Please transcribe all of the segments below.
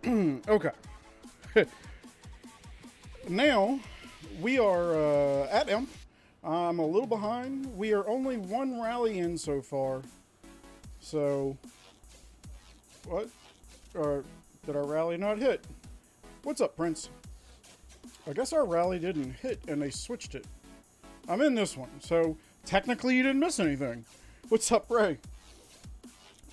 Okay. Now, we are at Imp. I'm a little behind. We are only one rally in so far. So, what? Did our rally not hit? What's up, Prince? I guess our rally didn't hit and they switched it. I'm in this one, so technically you didn't miss anything. What's up, Ray?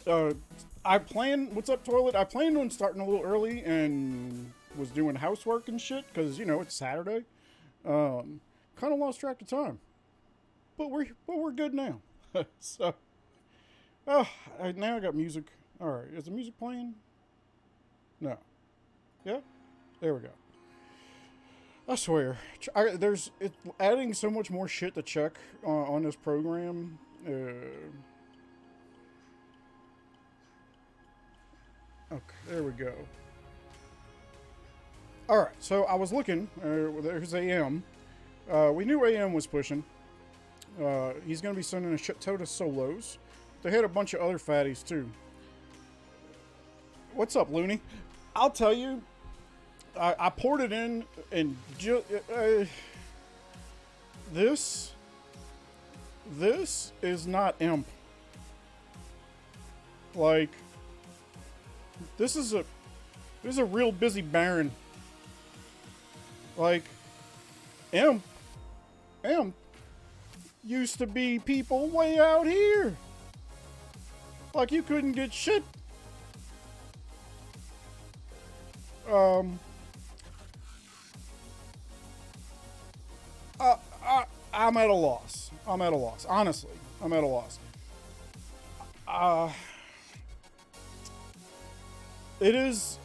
What's up, Toilet? I planned on starting a little early and was doing housework and shit because, it's Saturday. Kind of lost track of time. But we're good now. So, now I got music. All right, is the music playing? No. Yeah? There we go. I swear, there's adding so much more shit to check on this program. Okay, there we go. All right, so I was looking. There's AM. We knew AM was pushing. He's going to be sending a shit ton of solos. They had a bunch of other fatties too. What's up, Looney? I'll tell you. I poured it in and this is not Imp. Like, this is a real busy Baron. Like, Imp used to be people way out here. Like, you couldn't get shit. I'm at a loss. Honestly, I'm at a loss. It is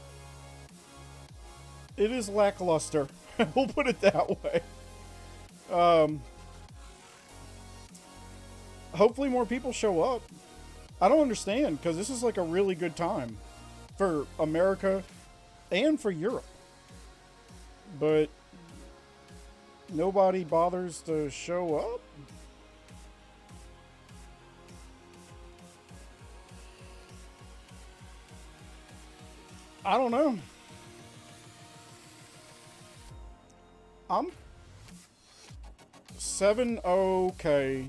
lackluster. We'll put it that way. Hopefully more people show up. I don't understand, because this is like a really good time for America and for Europe. But nobody bothers to show up? I don't know. I'm 7 okay.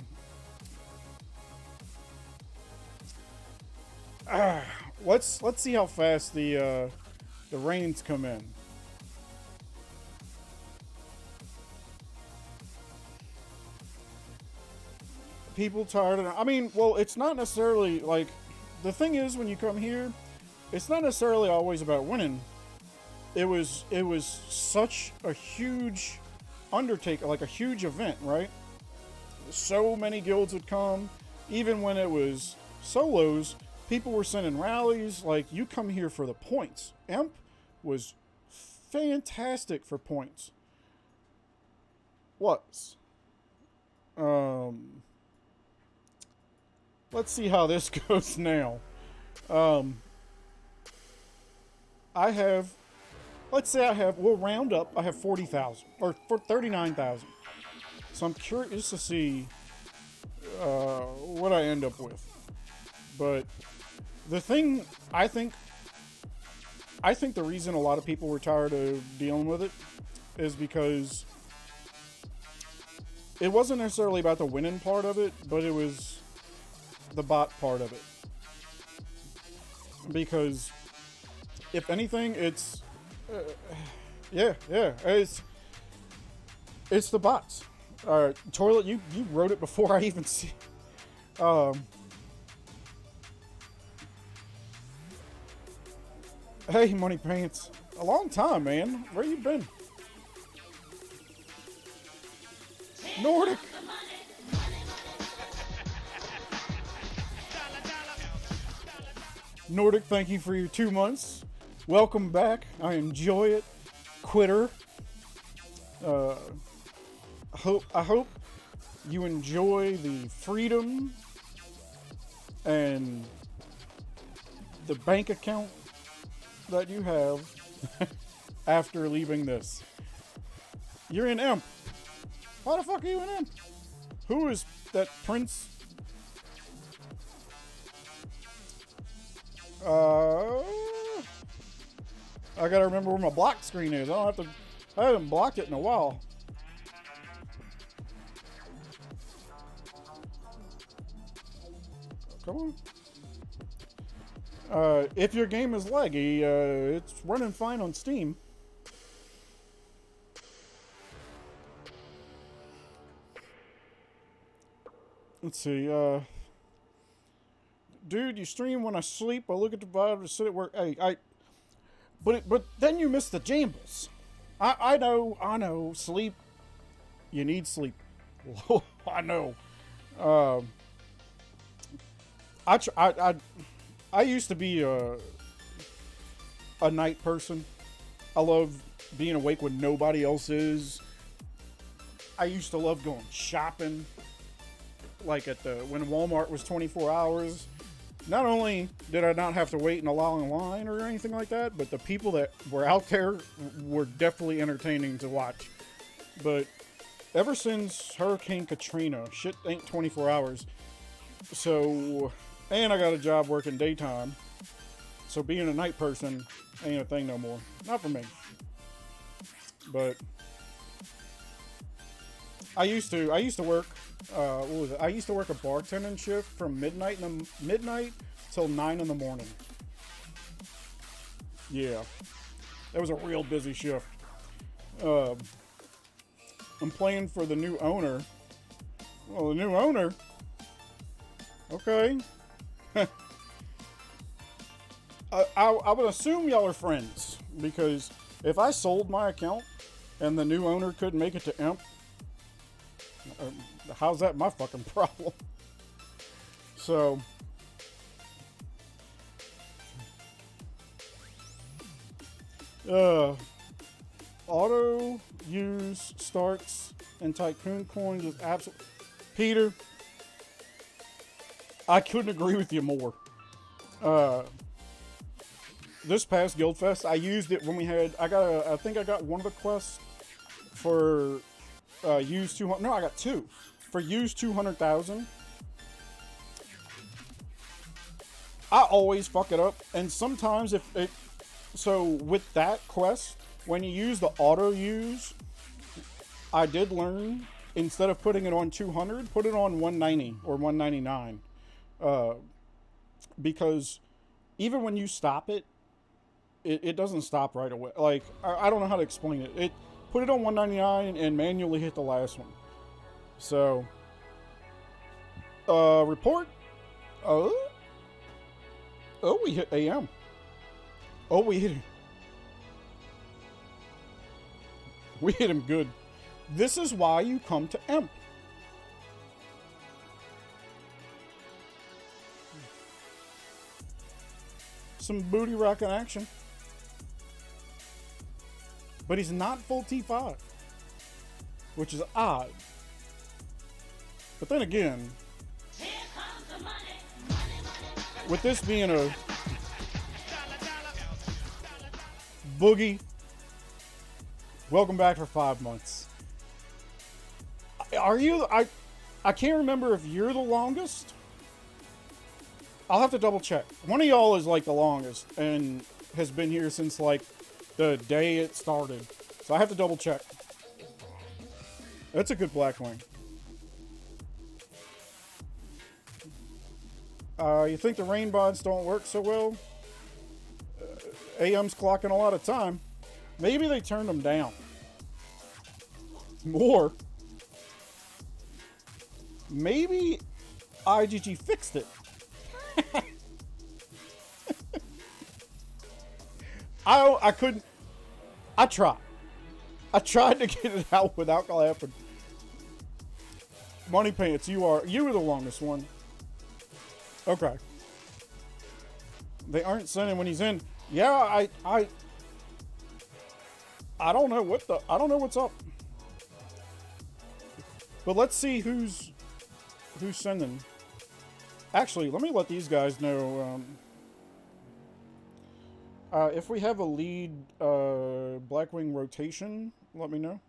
Let's see how fast the rains come in. People tired of, I mean, well, it's not necessarily like, the thing is, when you come here, it's not necessarily always about winning. It was such a huge undertaking, like a huge event, right? So many guilds would come. Even when it was solos, people were sending rallies. Like, you come here for the points. Imp was fantastic for points. Was. Let's see how this goes now. I have, let's say we'll round up, I have 40,000, or for 39,000. So I'm curious to see what I end up with. But the thing, I think the reason a lot of people were tired of dealing with it is because it wasn't necessarily about the winning part of it, but it was the bot part of it. Because if anything, it's it's the bots. Toilet, you wrote it before I even see. Hey, Money Pants, a long time, man. Where you been? Nordic. Nordic, thank you for your 2 months. Welcome back. I enjoy it. Quitter. I hope you enjoy the freedom and the bank account that you have after leaving this. You're in Imp. Why the fuck are you in Imp? Who is that Prince? I gotta remember where my block screen is. I haven't blocked it in a while. Come on. If your game is laggy, it's running fine on Steam. Let's see, dude, you stream when I sleep. I look at the vibe to sit at work. Hey, but then you miss the jambles. I know. Sleep. You need sleep. I know. I used to be a night person. I love being awake when nobody else is. I used to love going shopping. Like when Walmart was 24 hours. Not only did I not have to wait in a long line or anything like that, but the people that were out there were definitely entertaining to watch. But ever since Hurricane Katrina, shit ain't 24 hours. So, and I got a job working daytime. So being a night person ain't a thing no more. Not for me. But I used to work, what was it? I used to work a bartending shift from midnight till 9 in the morning. Yeah. That was a real busy shift. I'm playing for the new owner. Well, the new owner? Okay. I would assume y'all are friends, because if I sold my account and the new owner couldn't make it to Imp, how's that my fucking problem? So, auto use starts and Tycoon coins is absolute. Peter, I couldn't agree with you more. This past Guildfest, I used it when we had. I think I got one of the quests for use 200. No, I got two for use 200,000. I always fuck it up, and sometimes so with that quest, when you use the auto use, I did learn, instead of putting it on 200, put it on 190 or 199, because even when you stop it, it doesn't stop right away. Like, I don't know how to explain it. Put it on 199 and manually hit the last one. So, report. Oh, we hit AM. Oh, we hit him. We hit him good. This is why you come to Imp. Some booty rocking action. But he's not full T5, which is odd. But then again, with this being a Boogie, welcome back for 5 months. Are you? I can't remember if you're the longest. I'll have to double check. One of y'all is like the longest and has been here since like the day it started. So I have to double check. That's a good Blackwing. You think the rain bods don't work so well? AM's clocking a lot of time. Maybe they turned them down. Or maybe IGG fixed it. I couldn't. I tried. I tried to get it out without laughing. Money Pants, you were the longest one. Okay. They aren't sending when he's in. Yeah, I don't know what's up. But let's see who's sending. Actually, let me let these guys know. If we have a lead Blackwing rotation, let me know.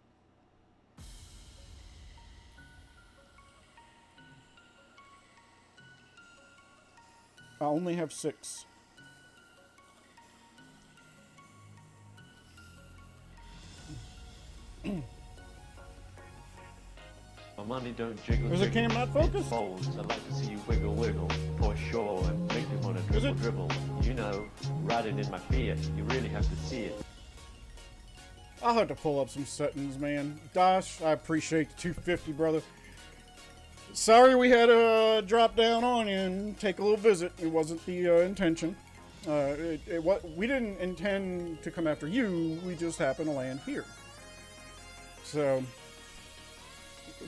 I only have 6. money don't jiggle. Is the cam not focused? Folds. I'd like to see you wiggle, wiggle, for sure, and make me want to dribble, dribble. You know, riding in my Fiat, you really have to see it. I'll have to pull up some settings, man. Dosh, I appreciate the 250, brother. Sorry we had to drop down on you and take a little visit. It wasn't the intention. We didn't intend to come after you. We just happened to land here. So,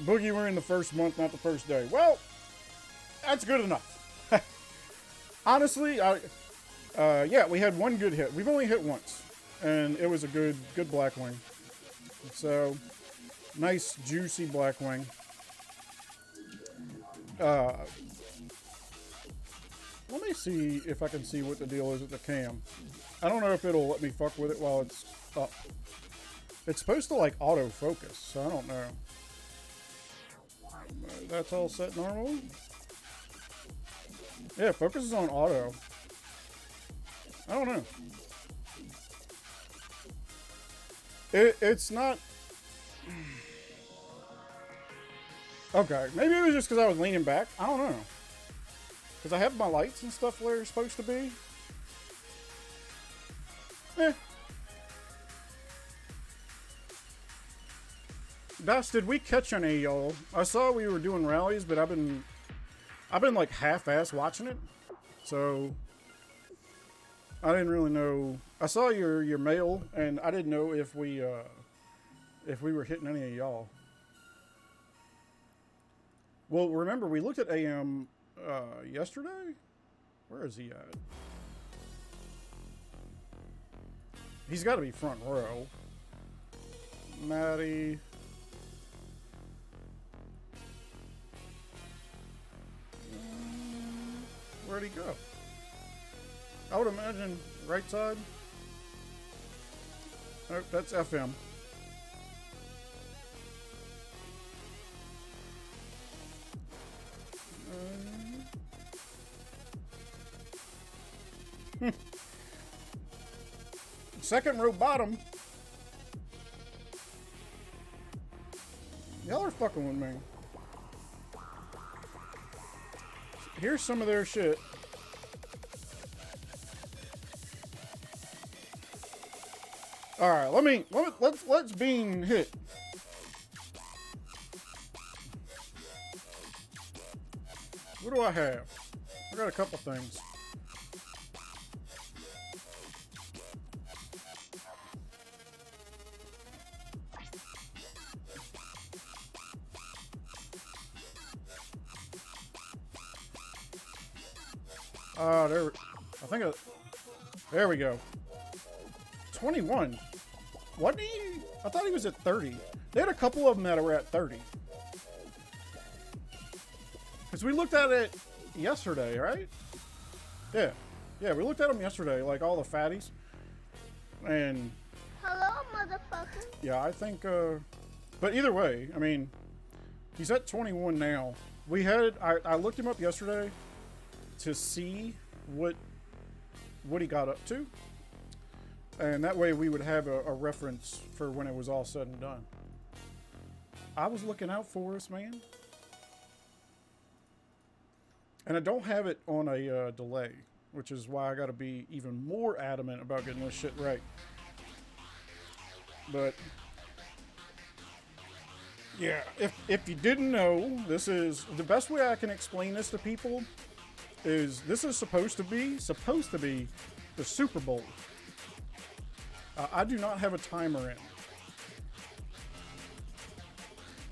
Boogie, we're in the first month, not the first day. Well, that's good enough. Honestly, yeah, we had one good hit. We've only hit once, and it was a good Blackwing. So, nice, juicy Blackwing. Let me see if I can see what the deal is with the cam. I don't know if it'll let me fuck with it while it's up. It's supposed to like autofocus, so I don't know. That's all set normal. Yeah, focus is on auto. I don't know. It's not. Okay, maybe it was just because I was leaning back. I don't know. Because I have my lights and stuff where they're supposed to be. Bass, did we catch any of y'all? I saw we were doing rallies, but I've been like half-ass watching it. So I didn't really know. I saw your mail, and I didn't know if we were hitting any of y'all. Well, remember we looked at AM yesterday? Where is he at? He's got to be front row. Maddie. Where'd he go? I would imagine right side. Oh, that's FM. Second row bottom. Y'all are fucking with me. Here's some of their shit. All right, let's bean hit. What do I have? I got a couple things. There. I think. There we go. 21. Wasn't he? I thought he was at 30. They had a couple of them that were at 30. Because we looked at it yesterday, right? Yeah. Yeah, we looked at them yesterday, like all the fatties. And... Hello, motherfucker. Yeah, I think, but either way, I mean, he's at 21 now. We had... I looked him up yesterday to see what he got up to. And that way we would have a reference for when it was all said and done. I was looking out for us, man. And I don't have it on a delay, which is why I got to be even more adamant about getting this shit right. But yeah, if you didn't know, this is the best way I can explain this to people. Is this is supposed to be the Super Bowl? I do not have a timer in,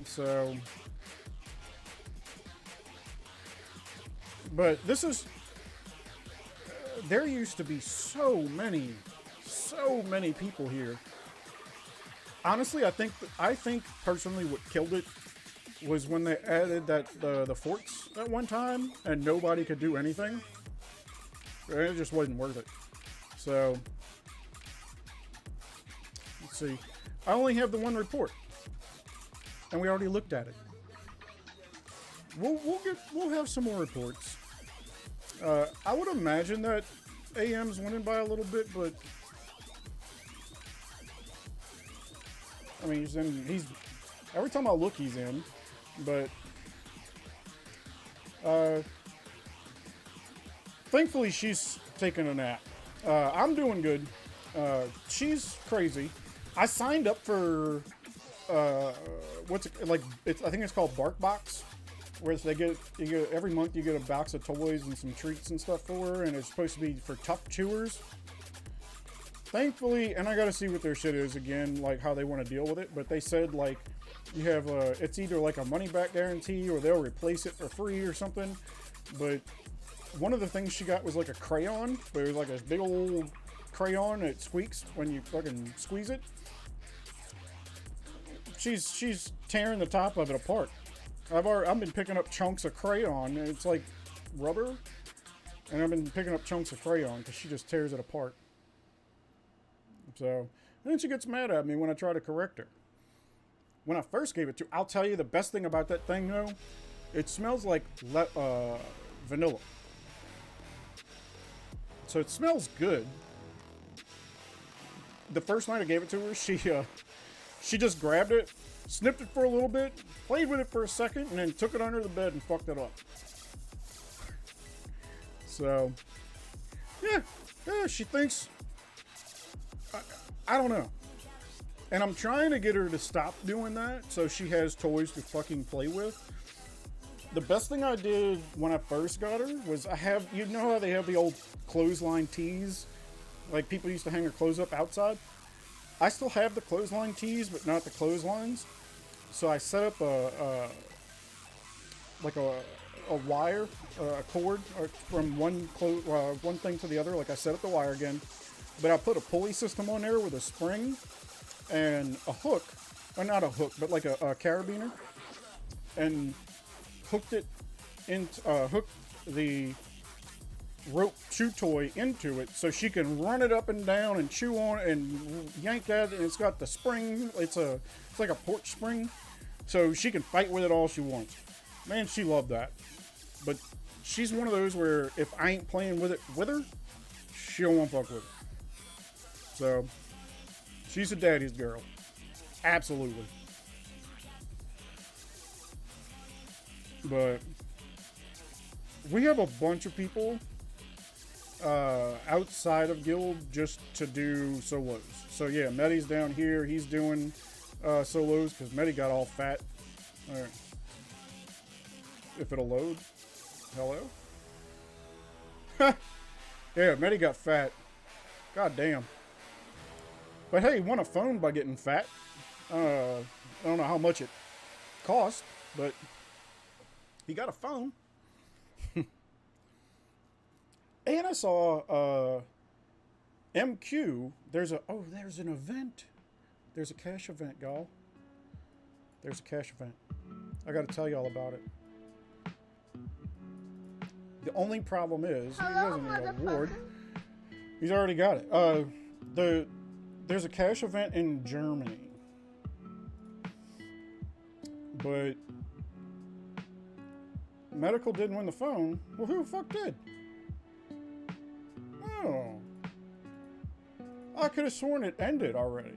so. But this is. There used to be so many people here. Honestly, I think personally what killed it was when they added the forts at one time and nobody could do anything. It just wasn't worth it. So let's see. I only have the one report, and we already looked at it. We'll have some more reports. I would imagine that AM's winning by a little bit, but I mean he's every time I look he's in. But thankfully she's taking a nap. I'm doing good. She's crazy. I signed up for what's it like? I think it's called Bark Box, where you get every month you get a box of toys and some treats and stuff for her, and it's supposed to be for tough chewers. Thankfully, and I gotta see what their shit is again, like how they want to deal with it. But they said like you have it's either like a money back guarantee or they'll replace it for free or something. But one of the things she got was like a crayon, but it was like a big old crayon that squeaks when you fucking squeeze it. She's tearing the top of it apart. I've been picking up chunks of crayon, and it's like rubber, and I've been picking up chunks of crayon because she just tears it apart. So, and then she gets mad at me when I try to correct her. When I first gave it to her, I'll tell you the best thing about that thing though, it smells like vanilla. So it smells good. The first night I gave it to her, she just grabbed it, snipped it for a little bit, played with it for a second, and then took it under the bed and fucked it up. So, yeah, she thinks, I don't know. And I'm trying to get her to stop doing that so she has toys to fucking play with. The best thing I did when I first got her was you know how they have the old clothesline tees? Like people used to hang their clothes up outside? I still have the clothesline tees, but not the clotheslines. So I set up a wire, a cord from one thing to the other. Like I set up the wire again, but I put a pulley system on there with a spring and a hook, or not a hook, but like a carabiner, and hooked the rope chew toy into it so she can run it up and down and chew on it and yank at it, and it's got the spring. It's like a porch spring, so she can fight with it all she wants. Man, she loved that. But she's one of those where if I ain't playing with it with her, she won't fuck with it. So she's a daddy's girl. Absolutely. But we have a bunch of people outside of Guild just to do solos. So yeah, Medi's down here. He's doing solos because Medi got all fat. All right. If it'll load. Hello? Yeah, Medi got fat. God damn. But hey, he won a phone by getting fat. I don't know how much it cost, but he got a phone. And I saw MQ. There's an event. There's a cash event, y'all. There's a cash event. I got to tell y'all about it. The only problem is he doesn't need an award. He's already got it. There's a cash event in Germany, but Medical didn't win the phone. Well, who the fuck did? Oh, I could have sworn it ended already.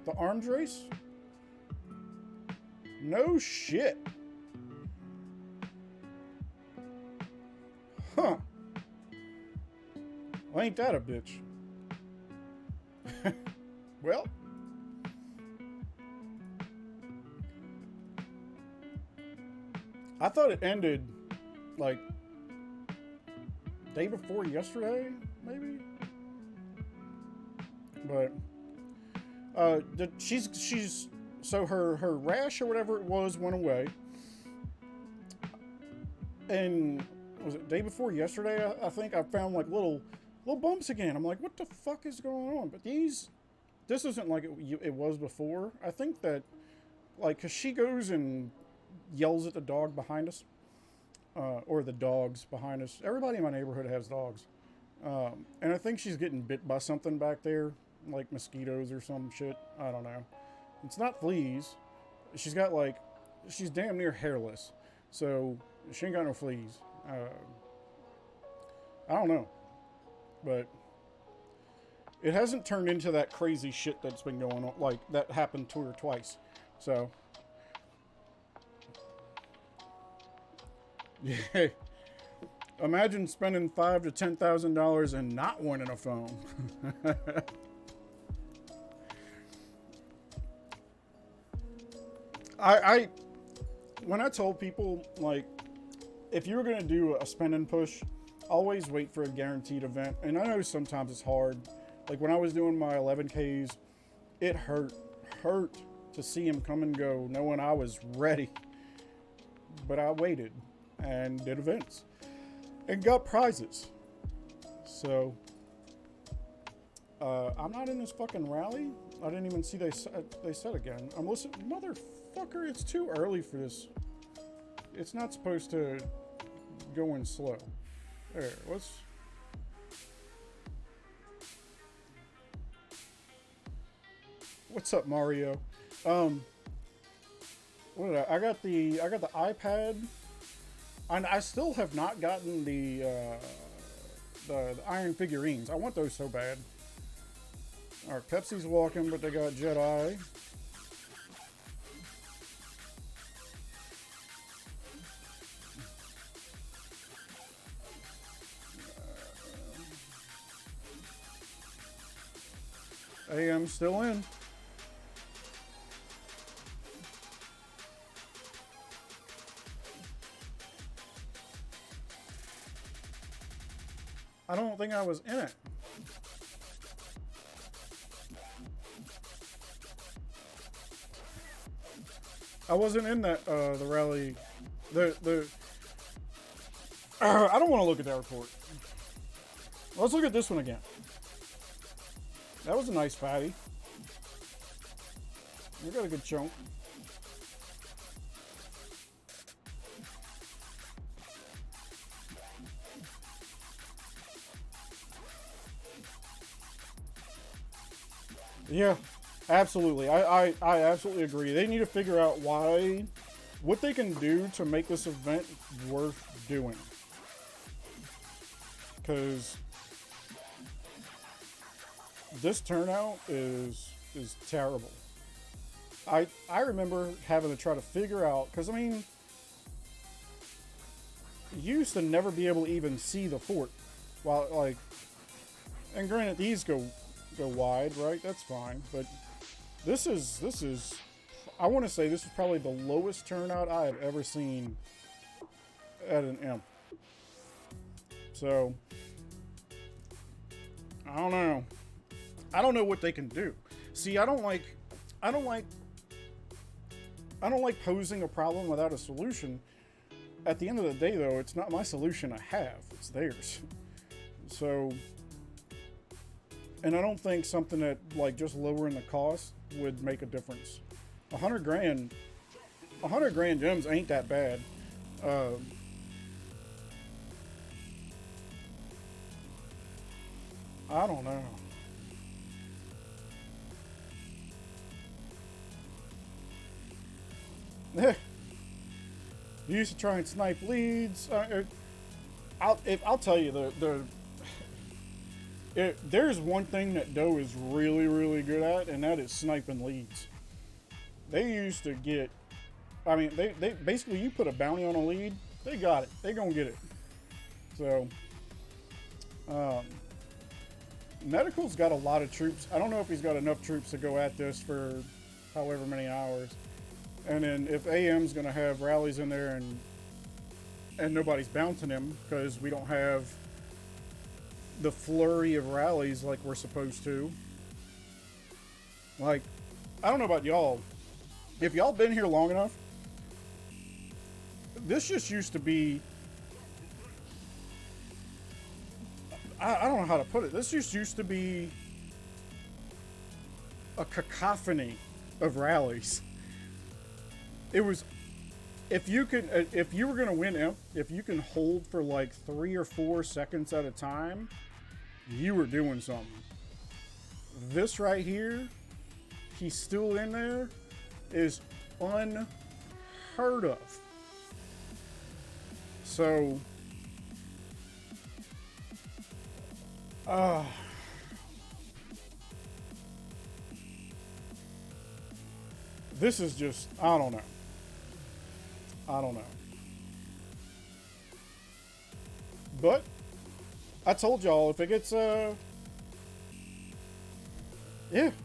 The arms race? No shit. Huh. Well, ain't that a bitch? Well, I thought it ended like day before yesterday, maybe. But she's so her rash or whatever it was went away, and was it day before yesterday? I think I found like little bumps again. I'm like, what the fuck is going on? But this isn't like it was before. I think that like, cause she goes and yells at the dog behind us, or the dogs behind us. Everybody in my neighborhood has dogs, and I think she's getting bit by something back there, like mosquitoes or some shit. I don't know. It's not fleas. She's damn near hairless, so she ain't got no fleas. I don't know, but it hasn't turned into that crazy shit that's been going on, like that happened 2 or twice. So, yeah. Imagine spending $5,000 to $10,000 and not winning a phone. I when I told people, like, if you were gonna do a spend and push, always wait for a guaranteed event. And I know sometimes it's hard. Like when I was doing my 11Ks, it hurt to see him come and go, knowing I was ready. But I waited and did events and got prizes. So I'm not in this fucking rally. I didn't even see they said again. I'm listening, motherfucker. It's too early for this. It's not supposed to go in slow. There, let's. What's up, Mario? What did I got the iPad, and I still have not gotten the iron figurines. I want those so bad. All right, Pepsi's walking, but they got Jedi. AM still in. I don't think I was in it. I wasn't in that the rally. I don't want to look at that report. Let's look at this one again. That was a nice fatty. We got a good chunk. Yeah, absolutely. I absolutely agree. They need to figure out what they can do to make this event worth doing. Because this turnout is terrible. I remember having to try to figure out, because I mean, you used to never be able to even see the fort, while like, and granted these go wide, right? That's fine, but this is I want to say this is probably the lowest turnout I have ever seen at an imp. So I don't know. I don't know what they can do. See, I don't like posing a problem without a solution. At the end of the day, though, it's not my solution I have. It's theirs. So, and I don't think something that, like, just lowering the cost would make a difference. 100 grand gems ain't that bad. I don't know. You used to try and snipe leads. I'll tell you there's one thing that Doe is really, really good at, and that is sniping leads. They used to get, I mean, they basically, you put a bounty on a lead, they got it. They gonna get it. So, Medical's got a lot of troops. I don't know if he's got enough troops to go at this for however many hours. And then if AM's gonna have rallies in there and nobody's bouncing him because we don't have the flurry of rallies like we're supposed to. Like, I don't know about y'all. If y'all been here long enough, this just used to be, I don't know how to put it. This just used to be a cacophony of rallies. It was, if you were gonna win imp, if you can hold for like 3 or 4 seconds at a time, you were doing something. This right here, he's still in there, is unheard of. So, This is just, I don't know. I don't know. But I told y'all, if it gets yeah,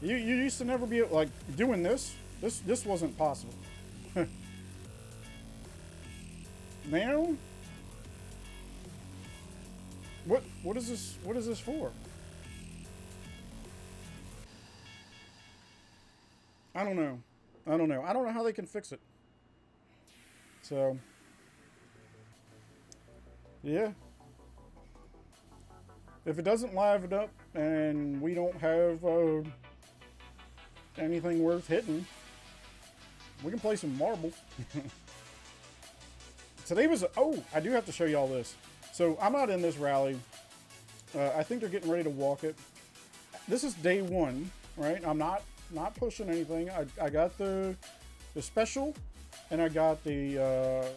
you used to never be like doing this. This wasn't possible. Now, what is this? What is this for? I don't know. I don't know. I don't know how they can fix it. So, yeah. If it doesn't live it up and we don't have anything worth hitting, we can play some marbles. Today was, oh, I do have to show y'all this. So I'm not in this rally. I think they're getting ready to walk it. This is day one, right? I'm not pushing anything. I got the special, and I got the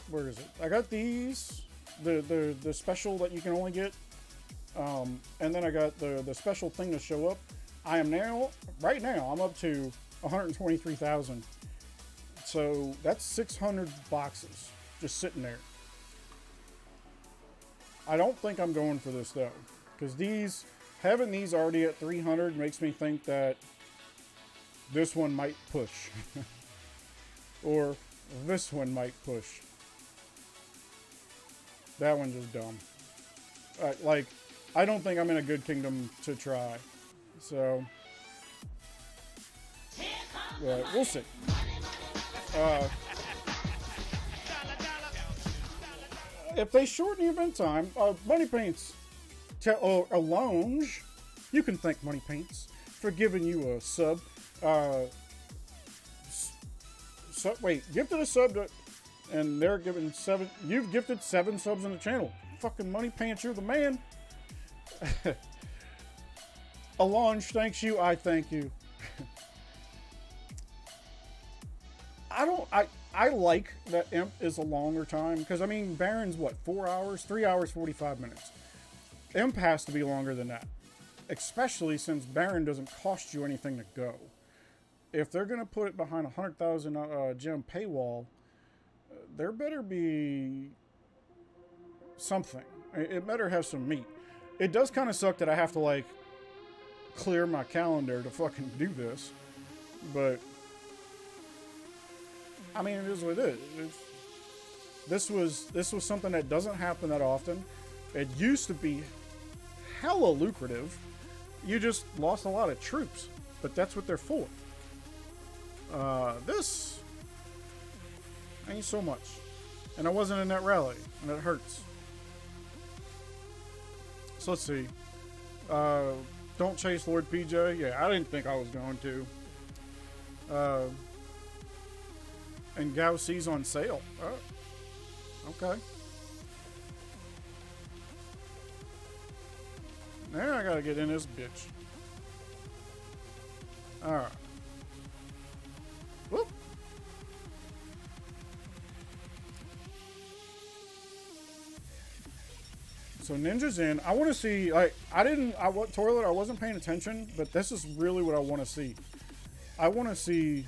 where is it? I got these, the special that you can only get, and then I got the special thing to show up. I am now, right now, I'm up to 123,000. So that's 600 boxes just sitting there. I don't think I'm going for this though, because having these already at 300 makes me think that this one might push. Or this one might push. That one's just dumb. I don't think I'm in a good kingdom to try. So, we'll see. If they shorten the event time, Money Paints alone, you can thank Money Paints for giving you a sub. Gifted a sub to, and they're giving 7. You've gifted 7 subs in the channel. Fucking Money Paints, you're the man. Alonge thanks you. I thank you. I like that Imp is a longer time, because I mean Baron's what, 4 hours, 3 hours 45 minutes. Imp has to be longer than that, especially since Baron doesn't cost you anything to go. If they're gonna put it behind a 100,000 gem paywall, there better be something. It better have some meat. It does kind of suck that I have to like clear my calendar to fucking do this, but I mean, it is what it is. This was something that doesn't happen that often. It used to be hella lucrative. You just lost a lot of troops, but that's what they're for. This ain't so much, and I wasn't in that rally, and it hurts. So let's see. Don't chase Lord PJ. Yeah, I didn't think I was going to. And Gao C's on sale. Oh, okay. Now I gotta get in this bitch. Alright. Whoop. So Ninja's in. I want to see, like, Toilet, I wasn't paying attention, but this is really what I want to see. I want to see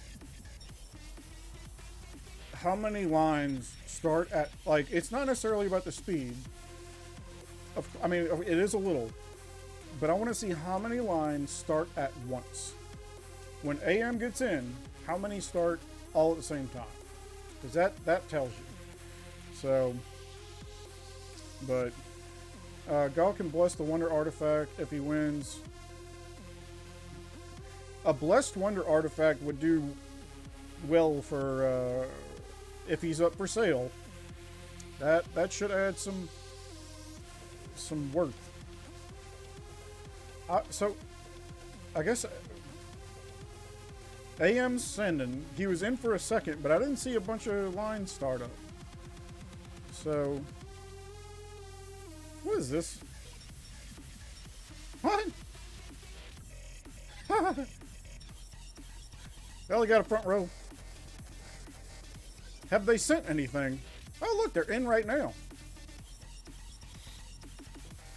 how many lines start at, like, it's not necessarily about the speed. I mean, it is a little, but I want to see how many lines start at once. When AM gets in, how many start all at the same time? Because that tells you. So, but Gal can bless the Wonder Artifact if he wins. A Blessed Wonder Artifact would do well for if he's up for sale. That should add some worth. So I guess AM's sending. He was in for a second, but I didn't see a bunch of lines start up. So what is this? What? Well, he got a front row. Have they sent anything? Oh, look, they're in right now.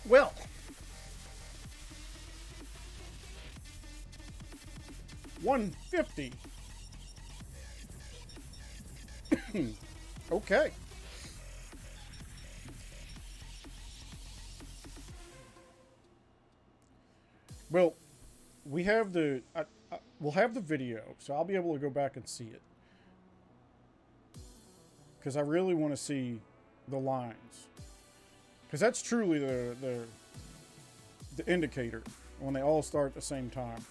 Well, 150. Okay. Well, we have we'll have the video, so I'll be able to go back and see it. Because I really want to see the lines. Because that's truly the indicator when they all start at the same time.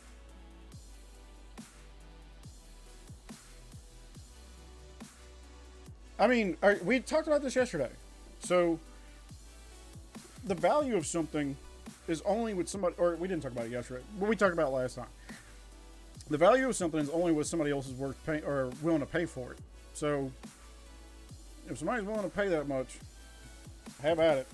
I mean, we talked about this yesterday. So, the value of something is only with somebody, or we didn't talk about it yesterday, but we talked about it last time. The value of something is only what somebody else is worth paying or willing to pay for it. So, if somebody's willing to pay that much, have at it.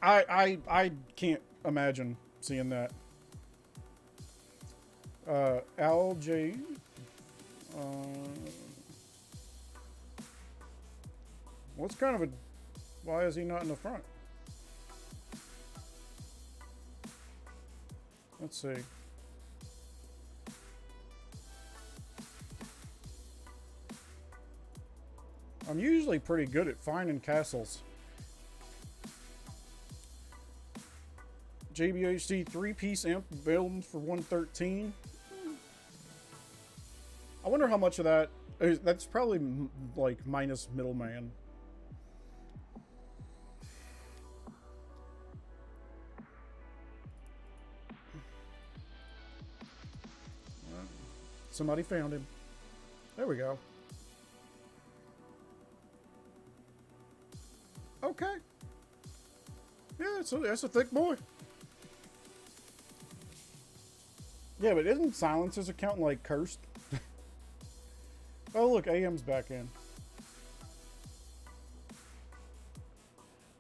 I can't imagine seeing that. LJ. What's kind of a... Why is he not in the front? Let's see. I'm usually pretty good at finding castles. JBHC 3-piece amp available for 113. I wonder how much of that is, that's probably like minus middleman. Somebody found him. There we go. Okay. Yeah, that's a thick boy. Yeah, but isn't Silence's account like cursed? Oh, look, AM's back in.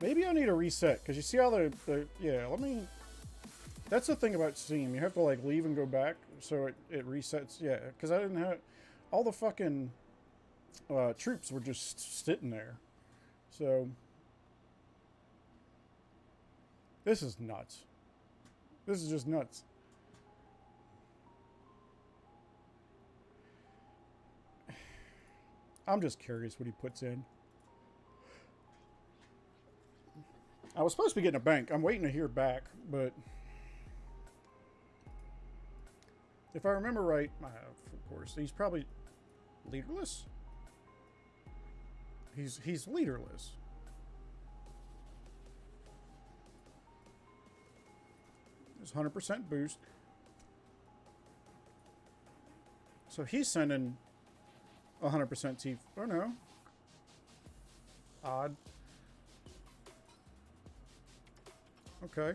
Maybe I need a reset, because you see how yeah, let me... That's the thing about Steam. You have to, like, leave and go back, so it resets. Yeah, because I didn't have... All the fucking troops were just sitting there. So... This is nuts. This is just nuts. I'm just curious what he puts in. I was supposed to be getting a bank. I'm waiting to hear back, but... If I remember right, of course, he's probably leaderless. He's leaderless. There's 100% boost. So he's sending 100% T. Oh no. Odd. Okay.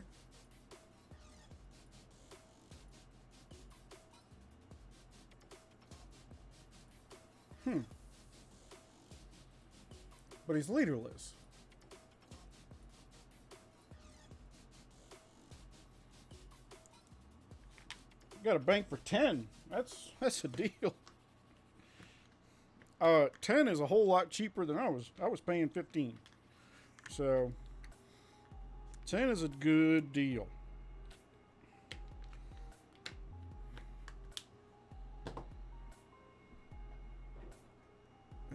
But he's leaderless. Got a bank for 10. That's a deal. 10 is a whole lot cheaper than I was paying 15. So 10 is a good deal.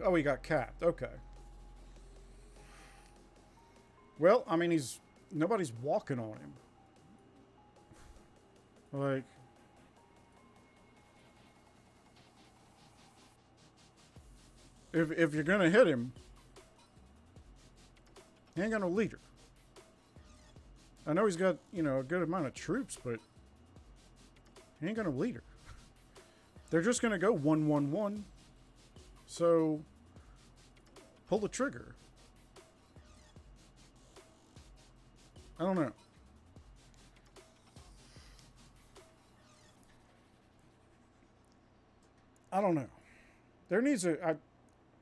Oh, he got capped. Okay. Well, I mean, nobody's walking on him. Like, if you're gonna hit him, he ain't got no leader. I know he's got, you know, a good amount of troops, but he ain't got no leader. They're just gonna go 1-1-1. So pull the trigger. I don't know. I don't know. There needs a...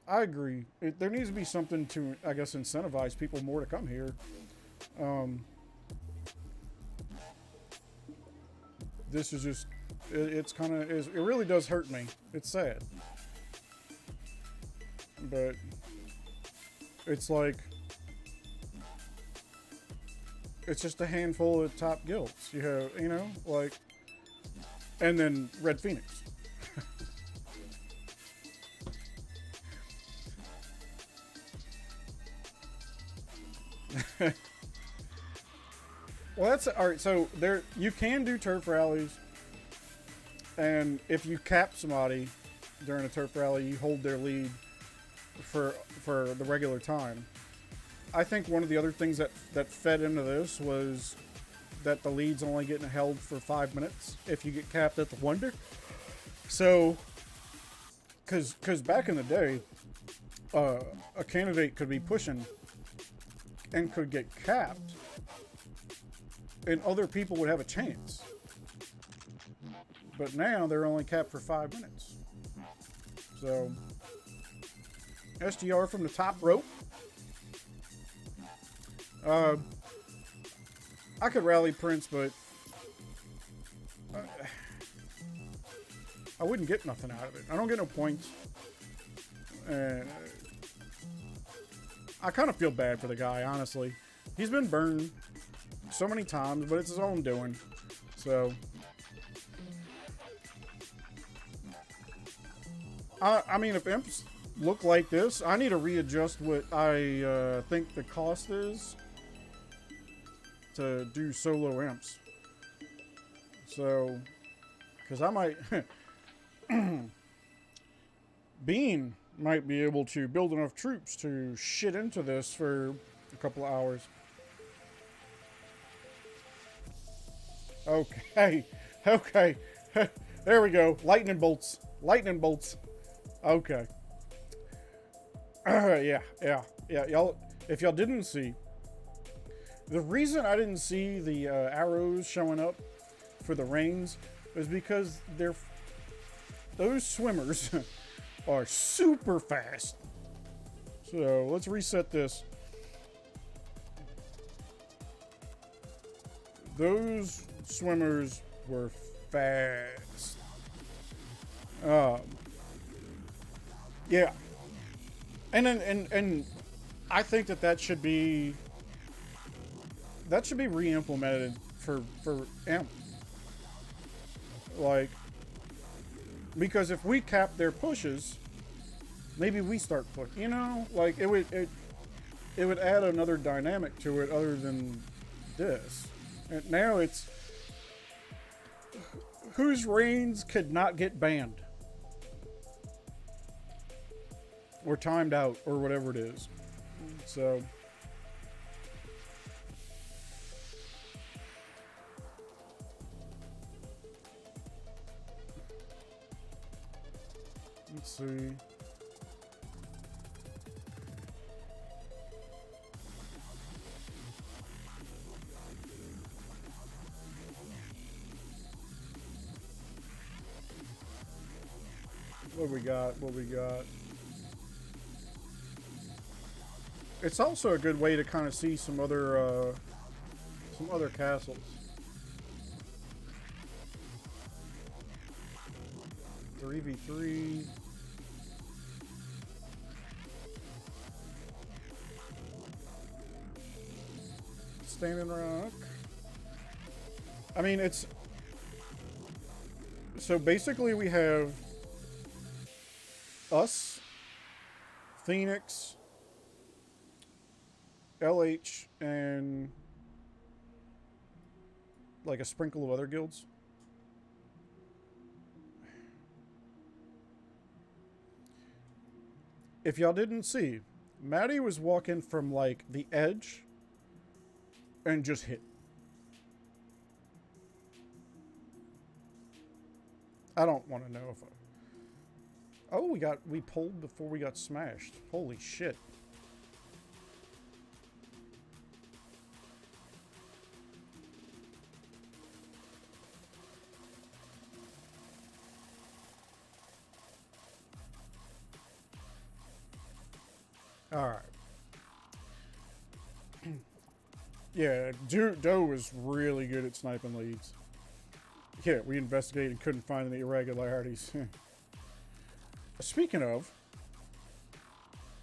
I agree. There needs to be something to, I guess, incentivize people more to come here. This is just... It's kind of... It really does hurt me. It's sad. But... It's like... It's just a handful of top guilds. You have, you know, like, and then Red Phoenix. Well, that's all right. So there, you can do turf rallies, and if you cap somebody during a turf rally, you hold their lead for the regular time. I think one of the other things that fed into this was that the lead's only getting held for 5 minutes if you get capped at the wonder. So, because back in the day, a candidate could be pushing and could get capped, and other people would have a chance. But now they're only capped for 5 minutes. So, SGR from the top rope. I could rally Prince, but I wouldn't get nothing out of it. I don't get no points. I kind of feel bad for the guy, honestly. He's been burned so many times, but it's his own doing. So, I mean, if imps look like this, I need to readjust what I think the cost is to do solo imps. So, because I might Bean might be able to build enough troops to shit into this for a couple of hours. Okay. Okay. There we go. Lightning bolts. Lightning bolts. Okay. Yeah. Y'all, if y'all didn't see, the reason I didn't see the arrows showing up for the reins is because those swimmers are super fast. So let's reset this. Those swimmers were fast. Yeah. And I think that should be re-implemented for amp. Like, because if we cap their pushes, maybe we start pushing. You know, like it would add another dynamic to it other than this. And now it's whose reigns could not get banned or timed out or whatever it is. So let's see. What we got? It's also a good way to kind of see some other castles. The 3v3. Standing Rock. I mean, it's so basically we have us, Phoenix, LH, and like a sprinkle of other guilds. If y'all didn't see, Maddie was walking from like the edge and just hit. I don't want to know if oh, we pulled before we got smashed. Holy shit. Alright. Yeah, Doe was really good at sniping leads. Yeah, we investigated and couldn't find any irregularities. Speaking of,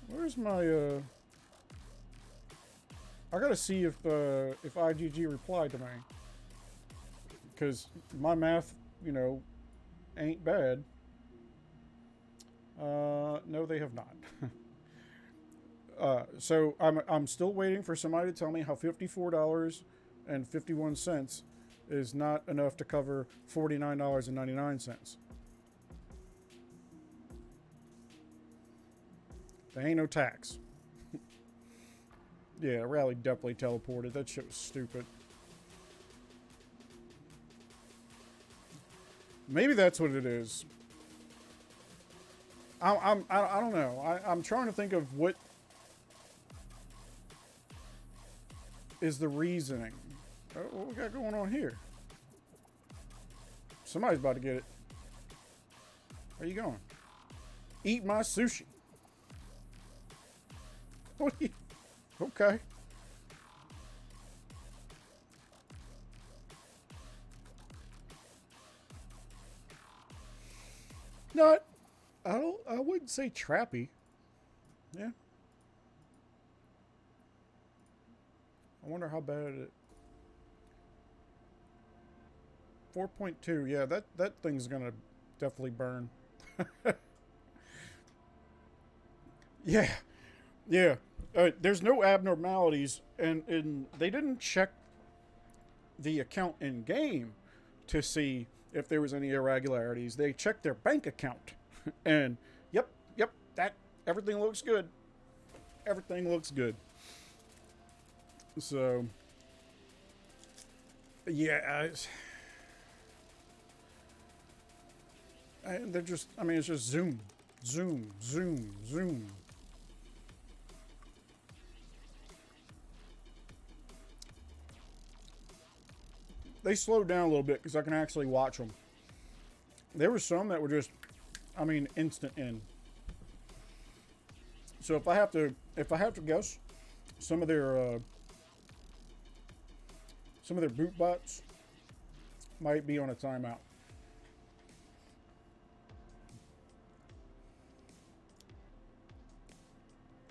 where's my I gotta see if IGG replied to me, because my math, you know, ain't bad. No, they have not. So I'm still waiting for somebody to tell me how $54.51 is not enough to cover $49.99. There ain't no tax. Yeah, Rally definitely teleported. That shit was stupid. Maybe that's what it is. I don't know. I'm trying to think of what is the reasoning. What we got going on here? Somebody's about to get it. Where you going? Eat my sushi. What are you? Okay. Not. I wouldn't say trappy. Yeah. I wonder how bad it. 4.2. Yeah, that thing's gonna definitely burn. Yeah. Yeah. There's no abnormalities, and they didn't check the account in game to see if there was any irregularities. They checked their bank account, and yep, that everything looks good. Everything looks good. So, yeah, they're just. I mean, it's just zoom, zoom, zoom, zoom. They slowed down a little bit because I can actually watch them. There were some that were just, I mean, instant in. So if I have to guess, some of their boot bots might be on a timeout.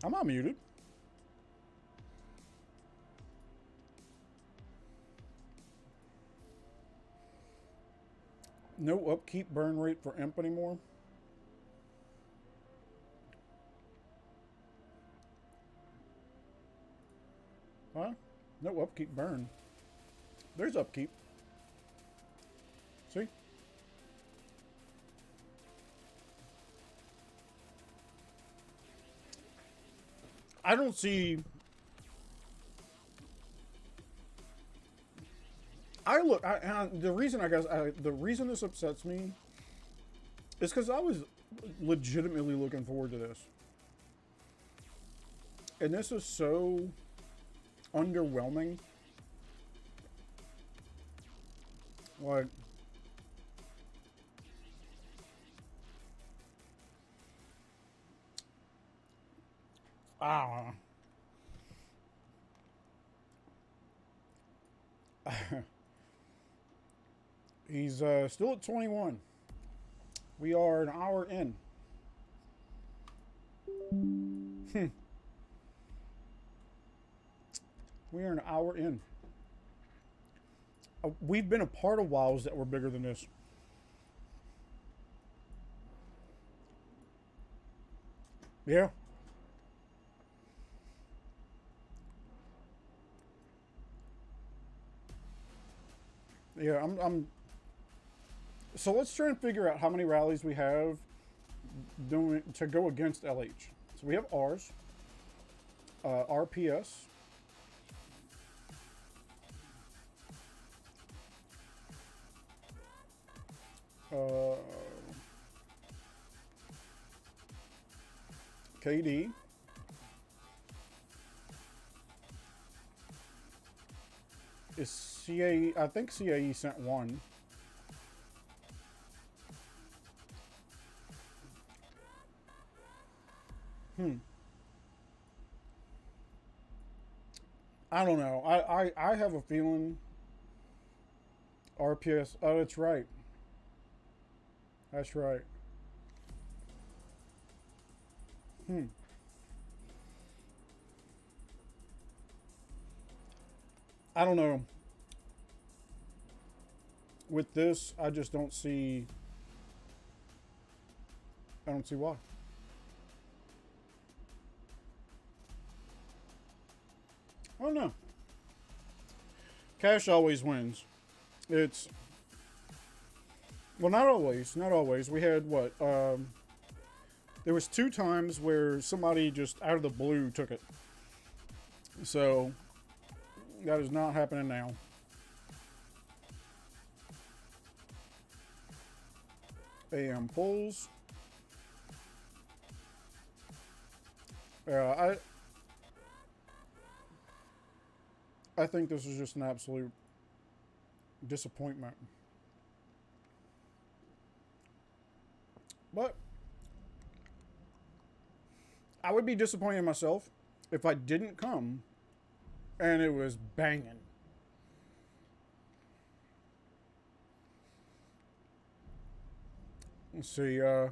I'm not muted. No upkeep burn rate for imp anymore. Huh? No upkeep burn. There's upkeep. See? I don't see. The reason the reason this upsets me is because I was legitimately looking forward to this, and this is so underwhelming. Like, I don't know. He's still at 21. We are an hour in. We are an hour in. We've been a part of WoWs that were bigger than this. Yeah. Yeah, I'm so let's try and figure out how many rallies we have doing to go against LH. So we have ours, RPS, KD, is CAE. I think CAE sent one. I don't know. I have a feeling RPS. Oh, that's right. That's right. I don't know. With this, I just don't see. I don't see why. I don't know. Cash always wins. It's well, not always. Not always. We had what? There was 2 times where somebody just out of the blue took it. So that is not happening now. AM pulls. Yeah, I think this is just an absolute disappointment. But I would be disappointed in myself if I didn't come and it was banging. Let's see, so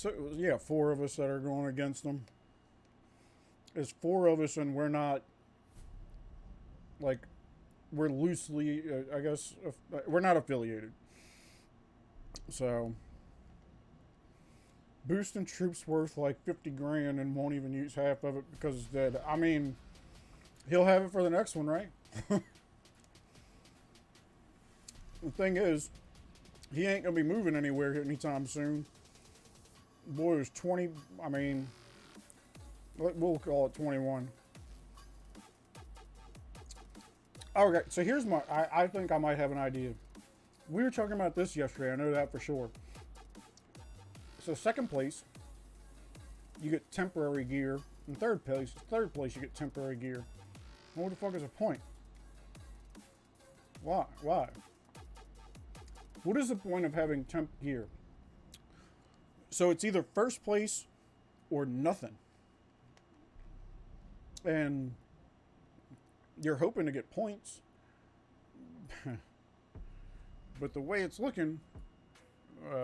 it was, yeah, 4 of us that are going against them. There's 4 of us and we're not, like, we're loosely, I guess, we're not affiliated. So, boosting troops worth like 50 grand and won't even use half of it because it's dead. I mean, he'll have it for the next one, right? The thing is, he ain't gonna be moving anywhere anytime soon. Boy, is 20, I mean, we'll call it 21. Okay, so here's my, I think I might have an idea. We were talking about this yesterday, I know that for sure. So second place, you get temporary gear. In third place, you get temporary gear. What the fuck is the point? Why? Why? What is the point of having temp gear? So it's either first place or nothing. And you're hoping to get points. But the way it's looking,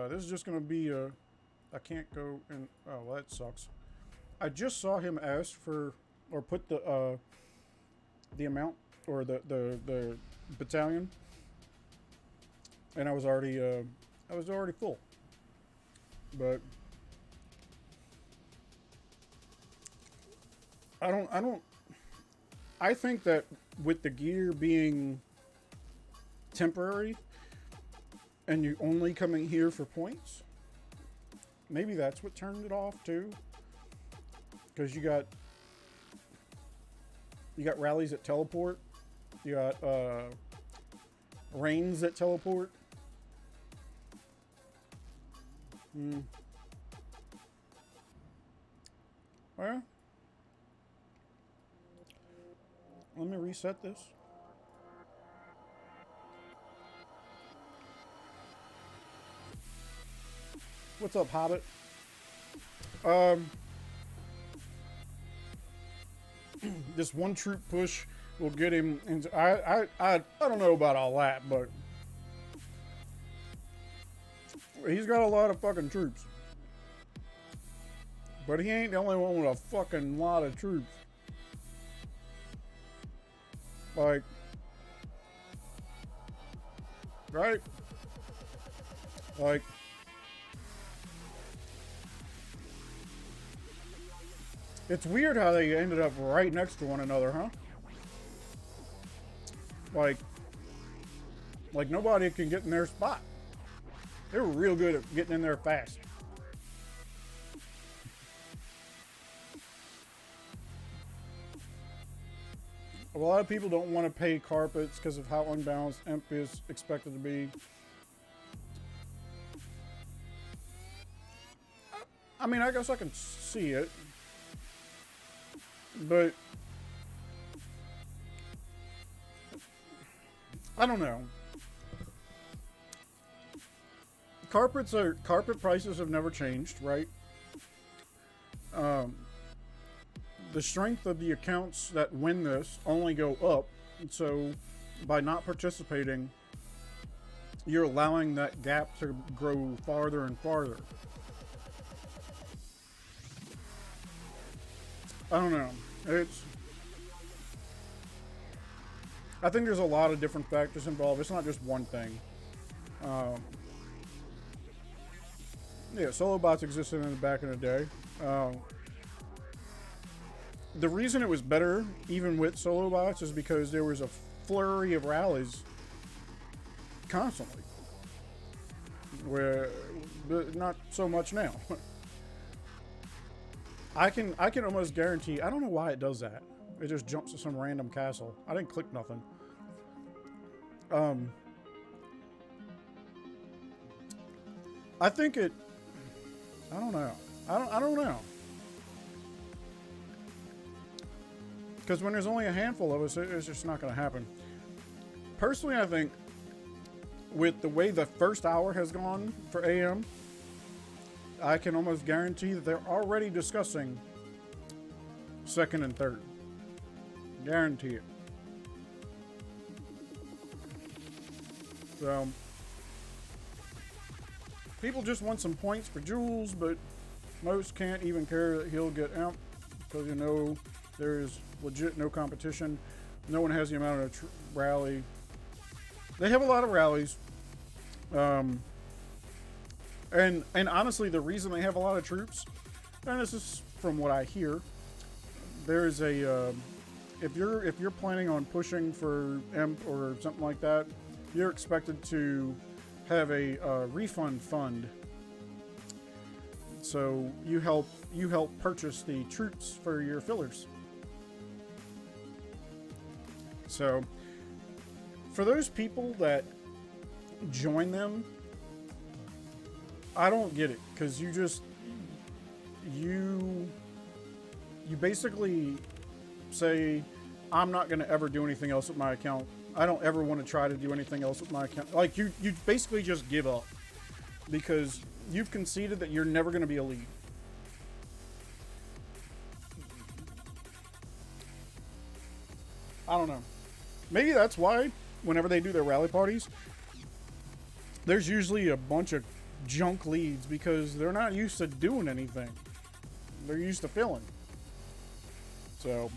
this is just going to be I can't go and, oh, well, that sucks. I just saw him ask for, or put the amount, or the battalion. And I was already full. But I think that with the gear being temporary and you only coming here for points, maybe that's what turned it off too. Because you got rallies that teleport, you got rains that teleport. Well, let me reset this. What's up, Hobbit? This one troop push will get him into, I don't know about all that, but he's got a lot of fucking troops. But he ain't the only one with a fucking lot of troops. Like, right? Like, it's weird how they ended up right next to one another, huh? Like nobody can get in their spot. They were real good at getting in there fast. A lot of people don't want to pay carpets because of how unbalanced Imp is expected to be. I mean, I guess I can see it. But I don't know. Carpet prices have never changed, right? The strength of the accounts that win this only go up. So by not participating, you're allowing that gap to grow farther and farther. I don't know. I think there's a lot of different factors involved. It's not just one thing. Yeah, solo bots existed in the back in the day. The reason it was better, even with solo bots, is because there was a flurry of rallies constantly. Where, but not so much now. I can almost guarantee. I don't know why it does that. It just jumps to some random castle. I didn't click nothing. I think it. I don't know. I don't know. Because when there's only a handful of us, it's just not going to happen. Personally, I think with the way the first hour has gone for AM, I can almost guarantee that they're already discussing second and third. Guarantee it. So, people just want some points for Jules, but most can't even care that he'll get amped because you know there's legit no competition. No one has the amount of rally. They have a lot of rallies. And honestly, the reason they have a lot of troops, and this is from what I hear, there's a if you're planning on pushing for Imp or something like that, you're expected to have a refund fund. So you help purchase the troops for your fillers. So for those people that join them, I don't get it, because you basically say, I'm not going to ever do anything else with my account. I don't ever want to try to do anything else with my account. Like, you basically just give up because you've conceded that you're never going to be a lead. I don't know. Maybe that's why whenever they do their rally parties, there's usually a bunch of junk leads because they're not used to doing anything. They're used to filling. So,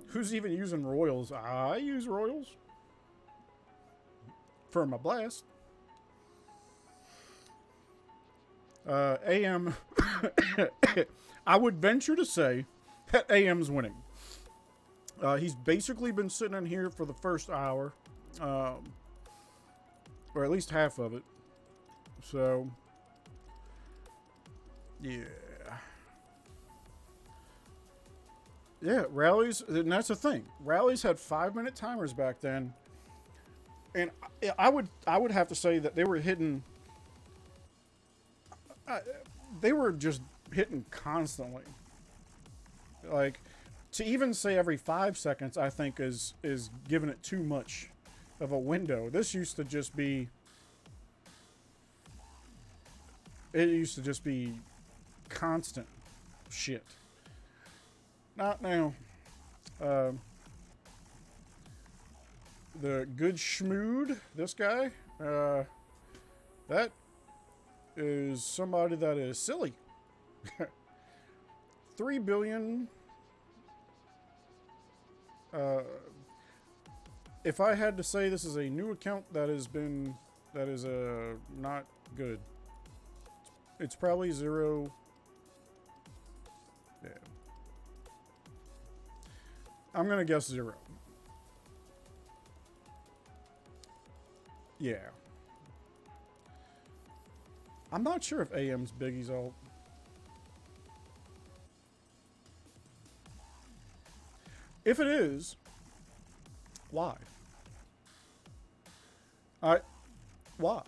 who's even using Royals? I use Royals for my blast. AM, I would venture to say that AM's winning. He's basically been sitting in here for the first hour, or at least half of it. So, yeah. Yeah, rallies, and that's the thing. Rallies had 5-minute timers back then. And I would have to say that they were hitting, they were just hitting constantly. Like, to even say every 5 seconds, I think is giving it too much of a window. This used to just be, it used to just be constant shit. Not now. The good schmood, this guy, that is somebody that is silly. 3 billion. If I had to say this is a new account that is not good, it's probably 0. Yeah. I'm gonna guess 0. Yeah. I'm not sure if AM's Biggie's alt. If it is, why? Why?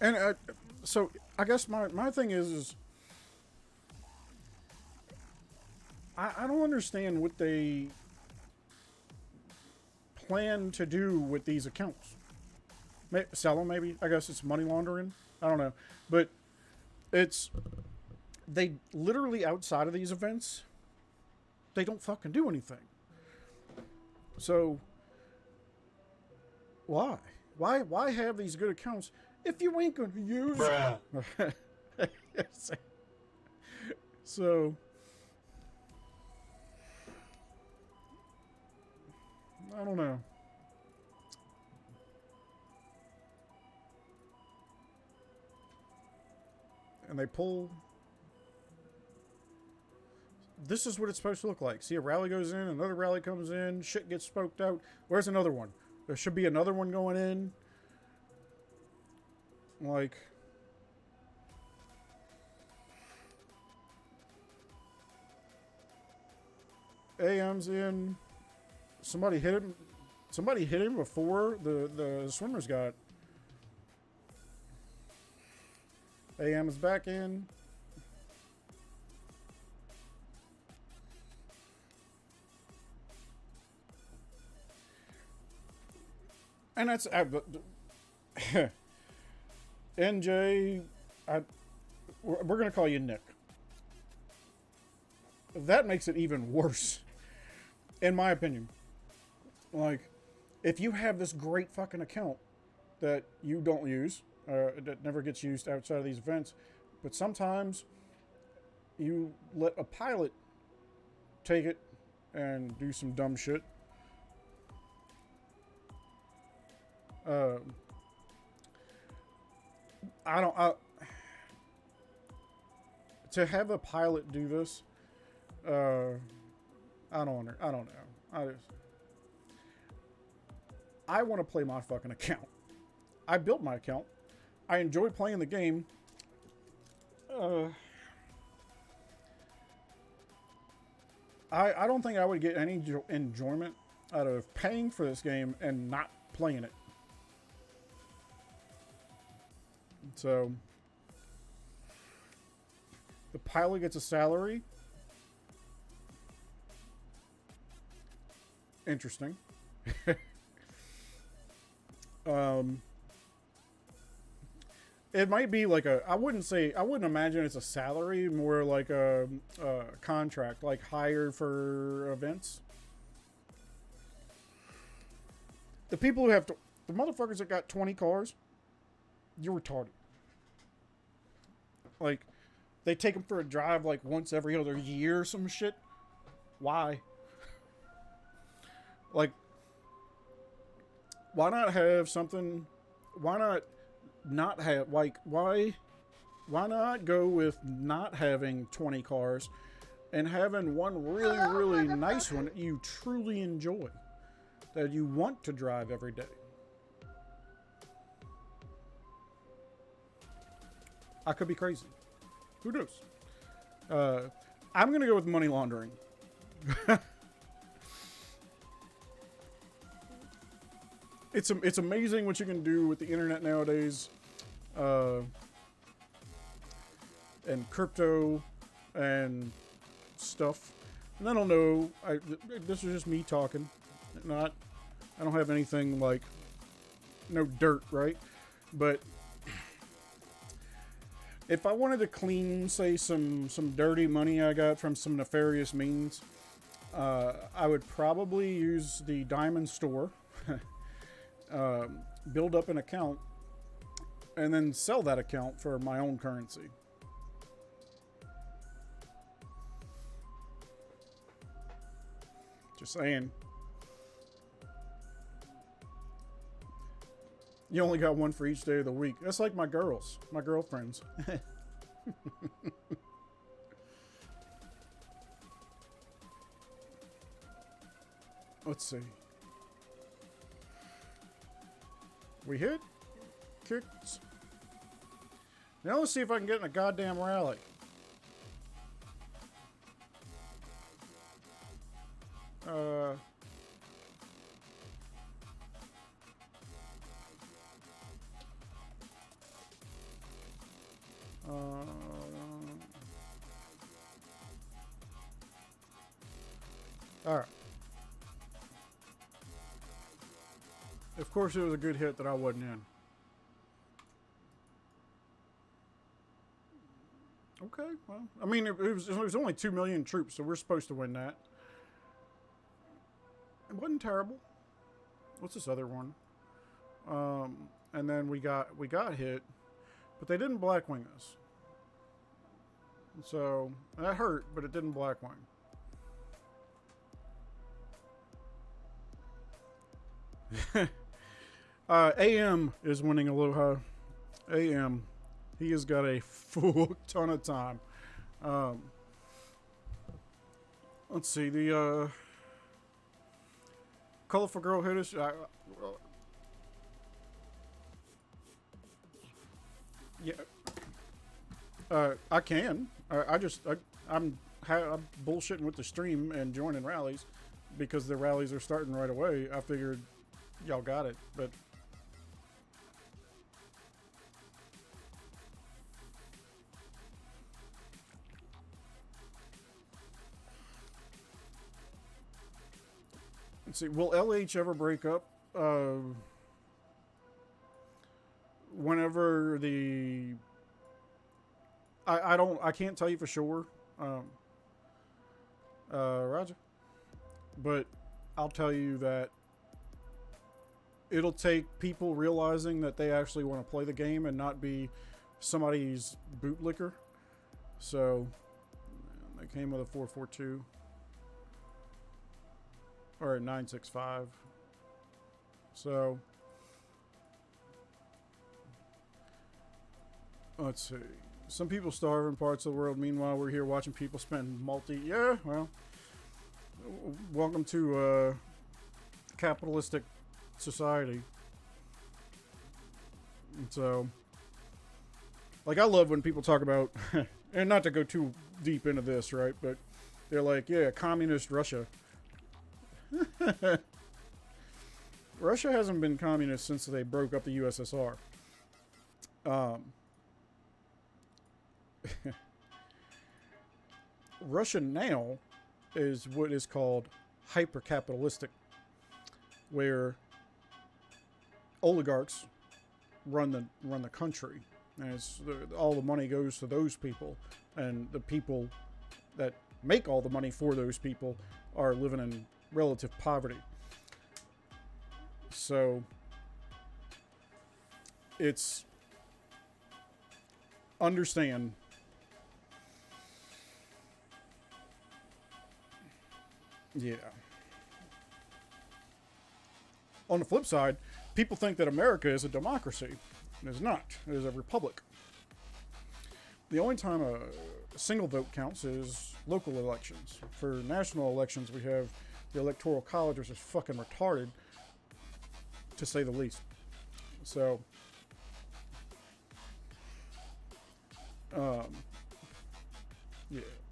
And so I guess my thing is I don't understand what they plan to do with these accounts. Sell them, maybe? I guess it's money laundering. I don't know. But they literally, outside of these events, they don't fucking do anything. So, why? Why have these good accounts if you ain't gonna use them? So, I don't know. And they pull. This is what it's supposed to look like. See, a rally goes in, another rally comes in, shit gets smoked out. Where's another one? There should be another one going in. Like, AM's in. Somebody hit him. Somebody hit him before the swimmers got. AM is back in. And that's NJ. We're gonna call you Nick. That makes it even worse, in my opinion. Like, if you have this great fucking account that you don't use, that never gets used outside of these events, but sometimes you let a pilot take it and do some dumb shit. To have a pilot do this, I don't know. I want to play my fucking account. I built my account. I enjoy playing the game. I don't think I would get any enjoyment out of paying for this game and not playing it. So, the pilot gets a salary. Interesting. It might be like I wouldn't imagine it's a salary, more like a contract, like hired for events. The people who have the motherfuckers that got 20 cars, you're retarded. Like, they take them for a drive like once every other year or some shit. Why? Like, why not have something? Why not have, like, why not go with not having 20 cars and having one really, really nice one that you truly enjoy, that you want to drive every day? I could be crazy. Who knows? I'm going to go with money laundering. It's amazing what you can do with the internet nowadays. And crypto and stuff. And I don't know. This is just me talking. I don't have anything like, no dirt, right? But if I wanted to clean, say, some dirty money I got from some nefarious means, I would probably use the Diamond Store, build up an account, and then sell that account for my own currency. Just saying. You only got one for each day of the week. That's like my girlfriends. Let's see. We hit. Kicks. Now let's see if I can get in a goddamn rally. Alright. Of course it was a good hit that I wasn't in. Okay, well, I mean, it was only 2 million troops, so we're supposed to win that. It wasn't terrible. What's this other one? And then we got hit, but they didn't blackwing us. So that hurt, but it didn't blackwing. AM is winning Aloha. AM, he has got a full ton of time. Let's see, the colorful girl hit us. Yeah, I can. I'm bullshitting with the stream and joining rallies because the rallies are starting right away. I figured y'all got it, but let's see. Will LH ever break up? Whenever the I can't tell you for sure, Roger, but I'll tell you that it'll take people realizing that they actually want to play the game and not be somebody's bootlicker. So they came with a 442 or a 965. So let's see. Some people starve in parts of the world. Meanwhile, we're here watching people spend multi. Yeah, well, welcome to capitalistic society. And so, like, I love when people talk about, and not to go too deep into this, right? But they're like, yeah, communist Russia. Russia hasn't been communist since they broke up the USSR. Russia now is what is called hyper-capitalistic, where oligarchs run the country, and all the money goes to those people, and the people that make all the money for those people are living in relative poverty. So it's understand. Yeah. On the flip side, people think that America is a democracy. It is not. It is a republic. The only time a single vote counts is local elections. For national elections, we have the Electoral College, which is fucking retarded, to say the least. So, yeah,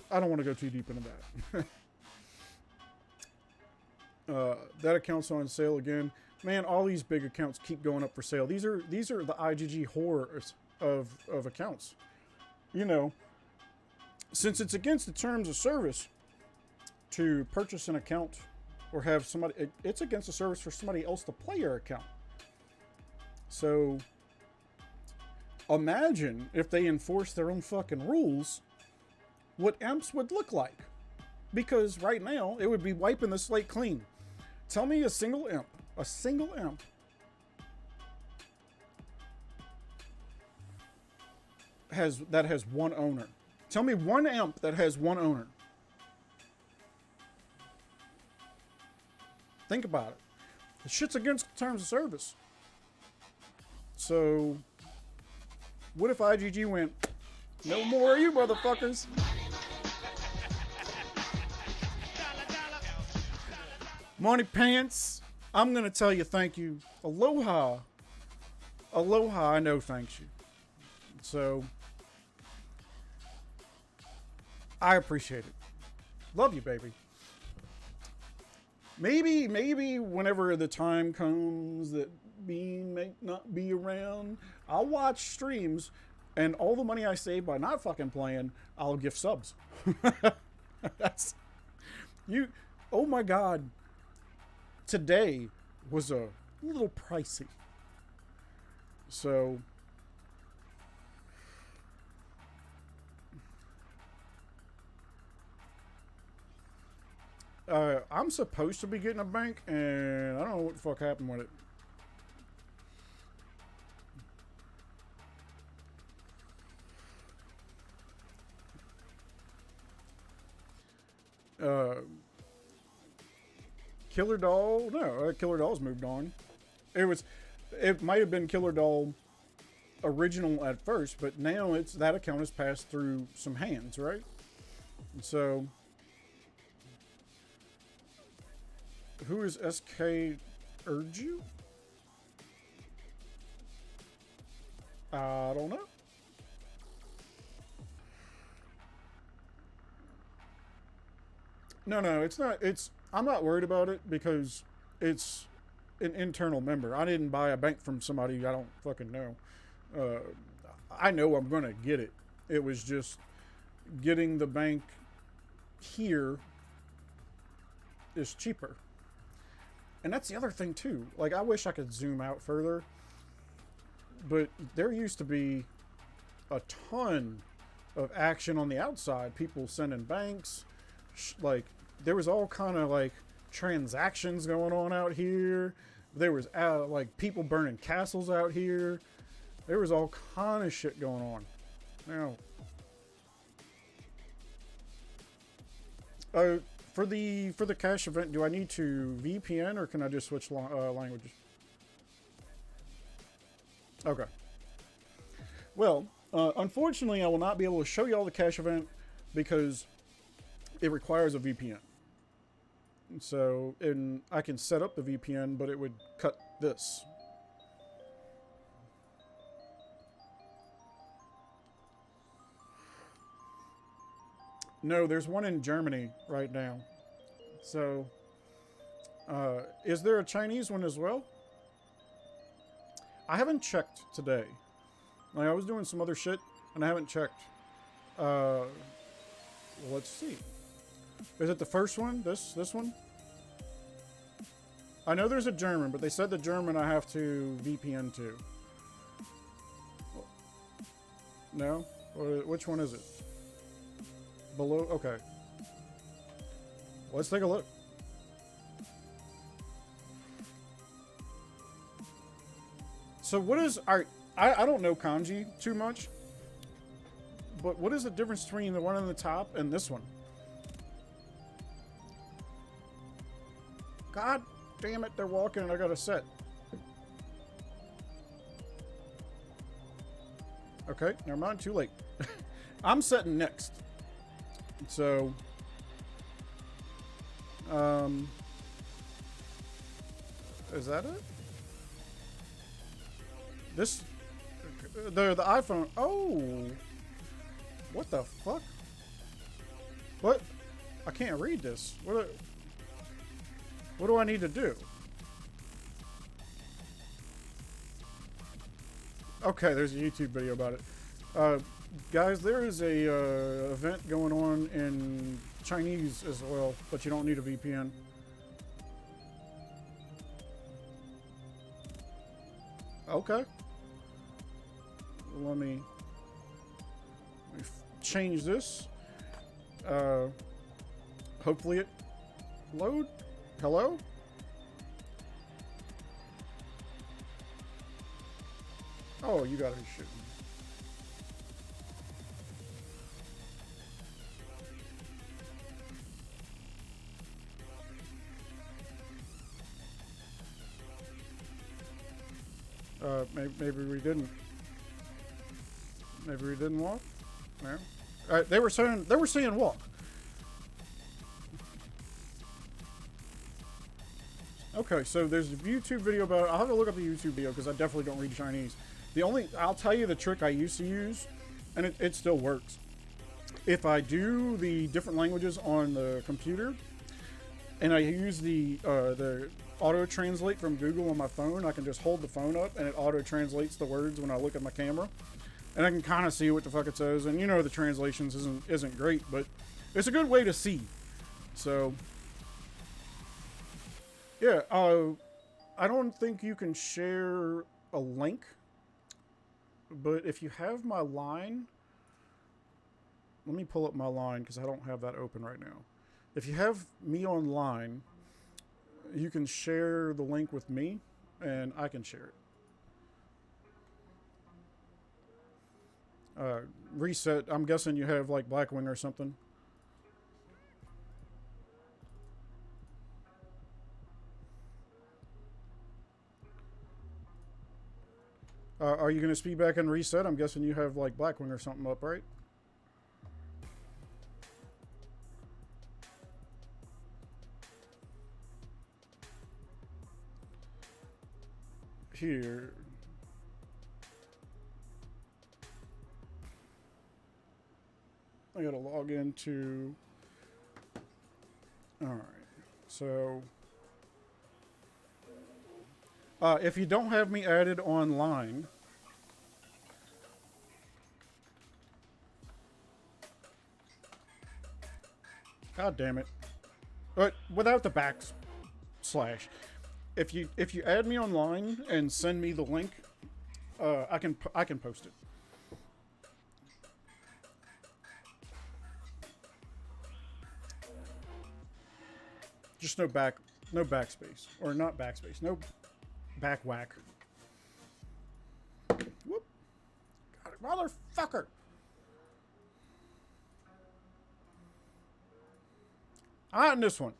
I don't want to go too deep into that. That account's on sale again. Man, all these big accounts keep going up for sale. These are the IGG horrors of accounts. You know, since it's against the terms of service to purchase an account or have somebody, it's against the service for somebody else to play your account. So imagine if they enforced their own fucking rules, what amps would look like. Because right now, it would be wiping the slate clean. Tell me a single amp that has one owner. Tell me one amp that has one owner. Think about it. The shit's against the terms of service. So, what if IGG went, no more of you motherfuckers? Money Pants, I'm going to tell you thank you. Aloha. Aloha, I know thanks you. So, I appreciate it. Love you, baby. Maybe whenever the time comes that Bean may not be around, I'll watch streams, and all the money I save by not fucking playing, I'll gift subs. That's you. Oh my God. Today was a little pricey. So I'm supposed to be getting a bank, and I don't know what the fuck happened with it. Uh, Killer Doll. No, Killer Doll's moved on. It might have been Killer Doll original at first, but now it's that account has passed through some hands, right? And so, who is SK Urju? I don't know. No, it's not. I'm not worried about it because it's an internal member. I didn't buy a bank from somebody I don't fucking know. I know I'm gonna get it. It was just getting the bank here is cheaper. And that's the other thing too. Like, I wish I could zoom out further, but there used to be a ton of action on the outside. People sending banks, like there was all kind of like transactions going on out here. There was like people burning castles out here. There was all kind of shit going on. Now, for the cash event, do I need to VPN or can I just switch languages? Okay. Well, unfortunately, I will not be able to show you all the cash event because it requires a VPN. So, and I can set up the VPN, but it would cut this. No, there's one in Germany right now. So, is there a Chinese one as well? I haven't checked today. Like, I was doing some other shit, and I haven't checked. Let's see. Is it the first one? This one? I know there's a German, but they said the German I have to VPN to. No? Which one is it? Below? Okay. Let's take a look. So what is... I don't know kanji too much. But what is the difference between the one on the top and this one? God damn it, they're walking and I got to set. Okay, never mind, too late. I'm setting next. So, is that it? This, the iPhone. Oh, what the fuck? What? I can't read this. What do I need to do? Okay, there's a YouTube video about it. Guys, there is a event going on in Chinese as well, but you don't need a VPN. Okay. Let me change this. Hopefully it load. Hello? Oh, you gotta be shooting. Maybe we didn't. Maybe we didn't walk. No. They were saying walk. Okay, so there's a YouTube video about it. I'll have to look up the YouTube video because I definitely don't read Chinese. I'll tell you the trick I used to use, and it still works. If I do the different languages on the computer, and I use the auto translate from Google on my phone, I can just hold the phone up and it auto translates the words when I look at my camera, and I can kind of see what the fuck it says. And you know the translations isn't great, but it's a good way to see. So yeah, I don't think you can share a link, but if you have my line, let me pull up my line because I don't have that open right now. If you have me online, you can share the link with me and I can share it. Reset, I'm guessing you have like Blackwing or something. Are you going to speed back and reset? I'm guessing you have like Blackwing or something up, right? Here. I gotta log into. Alright. So. If you don't have me added online. God damn it. But without the backslash. If you add me online and send me the link, I can post it. Just no backspace, or not backspace, no back whack. Whoop! Got it, motherfucker! In this one.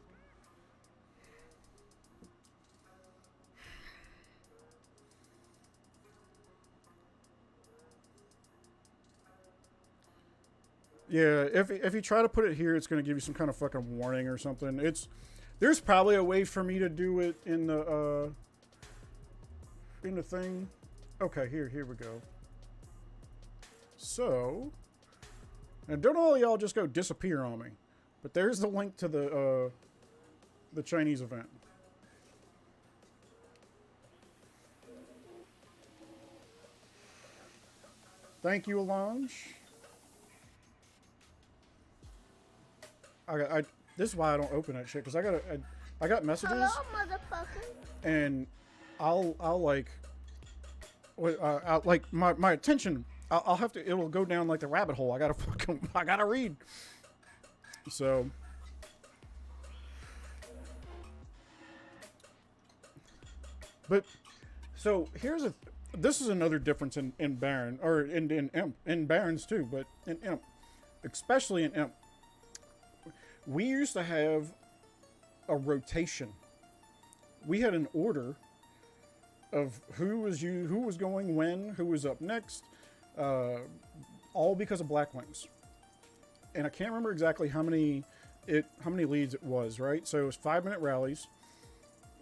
Yeah, if you try to put it here, it's going to give you some kind of fucking warning or something. There's probably a way for me to do it in the thing. Okay, here we go. So, and don't all y'all just go disappear on me. But there's the link to the Chinese event. Thank you, Alonge. This is why I don't open that shit, because I got messages. Hello, motherfucker. And I'll like my attention. I'll have to. It'll go down like the rabbit hole. I gotta read. So. But so this is another difference in Baron, or in Imp, in Barons too, but in Imp, especially in Imp. We used to have a rotation. We had an order of who was going when, who was up next, all because of Blackwings. And I can't remember exactly how many leads it was, right? So it was 5-minute rallies,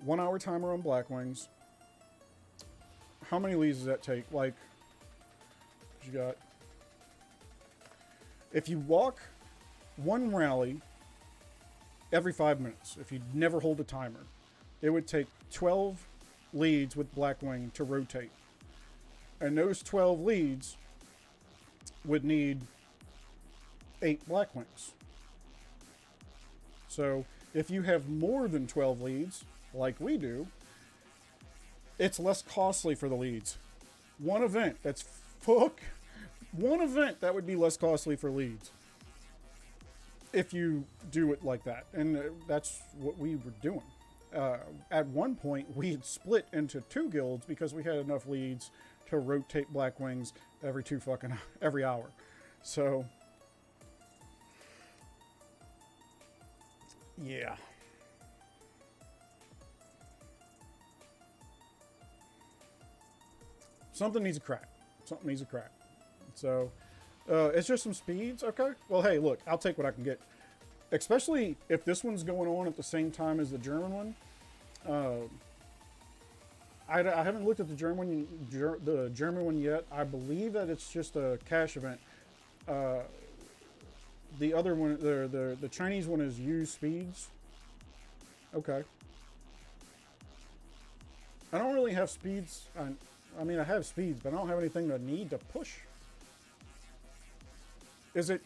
1 hour timer on Blackwings. How many leads does that take? Like, you got, if you walk one rally every 5 minutes, if you never hold a timer, it would take 12 leads with Blackwing to rotate. And those 12 leads would need 8 Blackwings. So if you have more than 12 leads, like we do, it's less costly for the leads. One event that would be less costly for leads. If you do it like that. And that's what we were doing. At one point, we had split into 2 guilds because we had enough leads to rotate Blackwings every hour. So, yeah. Something needs a crack. So, it's just some speeds, okay? Well, hey, look, I'll take what I can get. Especially if this one's going on at the same time as the German one. I haven't looked at the German one yet. I believe that it's just a cash event. The other one, the Chinese one, is use speeds. Okay. I don't really have speeds. I mean, I have speeds, but I don't have anything to need to push. Is it,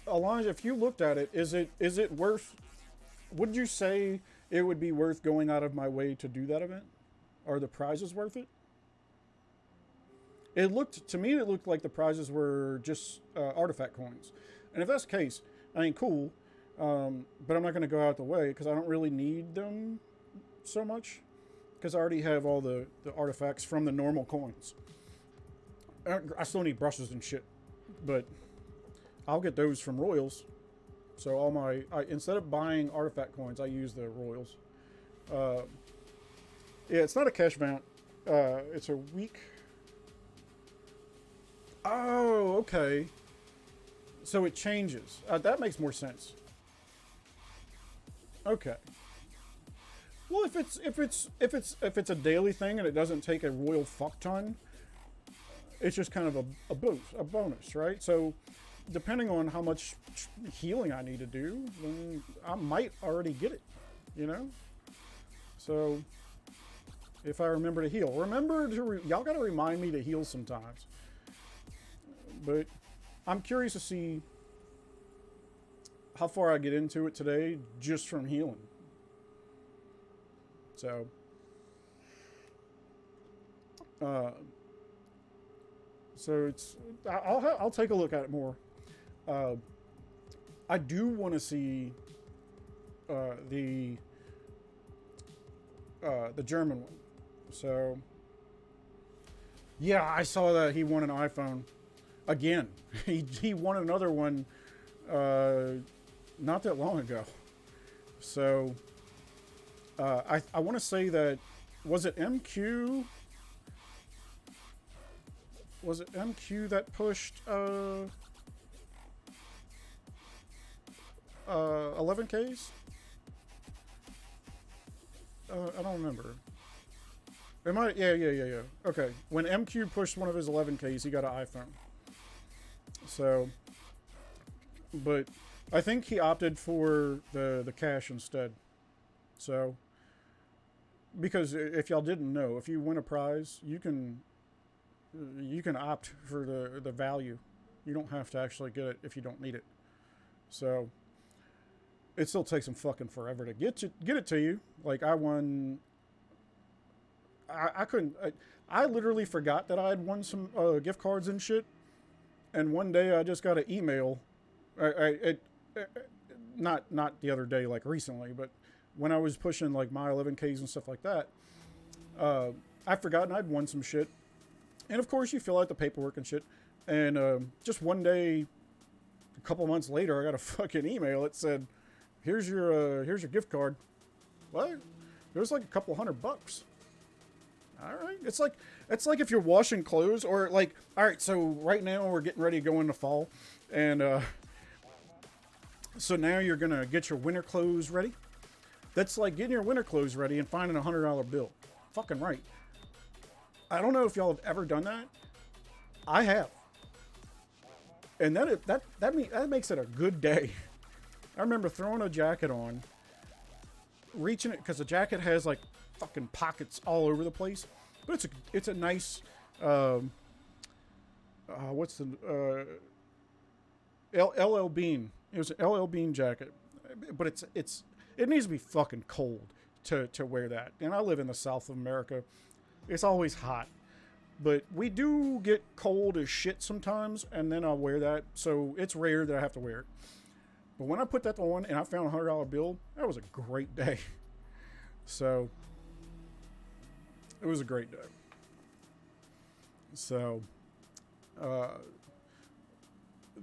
Elijah, if you looked at it, is it worth, would you say it would be worth going out of my way to do that event? Are the prizes worth it? To me, it looked like the prizes were just artifact coins. And if that's the case, I mean, cool. But I'm not going to go out the way because I don't really need them so much. Because I already have all the artifacts from the normal coins. I still need brushes and shit. But I'll get those from Royals. So instead of buying artifact coins, I use the Royals. Yeah, it's not a cash event. It's a week. Oh, okay. So it changes. That makes more sense. Okay. Well, if it's a daily thing and it doesn't take a royal fuck ton, it's just kind of a boost, a bonus, right? So, depending on how much healing I need to do, then I might already get it, you know? So, if I remember to heal. Remember to, y'all gotta remind me to heal sometimes. But I'm curious to see how far I get into it today just from healing. So, it's, I'll take a look at it more. I do want to see the German one. So, yeah, I saw that he won an iPhone again. He won another one not that long ago. So, I want to say that, was it MQ? Was it MQ that pushed 11Ks? I don't remember. It might, yeah. Okay, when MQ pushed one of his 11Ks, he got an iPhone. So, but I think he opted for the cash instead. So, because if y'all didn't know, if you win a prize, you can opt for the value. You don't have to actually get it if you don't need it. So, it still takes them fucking forever to get it to you. Like, I won. I couldn't. I literally forgot that I had won some gift cards and shit. And one day I just got an email. Not the other day, like recently, but when I was pushing like my 11Ks and stuff like that, I'd forgotten I'd won some shit. And of course, you fill out the paperwork and shit. And just one day, a couple months later, I got a fucking email. It said, "Here's your gift card." What? It was like a couple $100. All right. It's like if you're washing clothes, or like, all right, so right now we're getting ready to go into fall, and so now you're gonna get your winter clothes ready. That's like getting your winter clothes ready and finding a $100 bill. Fucking right. I don't know if y'all have ever done that. I have, and that makes it a good day. I remember throwing a jacket on, reaching it, because the jacket has like fucking pockets all over the place, but it's a nice what's the LL Bean. It was an LL Bean jacket, but it needs to be fucking cold to wear that. And I live in the South of America. It's always hot, but we do get cold as shit sometimes, and then I'll wear that, so it's rare that I have to wear it. But when I put that on and I found a $100 bill, that was a great day. So, it was a great day. So, the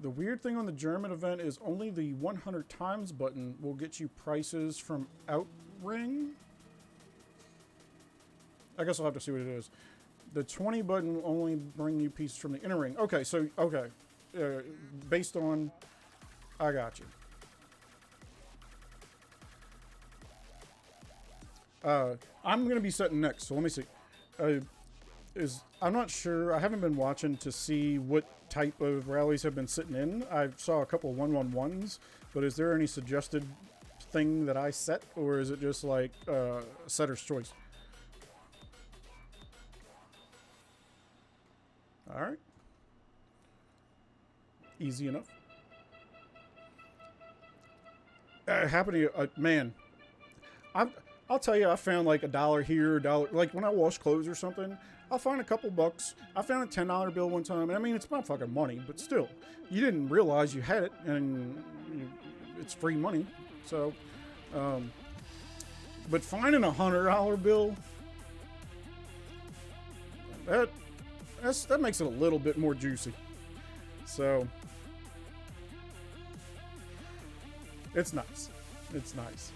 weird thing on the German event is only the 100 times button will get you prices from Outring. I guess I'll have to see what it is. The 20 button will only bring you pieces from the inner ring. Okay, so, okay. Based on... I got you. I'm going to be setting next, so let me see. I'm not sure. I haven't been watching to see what type of rallies have been sitting in. I saw a couple of 111s, but is there any suggested thing that I set, or is it just like setter's choice? All right. Easy enough. Happened to man. I'll tell you, I found like $1 here, $1. Like when I wash clothes or something, I'll find a couple bucks. I found a $10 bill one time. And I mean, it's not fucking money, but still, you didn't realize you had it, and it's free money. So, but finding a $100 bill, that makes it a little bit more juicy. So, it's nice. It's nice.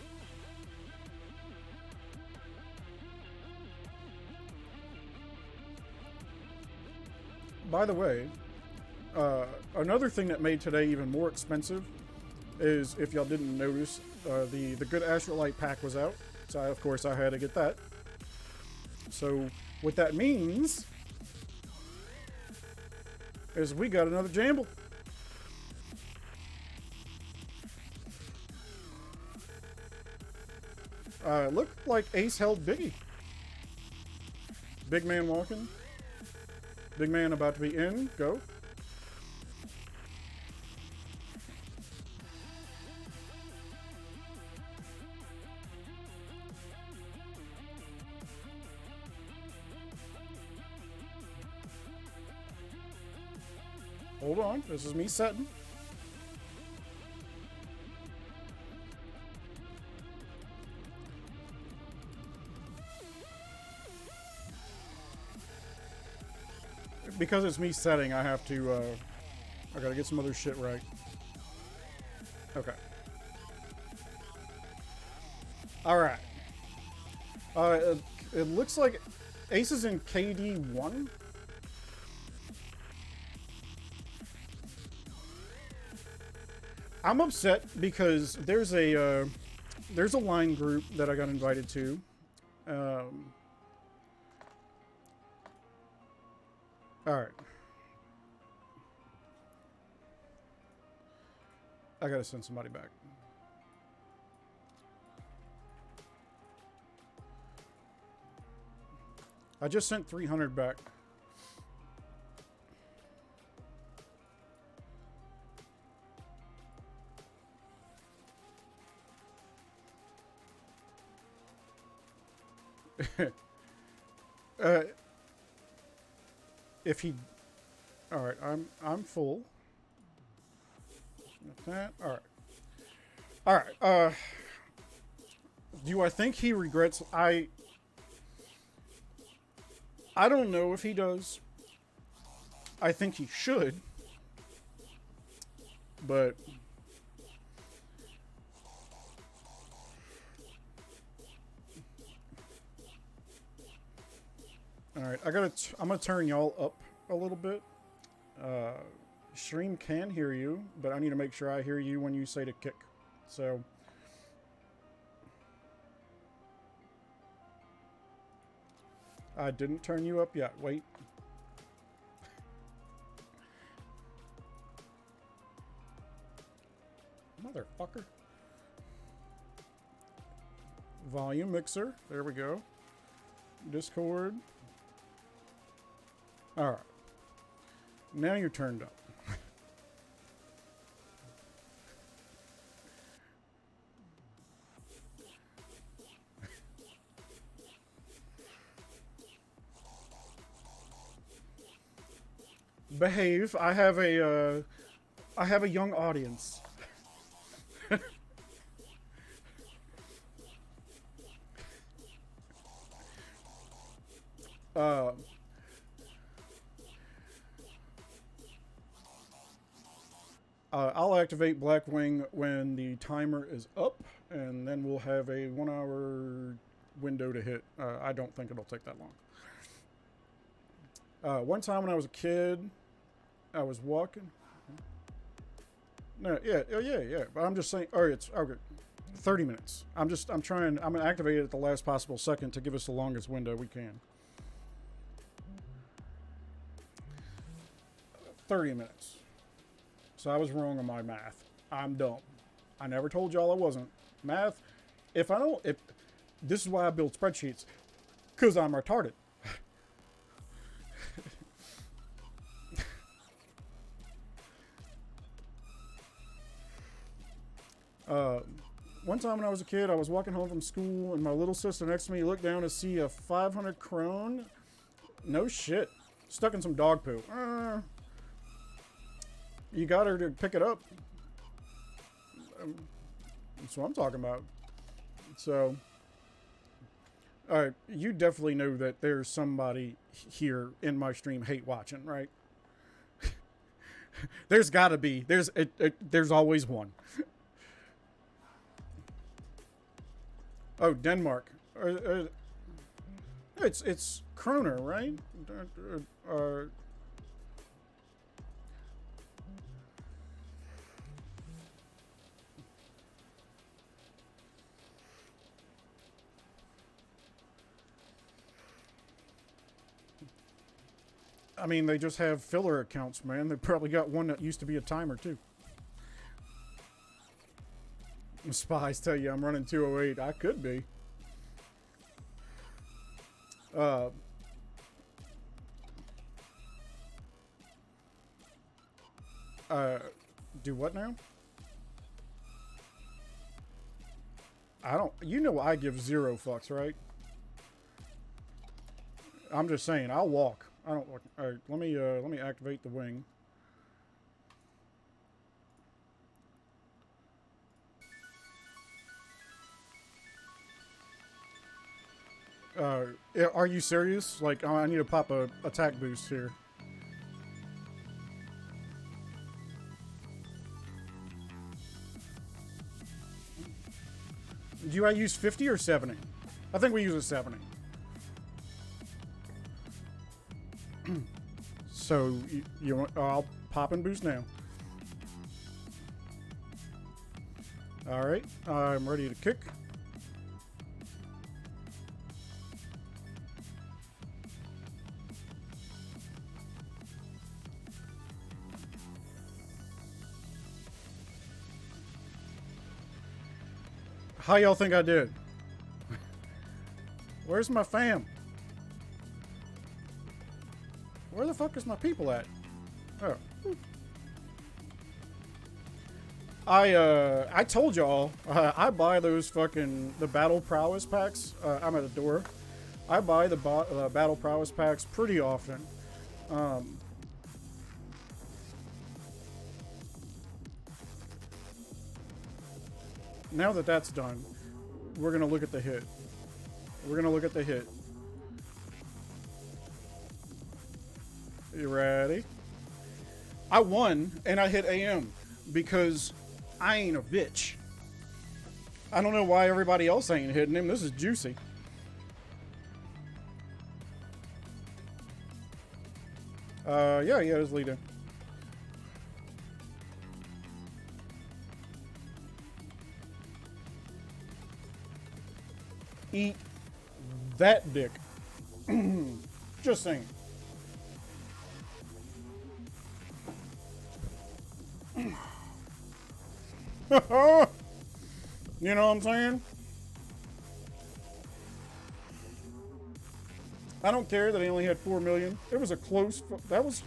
by the way, another thing that made today even more expensive is, if y'all didn't notice, the Good Astrolite pack was out. So, of course, I had to get that. So, what that means is we got another Jamble. Looked like Ace held Biggie. Big man walking. Big man about to be in. Go. Hold on. This is me setting. Because it's me setting, I have to, I gotta get some other shit right. Okay. Alright. It looks like Ace is in KD1. I'm upset because there's a line group that I got invited to. Alright. I gotta send somebody back. I just sent 300 back. If he, all right, I'm full. That, all right. Do I think he regrets? I don't know if he does. I think he should, but all right, I'm gonna turn y'all up a little bit. Stream can hear you, but I need to make sure I hear you when you say to kick. So I didn't turn you up yet. Wait. Motherfucker. Volume mixer. There we go. Discord. Alright. Now you're turned up. Behave. I have a young audience. I'll activate Blackwing when the timer is up, and then we'll have a 1 hour window to hit. I don't think it'll take that long. One time when I was a kid, I was walking. No, yeah. But I'm just saying. Oh, it's okay. 30 minutes. I'm gonna activate it at the last possible second to give us the longest window we can. 30 minutes. So I was wrong on my math. I'm dumb. I never told y'all I wasn't. Math. If this is why I build spreadsheets, because I'm retarded. One time when I was a kid, I was walking home from school, and my little sister next to me looked down to see a 500 krone. No shit. Stuck in some dog poo. You got her to pick it up. That's what I'm talking about. So, alright, you definitely know that there's somebody here in my stream hate watching, right? There's gotta be. There's always one. Oh, Denmark. It's Kroner, right? I mean, they just have filler accounts, man. They probably got one that used to be a timer, too. The spies tell you I'm running 208. I could be. Do what now? I don't... You know I give 0 fucks, right? I'm just saying, I'll walk. I don't... Alright, let me activate the wing. Are you serious? Like, I need to pop a attack boost here. Do I use 50 or 70? I think we use a 70. So, you want... I'll pop and boost now. Alright, I'm ready to kick. How y'all think I did? Where's my fam? Where the fuck is my people at? Oh. I told y'all, I buy those fucking, the battle prowess packs. I'm at the door. I buy the battle prowess packs pretty often. Now that that's done, we're going to look at the hit. We're going to look at the hit. You ready? I won, and I hit AM because I ain't a bitch. I don't know why everybody else ain't hitting him. This is juicy. Yeah, it's leading. Eat that dick. Just saying. You know what I'm saying? I don't care that he only had 4 million. It was a close... That was...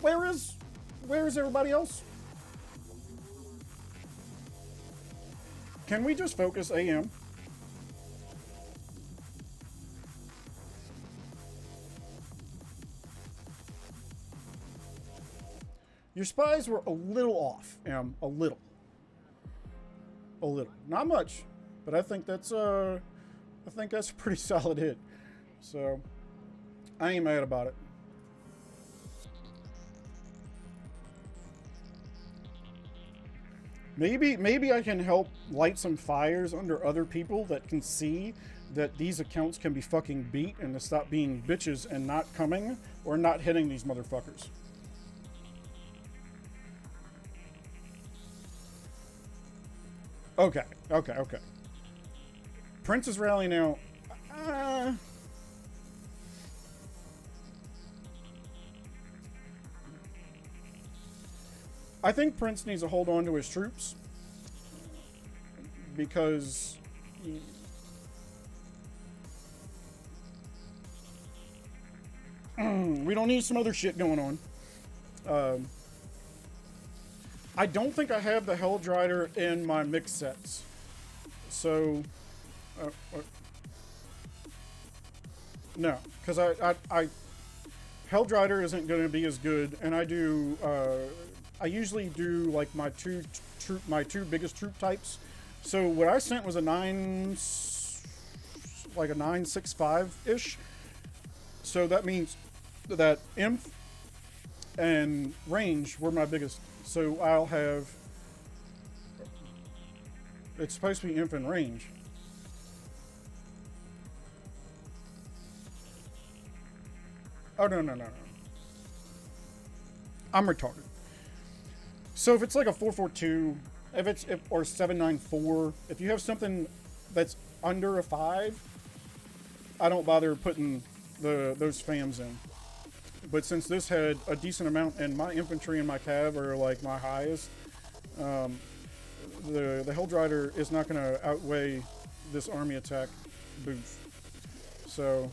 Where is everybody else? Can we just focus AM? Your spies were a little off, Em. A little. A little. Not much, but I think that's a pretty solid hit. So, I ain't mad about it. Maybe I can help light some fires under other people that can see that these accounts can be fucking beat and to stop being bitches and not coming or not hitting these motherfuckers. Okay. Prince is rallying now. I think Prince needs to hold on to his troops because we don't need some other shit going on. I don't think I have the Helldrider in my mix sets. So, no, because I Helldrider isn't going to be as good, and I usually do like my two biggest troop types. So what I sent was a 965-ish. So that means that Imp and range were my biggest. So I'll have... It's supposed to be Imp and range. Oh, no. I'm retarded. So if it's like a 442, or 794, if you have something that's under a 5, I don't bother putting those FAMs in. But since this had a decent amount, and my infantry and my cav are like my highest, the Helldrider is not going to outweigh this army attack boost. So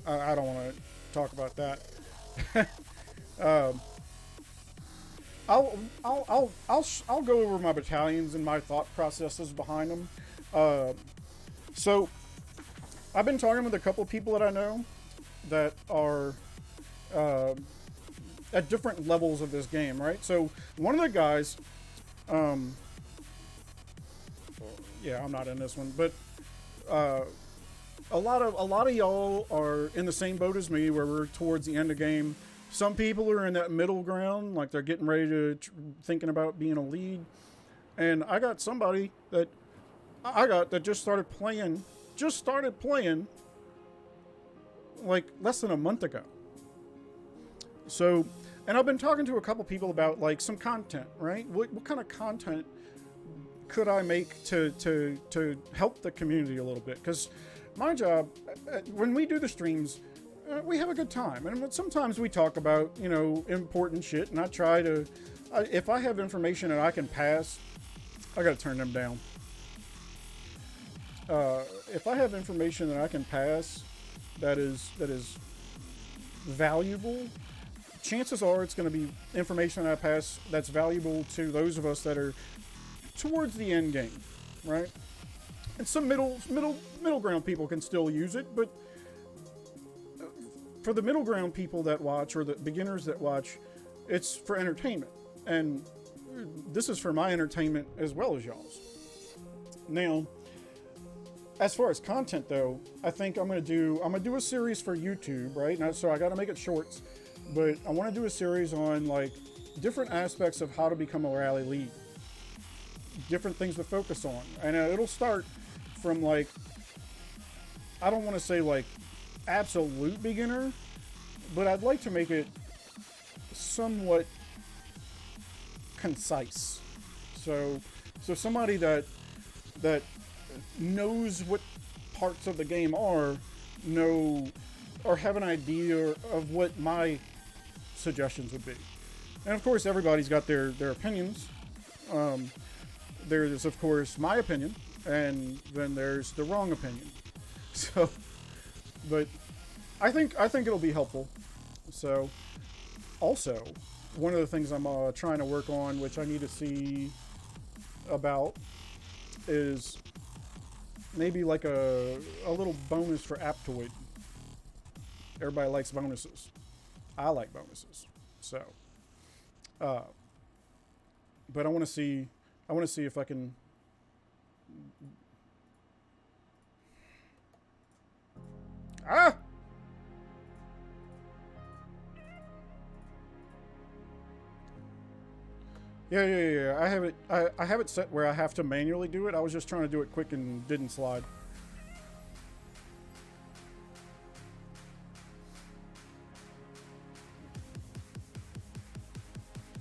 I don't want to talk about that. I'll go over my battalions and my thought processes behind them. So I've been talking with a couple of people that I know that are at different levels of this game, right? So one of the guys, yeah, I'm not in this one, but a lot of y'all are in the same boat as me, where we're towards the end of game. Some people are in that middle ground, like they're getting ready to thinking about being a lead. And I got somebody that just started playing like less than a month ago. So, and I've been talking to a couple people about like some content, right? What kind of content could I make to help the community a little bit? Because my job, when we do the streams, we have a good time, and sometimes we talk about, you know, important shit, and I try to, if I have information that I can pass, I gotta turn them down. If I have information that I can pass that is valuable, chances are it's going to be information that I pass that's valuable to those of us that are towards the end game, right? And some middle ground people can still use it, but for the middle ground people that watch, or the beginners that watch, it's for entertainment. And this is for my entertainment as well as y'all's. Now, as far as content though, I think I'm gonna do a series for YouTube, right? Now, so I gotta make it shorts, but I want to do a series on like different aspects of how to become a rally lead, different things to focus on, and it'll start from like, I don't want to say like absolute beginner, but I'd like to make it somewhat concise. So somebody that knows what parts of the game know or have an idea of what my suggestions would be. And of course, everybody's got their opinions. There's of course my opinion, and then there's the wrong opinion. So, but I think it'll be helpful. So, also, one of the things I'm trying to work on, which I need to see about, is maybe like a little bonus for Aptoid. Everybody likes bonuses. I like bonuses. So, but I want to see if I can. Ah! Yeah. I have it set where I have to manually do it. I was just trying to do it quick and didn't slide.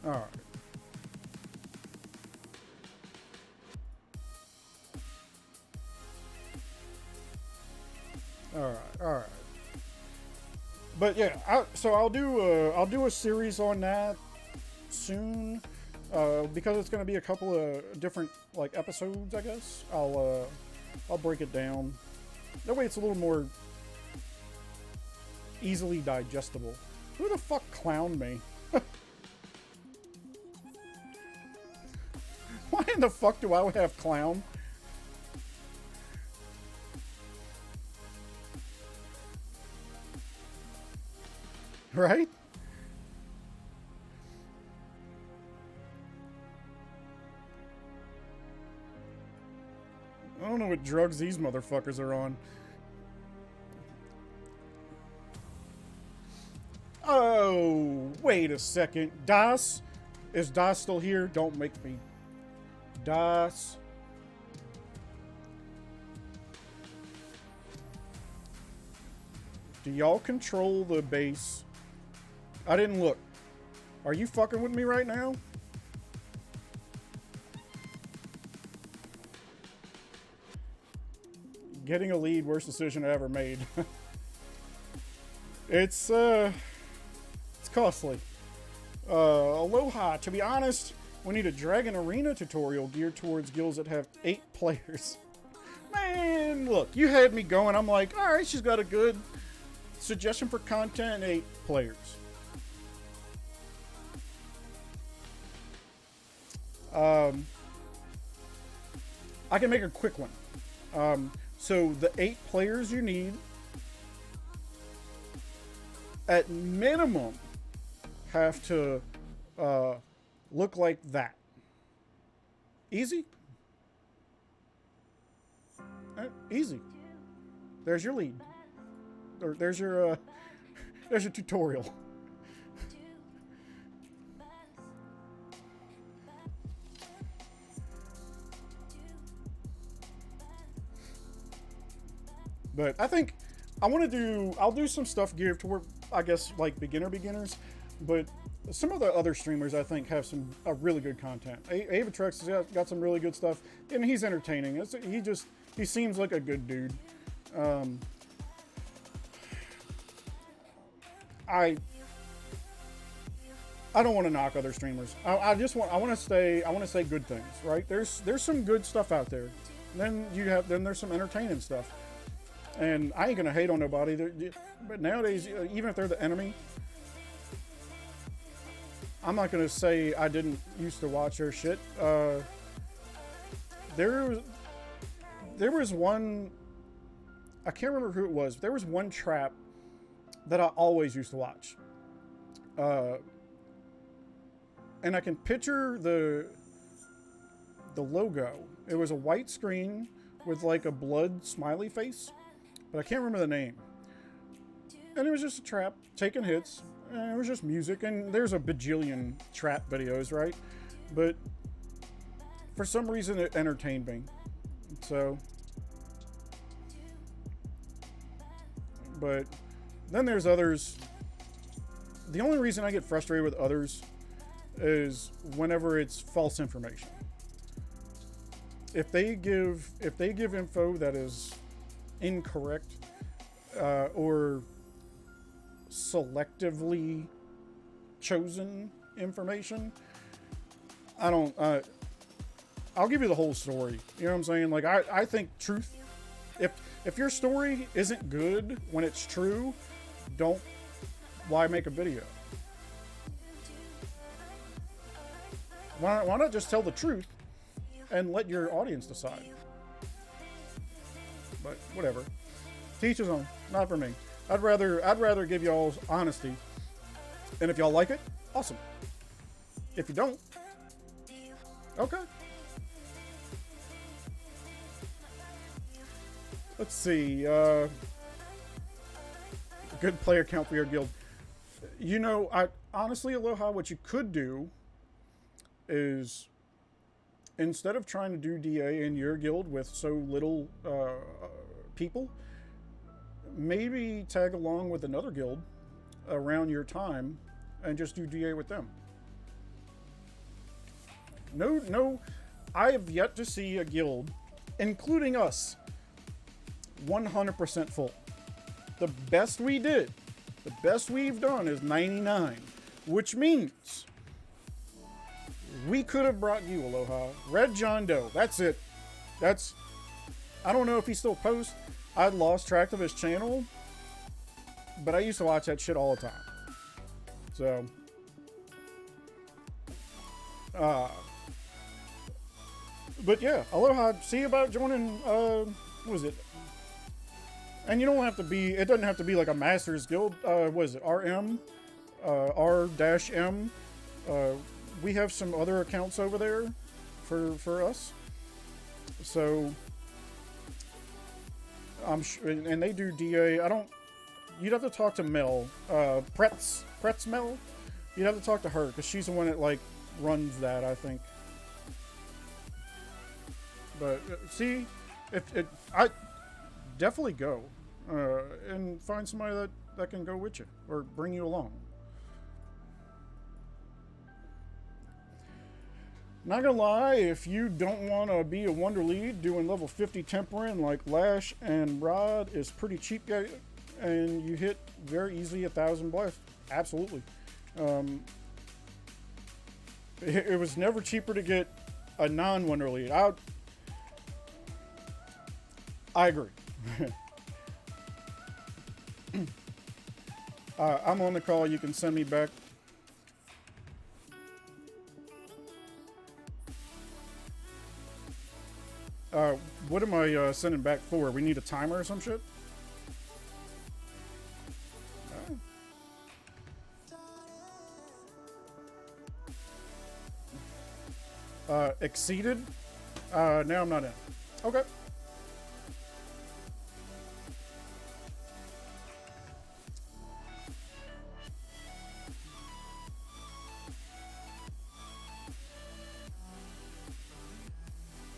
All right. But yeah, I'll do a series on that soon, because it's going to be a couple of different like episodes. I guess I'll break it down. That way, it's a little more easily digestible. Who the fuck clowned me? Why in the fuck do I have clown? Right? I don't know what drugs these motherfuckers are on. Oh, wait a second. Das? Is Das still here? Don't make me. Das. Do y'all control the base? I didn't look. Are you fucking with me right now? Getting a lead, worst decision I ever made. It's costly. Aloha. To be honest, we need a Dragon Arena tutorial geared towards guilds that have 8 players. Man, look, you had me going. I'm like, all right, she's got a good suggestion for content, 8 players. I can make a quick one. So the 8 players you need, at minimum, have to look like that. Easy? Easy. There's your lead. Or there's your tutorial. But I think I'll do some stuff geared toward, I guess, like beginners. But some of the other streamers, I think, have some really good content. Avatrex has got some really good stuff, and he's entertaining. He seems like a good dude. I don't want to knock other streamers. I want to say good things, right? There's some good stuff out there. Then there's some entertaining stuff. And I ain't gonna hate on nobody. But nowadays, even if they're the enemy, I'm not gonna say I didn't used to watch their shit. There was one, I can't remember who it was, but there was one trap that I always used to watch. And I can picture the logo. It was a white screen with like a blood smiley face, but I can't remember the name. And it was just a trap taking hits, and it was just music, and there's a bajillion trap videos, right? But for some reason it entertained me. So, but then there's others. The only reason I get frustrated with others is whenever it's false information. If they give info that is incorrect or selectively chosen information, I'll give you the whole story. You know what I'm saying? Like I think truth. If your story isn't good when it's true, why make a video? Why not just tell the truth and let your audience decide? But whatever. To each his own. Not for me. I'd rather give y'all honesty. And if y'all like it, awesome. If you don't, okay. Let's see. Good player count for your guild. You know, honestly, Aloha, what you could do is, instead of trying to do DA in your guild with so little people, maybe tag along with another guild around your time and just do DA with them. No, I have yet to see a guild, including us, 100% full. The best we've done is 99, which means we could have brought you, Aloha, Red John Doe. That's it. I don't know if he still posts. I'd lost track of his channel, but I used to watch that shit all the time. So, but yeah, Aloha, see about joining, what was it? And you don't have to be, it doesn't have to be like a master's guild. What is it? RM? R-M. We have some other accounts over there for us. So, I'm sure, and they do DA. You'd have to talk to Mel. Pretz Mel? You'd have to talk to her, because she's the one that, like, runs that, I think. But, see, I definitely go. And find somebody that can go with you or bring you along. Not gonna lie, if you don't want to be a Wonder Lead, doing level 50 Temperament like Lash and Rod is pretty cheap, guys, and you hit very easily 1,000 blast. Absolutely. It was never cheaper to get a non-Wonder Lead. I agree. I'm on the call. You can send me back. What am I sending back for? We need a timer or some shit? Exceeded? Now I'm not in. Okay.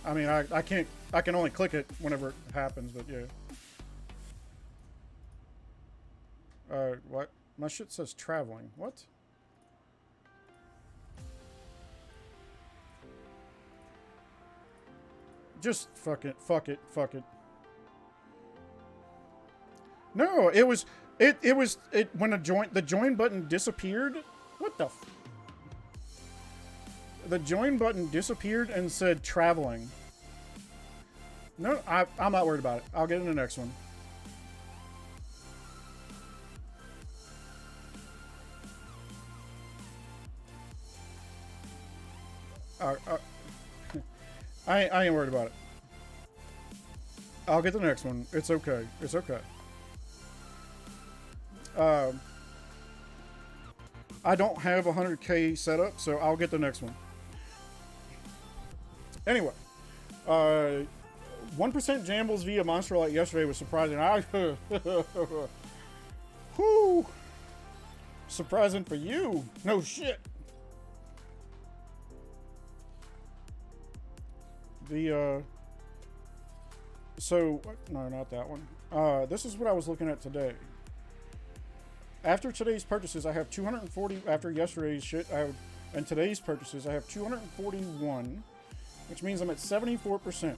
I mean, I can't, I can only click it whenever it happens, but yeah. What? My shit says traveling. What? Just fuck it, fuck it, fuck it. No, it was when the join button disappeared. What the f? The join button disappeared and said traveling. No, I'm not worried about it. I'll get in the next one. I ain't worried about it. I'll get the next one. It's okay. It's okay. I don't have 100K set up, so I'll get the next one. Anyway, 1% Jambles via Monster Light yesterday was surprising. Whoo! Surprising for you. No shit. So, no, not that one. This is what I was looking at today. After today's purchases, I have 240. After yesterday's shit, and today's purchases, I have 241, which means I'm at 74%.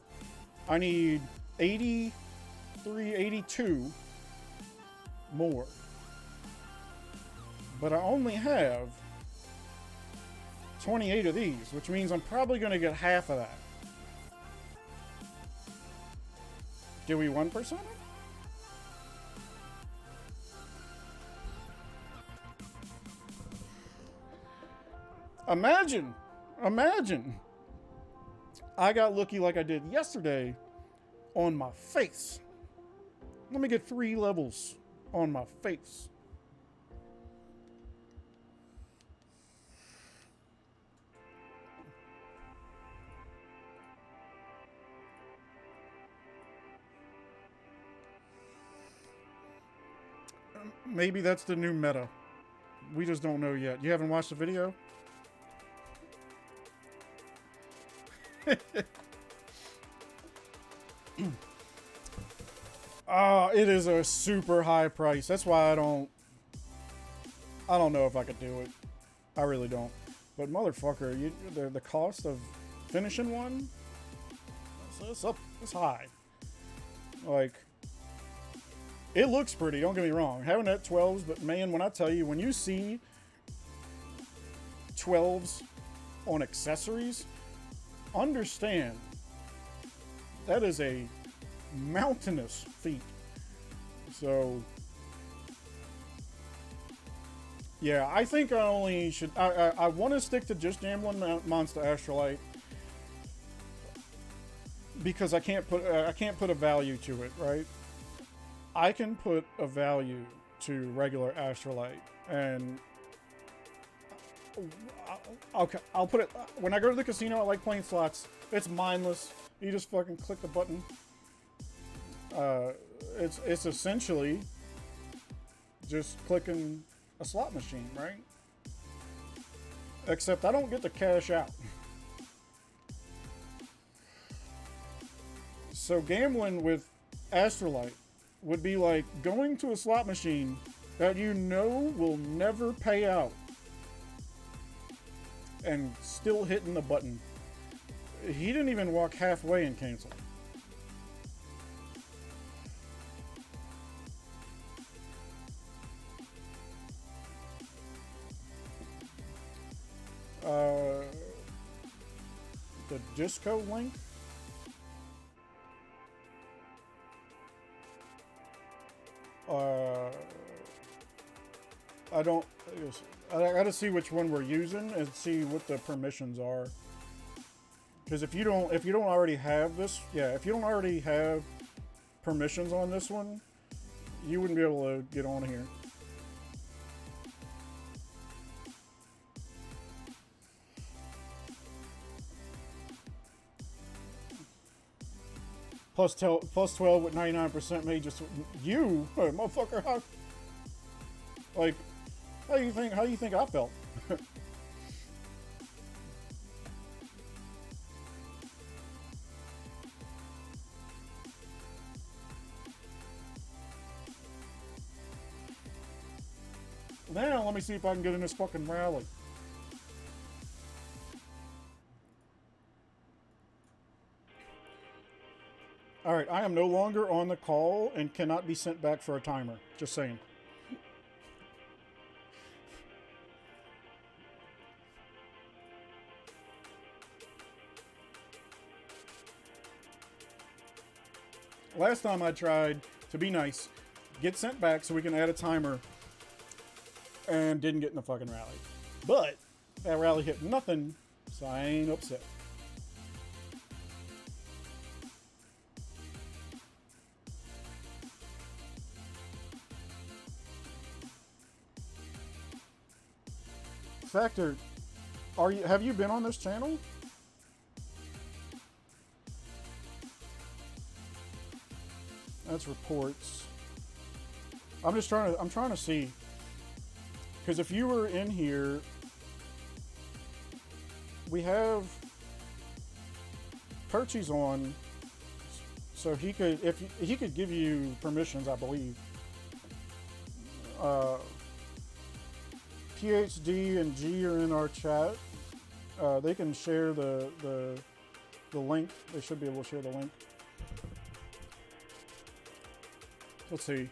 I need 83, 82 more. But I only have 28 of these, which means I'm probably going to get half of that. Do we 1%? Imagine. I got lucky like I did yesterday on my face. Let me get 3 levels on my face. Maybe that's the new meta. We just don't know yet. You haven't watched the video? It is a super high price. That's why I don't know if I could do it. I really don't. But motherfucker, the cost of finishing one, it's high. Like, it looks pretty, don't get me wrong. Having that 12s, but man, when I tell you, when you see 12s on accessories, understand that is a mountainous feat. So yeah, I think I only should. I want to stick to just Gambling Monster Astrolite because I can't put a value to it, right? I can put a value to regular Astrolite, and okay, I'll put it when I go to the casino. I like playing slots. It's mindless. You just fucking click the button. It's essentially just clicking a slot machine, right? Except I don't get to cash out. So gambling with Astrolite would be like going to a slot machine that you know will never pay out and still hitting the button He didn't even walk halfway and cancel. The disco link. I don't. I gotta see which one we're using and see what the permissions are. Because if you don't already have this, yeah, if you don't already have permissions on this one, you wouldn't be able to get on here. Plus 12 with 99% made just you, motherfucker. How do you think I felt? Now let me see if I can get in this fucking rally. Alright, I am no longer on the call and cannot be sent back for a timer. Just saying. Last time I tried to be nice, get sent back so we can add a timer, and didn't get in the fucking rally. But that rally hit nothing, so I ain't upset. Factor, have you been on this channel? That's reports. I'm trying to see. Because if you were in here, we have Perchy's on, so he could, if he could give you permissions, I believe. PhD and G are in our chat. They can share the link. They should be able to share the link. Let's see.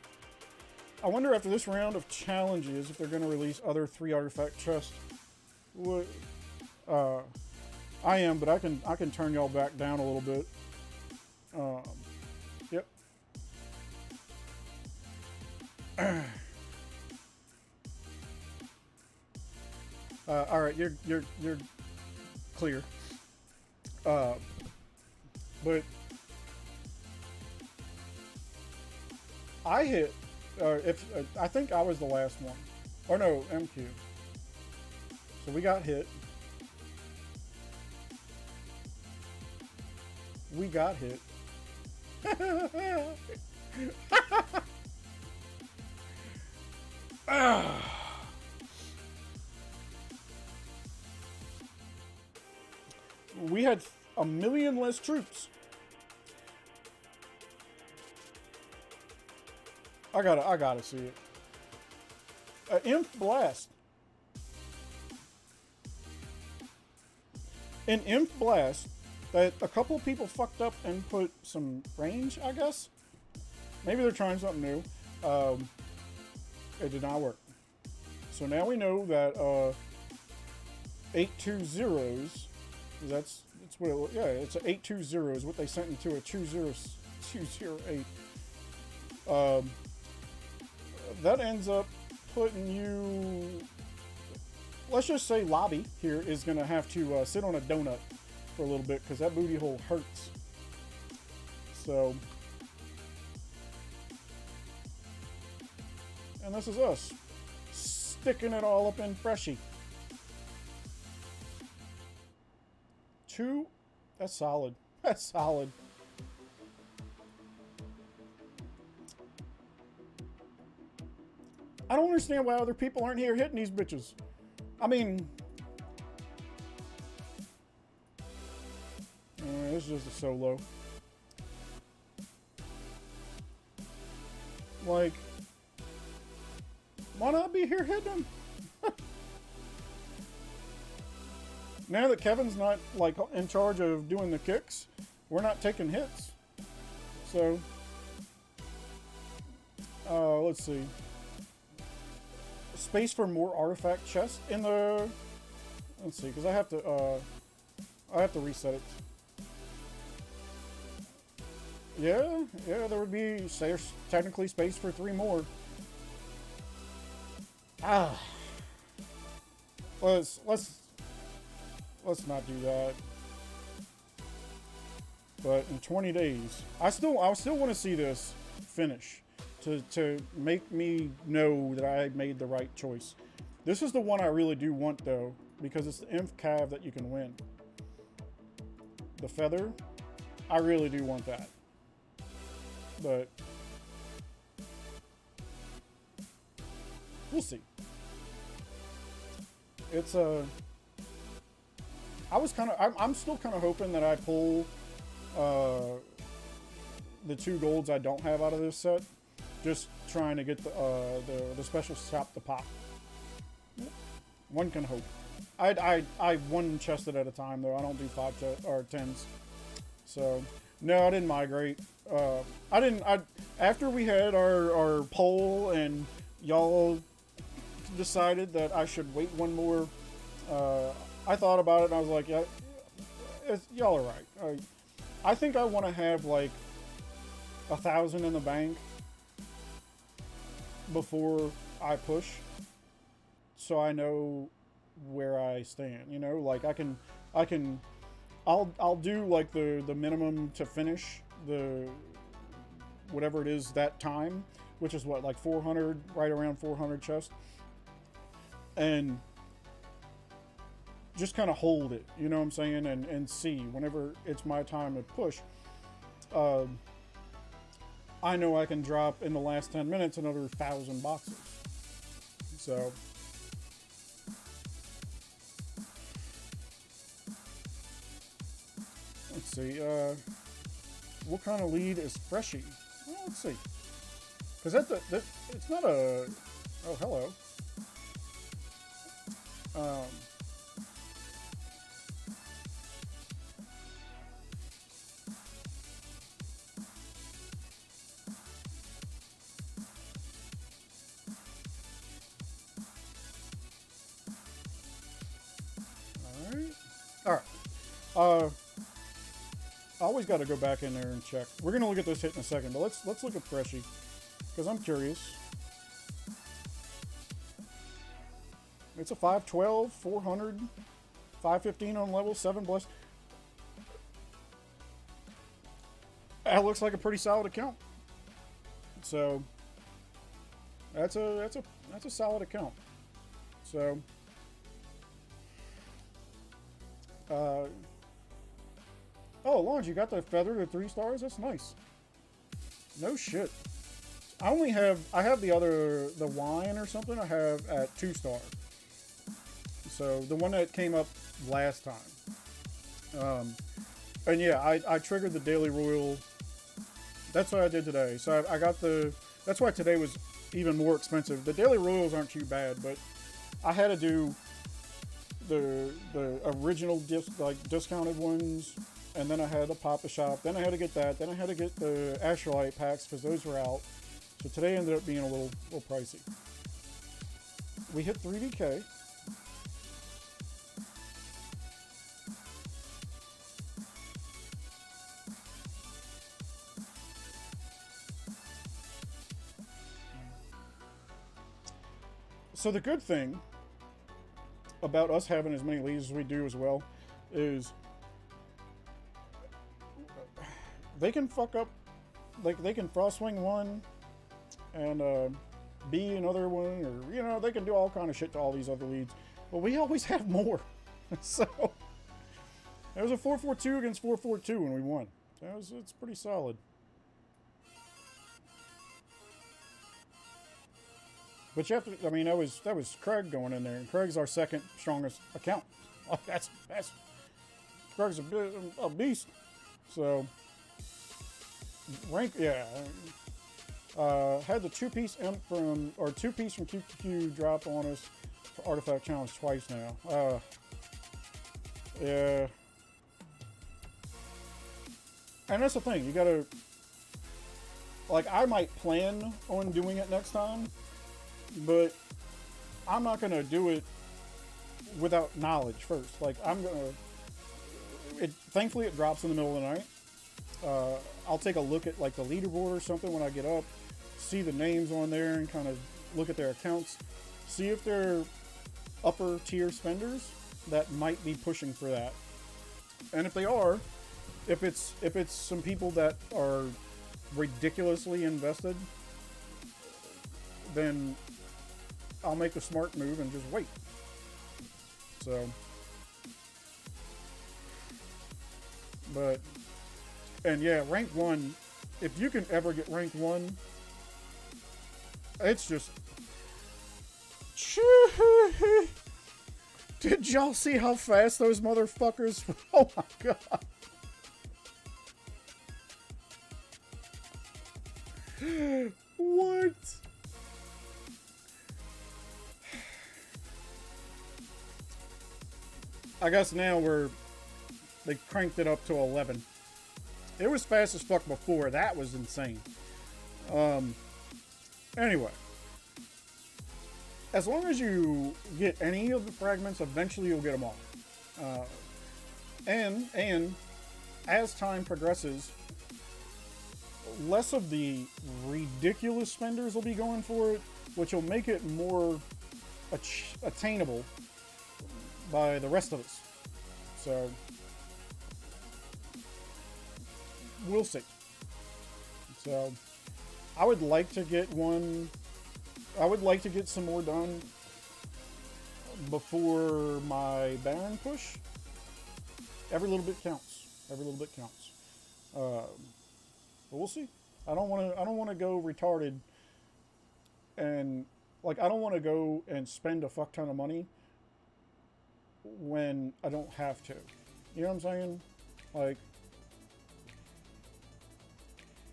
I wonder after this round of challenges if they're going to release other 3 artifact chests. What? I am, but I can turn y'all back down a little bit. Yep. All right, you're clear. But I hit. I think I was the last one, or no, MQ. So we got hit. We got hit. We had 1 million less troops. I gotta see it. Imp Blast. In Imp Blast, that a couple of people fucked up and put some range, I guess. Maybe they're trying something new. It did not work. So now we know that 820s. That's what it, yeah, it's an 820 is what they sent into a 20208. That ends up putting you, let's just say Lobby here is going to have to sit on a donut for a little bit because that booty hole hurts. So, and this is us sticking it all up in Freshie. 2, that's solid. That's solid. I don't understand why other people aren't here hitting these bitches. I mean, this is just a solo. Like, why not be here hitting them? Now that Kevin's not like in charge of doing the kicks, we're not taking hits. So, let's see. Space for more artifact chests in the. Let's see, because I have to reset it. Yeah, there would be technically space for 3 more. Let's not do that. But in 20 days, I still want to see this finish to make me know that I made the right choice. This is the one I really do want though, because it's the Inf Cav that you can win. The feather, I really do want that. But we'll see. It's I'm still kind of hoping that I pull the 2 golds I don't have out of this set. Just trying to get the special shop to pop. One can hope. I one chested at a time though. I don't do 5 or 10s. So no, I didn't migrate. After we had our poll and y'all decided that I should wait one more. I thought about it and I was like, yeah, y'all are right. I think I want to have like 1,000 in the bank before I push, so I know where I stand. You know, like I'll do like the minimum to finish the whatever it is that time, which is what, like 400, right around 400 chests, and just kind of hold it, you know what I'm saying, and see whenever it's my time to push. I know I can drop in the last 10 minutes another 1,000 boxes. So let's see. What kind of lead is Freshie? Well, let's see. Because it's not a. Oh, hello. Alright. I always got to go back in there and check. We're going to look at this hit in a second, but let's look at Freshie, because I'm curious. It's a 512, 400, 515 on level 7 bless. That looks like a pretty solid account. So that's a solid account. So oh, Lawrence, you got the feather to 3 stars? That's nice. No shit. I have the wine or something I have at 2 star. So the one that came up last time. And yeah, I triggered the Daily Royal. That's what I did today. So I got that's why today was even more expensive. The Daily Royals aren't too bad, but I had to do the original discounted ones, and then I had to pop a shop, then I had to get that, then I had to get the Astrolite packs because those were out. So today ended up being a little pricey. We hit 3DK. So the good thing about us having as many leads as we do as well is they can fuck up, like they can frost swing one and B another one, or you know, they can do all kind of shit to all these other leads, but we always have more. So it was a 4-4-2 against 4-4-2 when we won. It's pretty solid. But you have to, I mean, that was Craig going in there, and Craig's our second strongest account. Like that's Craig's a beast. So rank, yeah. Had the 2-piece imp from 2-piece from QQQ drop on us for artifact challenge twice now. Yeah. And that's the thing. You gotta... Like, I might plan on doing it next time, but I'm not gonna do it without knowledge first. Like, I'm gonna... Thankfully, it drops in the middle of the night. I'll take a look at, like, the leaderboard or something when I get up, see the names on there, and kind of look at their accounts, see if they're upper tier spenders that might be pushing for that. And if they are, if it's some people that are ridiculously invested, then I'll make the smart move and just wait. So, but, and yeah, rank 1, if you can ever get rank 1, it's just... Did y'all see how fast those motherfuckers... Oh my god. What? I guess now they cranked it up to 11. It was fast as fuck before. That was insane. Anyway. As long as you get any of the fragments, eventually you'll get them all. And as time progresses, less of the ridiculous spenders will be going for it, which will make it more attainable by the rest of us. So, we'll see. So, I would like to get one... I would like to get some more done before my Baron push. Every little bit counts. Every little bit counts. But we'll see. I don't want to go retarded, and like I don't want to go and spend a fuck ton of money when I don't have to. You know what I'm saying? Like,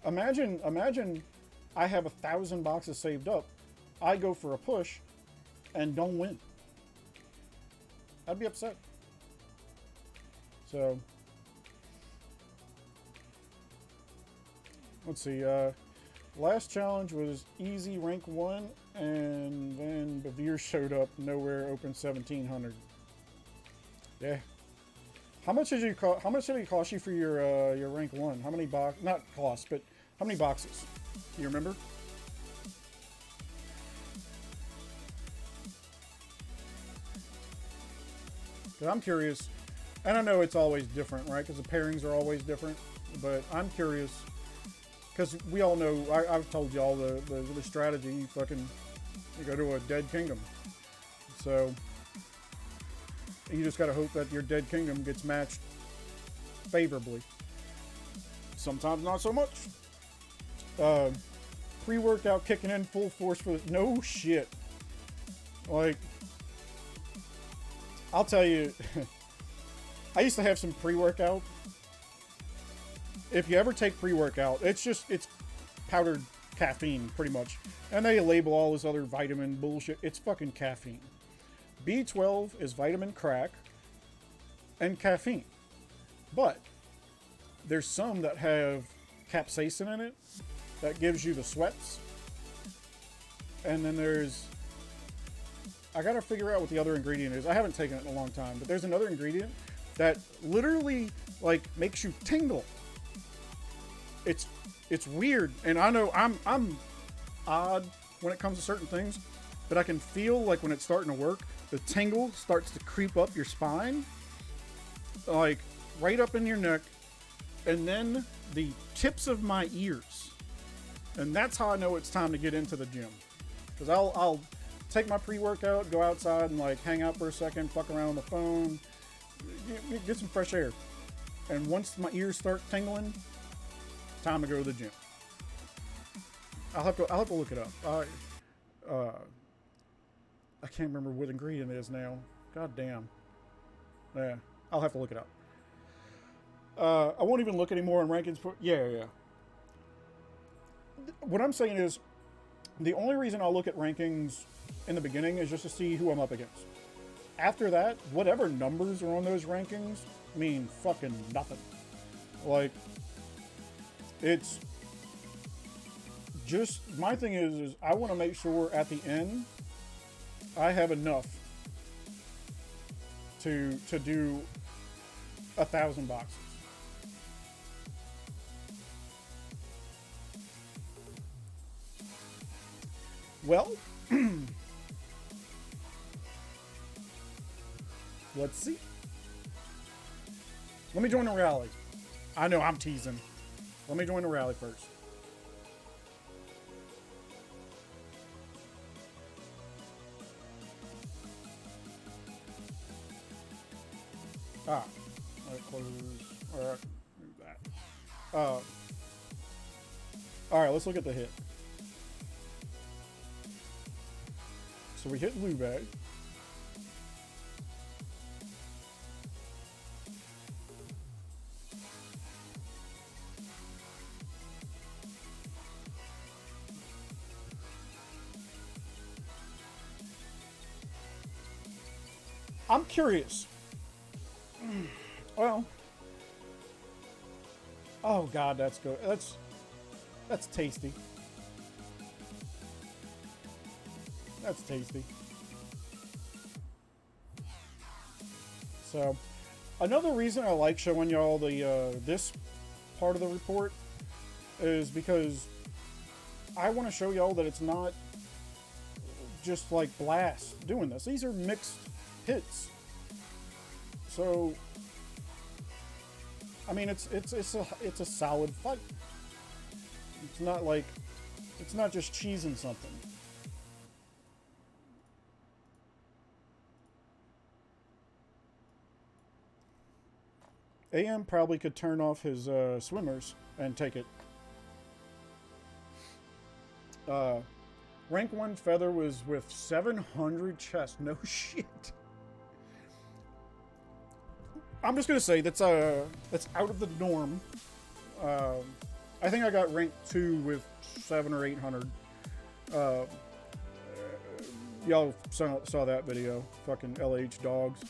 imagine I have 1,000 boxes saved up. I go for a push and don't win. I'd be upset. So, let's see. Last challenge was easy rank 1, and then Bevere showed up nowhere, open 1,700. Yeah. How much did it cost you for your rank 1? How many not cost, but how many boxes? Do you remember? Because I'm curious, and I know it's always different, right? Because the pairings are always different. But I'm curious, because we all know, I've told y'all the strategy. You go to a dead kingdom. So, you just got to hope that your dead kingdom gets matched favorably. Sometimes not so much. Pre-workout kicking in full force for no shit. Like, I'll tell you, I used to have some pre-workout. If you ever take pre-workout, it's powdered caffeine, pretty much. And they label all this other vitamin bullshit. It's fucking caffeine. B12 is vitamin crack and caffeine. But there's some that have capsaicin in it that gives you the sweats. And then there's... I gotta figure out what the other ingredient is. I haven't taken it in a long time, but there's another ingredient that literally, like, makes you tingle. It's weird, and I know I'm odd when it comes to certain things, but I can feel like when it's starting to work, the tingle starts to creep up your spine, like right up in your neck, and then the tips of my ears, and that's how I know it's time to get into the gym. Because I'll take my pre-workout, go outside and like hang out for a second, fuck around on the phone, get some fresh air. And once my ears start tingling, time to go to the gym. I'll have to look it up. I can't remember what ingredient it is now. God damn. Yeah, I'll have to look it up. I won't even look anymore in rankings. Yeah. What I'm saying is, the only reason I'll look at rankings in the beginning is just to see who I'm up against. after that, whatever numbers are on those rankings mean fucking nothing. Like, it's just, my thing is I want to make sure at the end I have enough to do 1,000 boxes. Well, let's see. Let me join the rally. I know I'm teasing. Let me join the rally first. Ah, close. All right, do that. All right, let's look at the hit. So we hit MyBeanBag. I'm curious. Well, oh god, that's good. That's tasty. That's tasty. So, another reason I like showing y'all the this part of the report is because I want to show y'all that it's not just like blast doing this. These are mixed hits. So, I mean, it's a solid fight. It's not like, it's not just cheesing something. AM probably could turn off his swimmers and take it. Rank 1 feather was with 700 chests. No shit. I'm just gonna say that's out of the norm. I think I got rank 2 with 700 or 800. Y'all saw that video. Fucking LH dogs.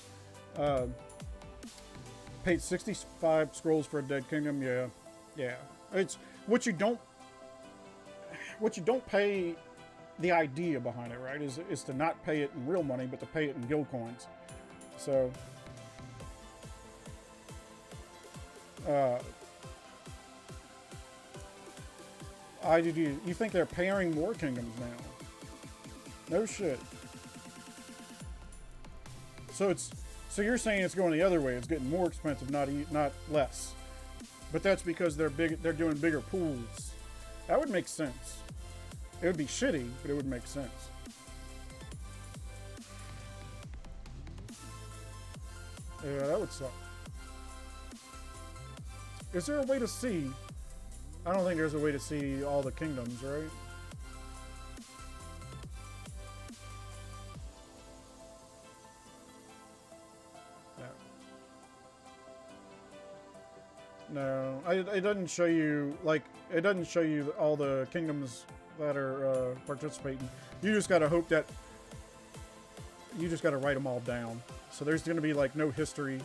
Paid 65 scrolls for a dead kingdom. Yeah. It's what you don't pay. The idea behind it, right, is to not pay it in real money, but to pay it in guild coins. So. You think they're pairing more kingdoms now? No shit. So you're saying it's going the other way. It's getting more expensive, not less. But that's because they're doing bigger pools. That would make sense. It would be shitty, but it would make sense. Yeah, that would suck. Is there a way to see? I don't think there's a way to see all the kingdoms, right? No, it doesn't show you, like, it doesn't show you all the kingdoms that are participating. You just gotta hope that, you just gotta write them all down. So there's gonna be, like, no history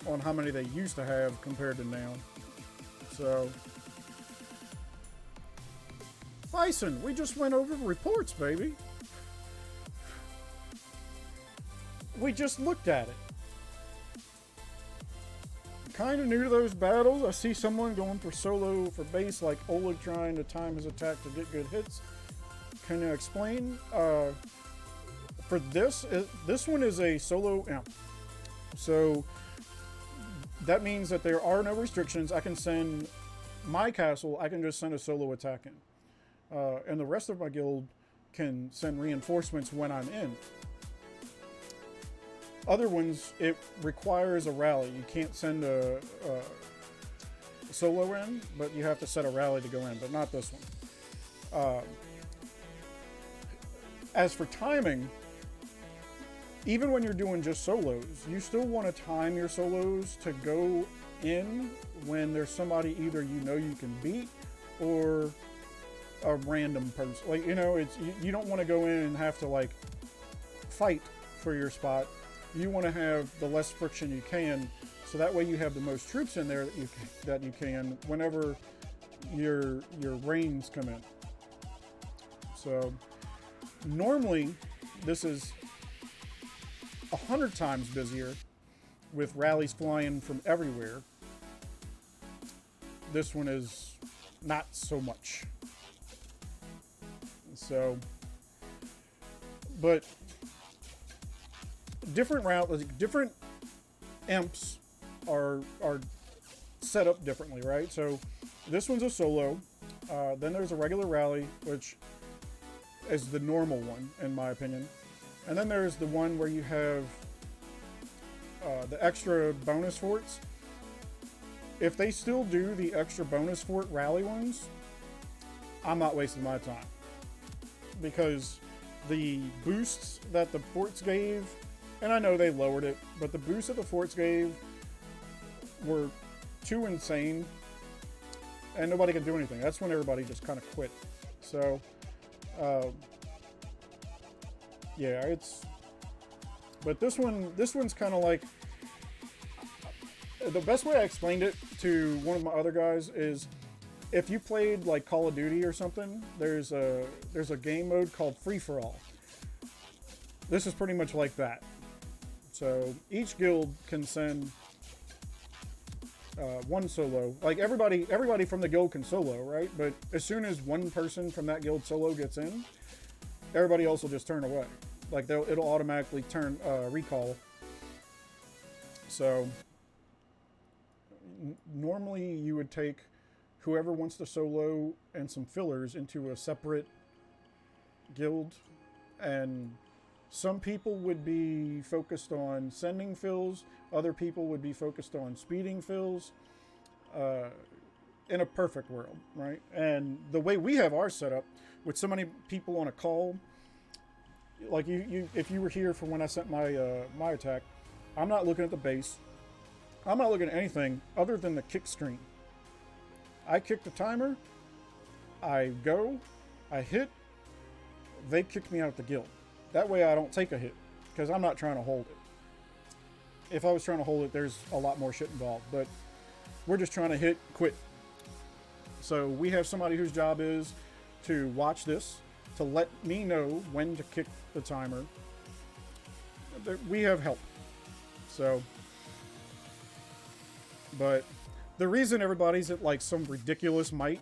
on how many they used to have compared to now. So, Bison, we just went over the reports, baby. We just looked at it. Kind of new to those battles. I see someone going for solo for base, like Oleg trying to time his attack to get good hits. Can you explain? For this one is a solo amp. So that means that there are no restrictions. I can send my castle, I can just send a solo attack in. And the rest of my guild can send reinforcements when I'm in. Other ones, it requires a rally. You can't send a solo in, but you have to set a rally to go in, but not this one. As for timing, even when you're doing just solos, you still want to time your solos to go in when there's somebody either you know you can beat or a random person. Like, you know, it's you don't want to go in and have to, like, fight for your spot, you want to have the less friction you can, so that way you have the most troops in there that you can whenever your rains come in. So normally this is 100 times busier with rallies flying from everywhere. This one is not so much. So, but different different imps are set up differently, right? So this one's a solo. Then there's a regular rally, which is the normal one, in my opinion. And then there's the one where you have the extra bonus forts. If they still do the extra bonus fort rally ones, I'm not wasting my time. Because the boosts that the forts gave, and I know they lowered it, but the boosts that the forts gave were too insane, and nobody could do anything. That's when everybody just kind of quit. So, yeah, but this one's kind of like, the best way I explained it to one of my other guys is, if you played like Call of Duty or something, there's a game mode called Free for All. This is pretty much like that. So each guild can send one solo. Like everybody from the guild can solo, right? But as soon as one person from that guild solo gets in, everybody else will just turn away. Like it'll automatically turn recall. So normally you would take whoever wants to solo and some fillers into a separate guild, and some people would be focused on sending fills, other people would be focused on speeding fills, in a perfect world, right? And the way we have ours set up, with so many people on a call, like if you were here for when I sent my attack, I'm not looking at the base, I'm not looking at anything other than the kick screen. I kick the timer, I go, I hit, they kick me out of the guild. That way I don't take a hit, because I'm not trying to hold it. If I was trying to hold it, there's a lot more shit involved, but we're just trying to hit, quit. So we have somebody whose job is to watch this, to let me know when to kick the timer. We have help. So, but the reason everybody's at like some ridiculous might,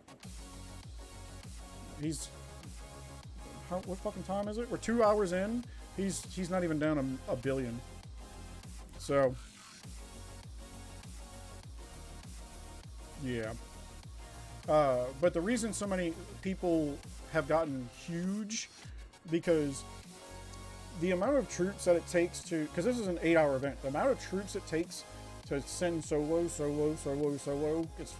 what fucking time is it? We're 2 hours in. He's not even down a billion. So, yeah. But the reason so many people have gotten huge, because the amount of troops that it takes to, because this is an 8-hour event, the amount of troops it takes to send solo, it's,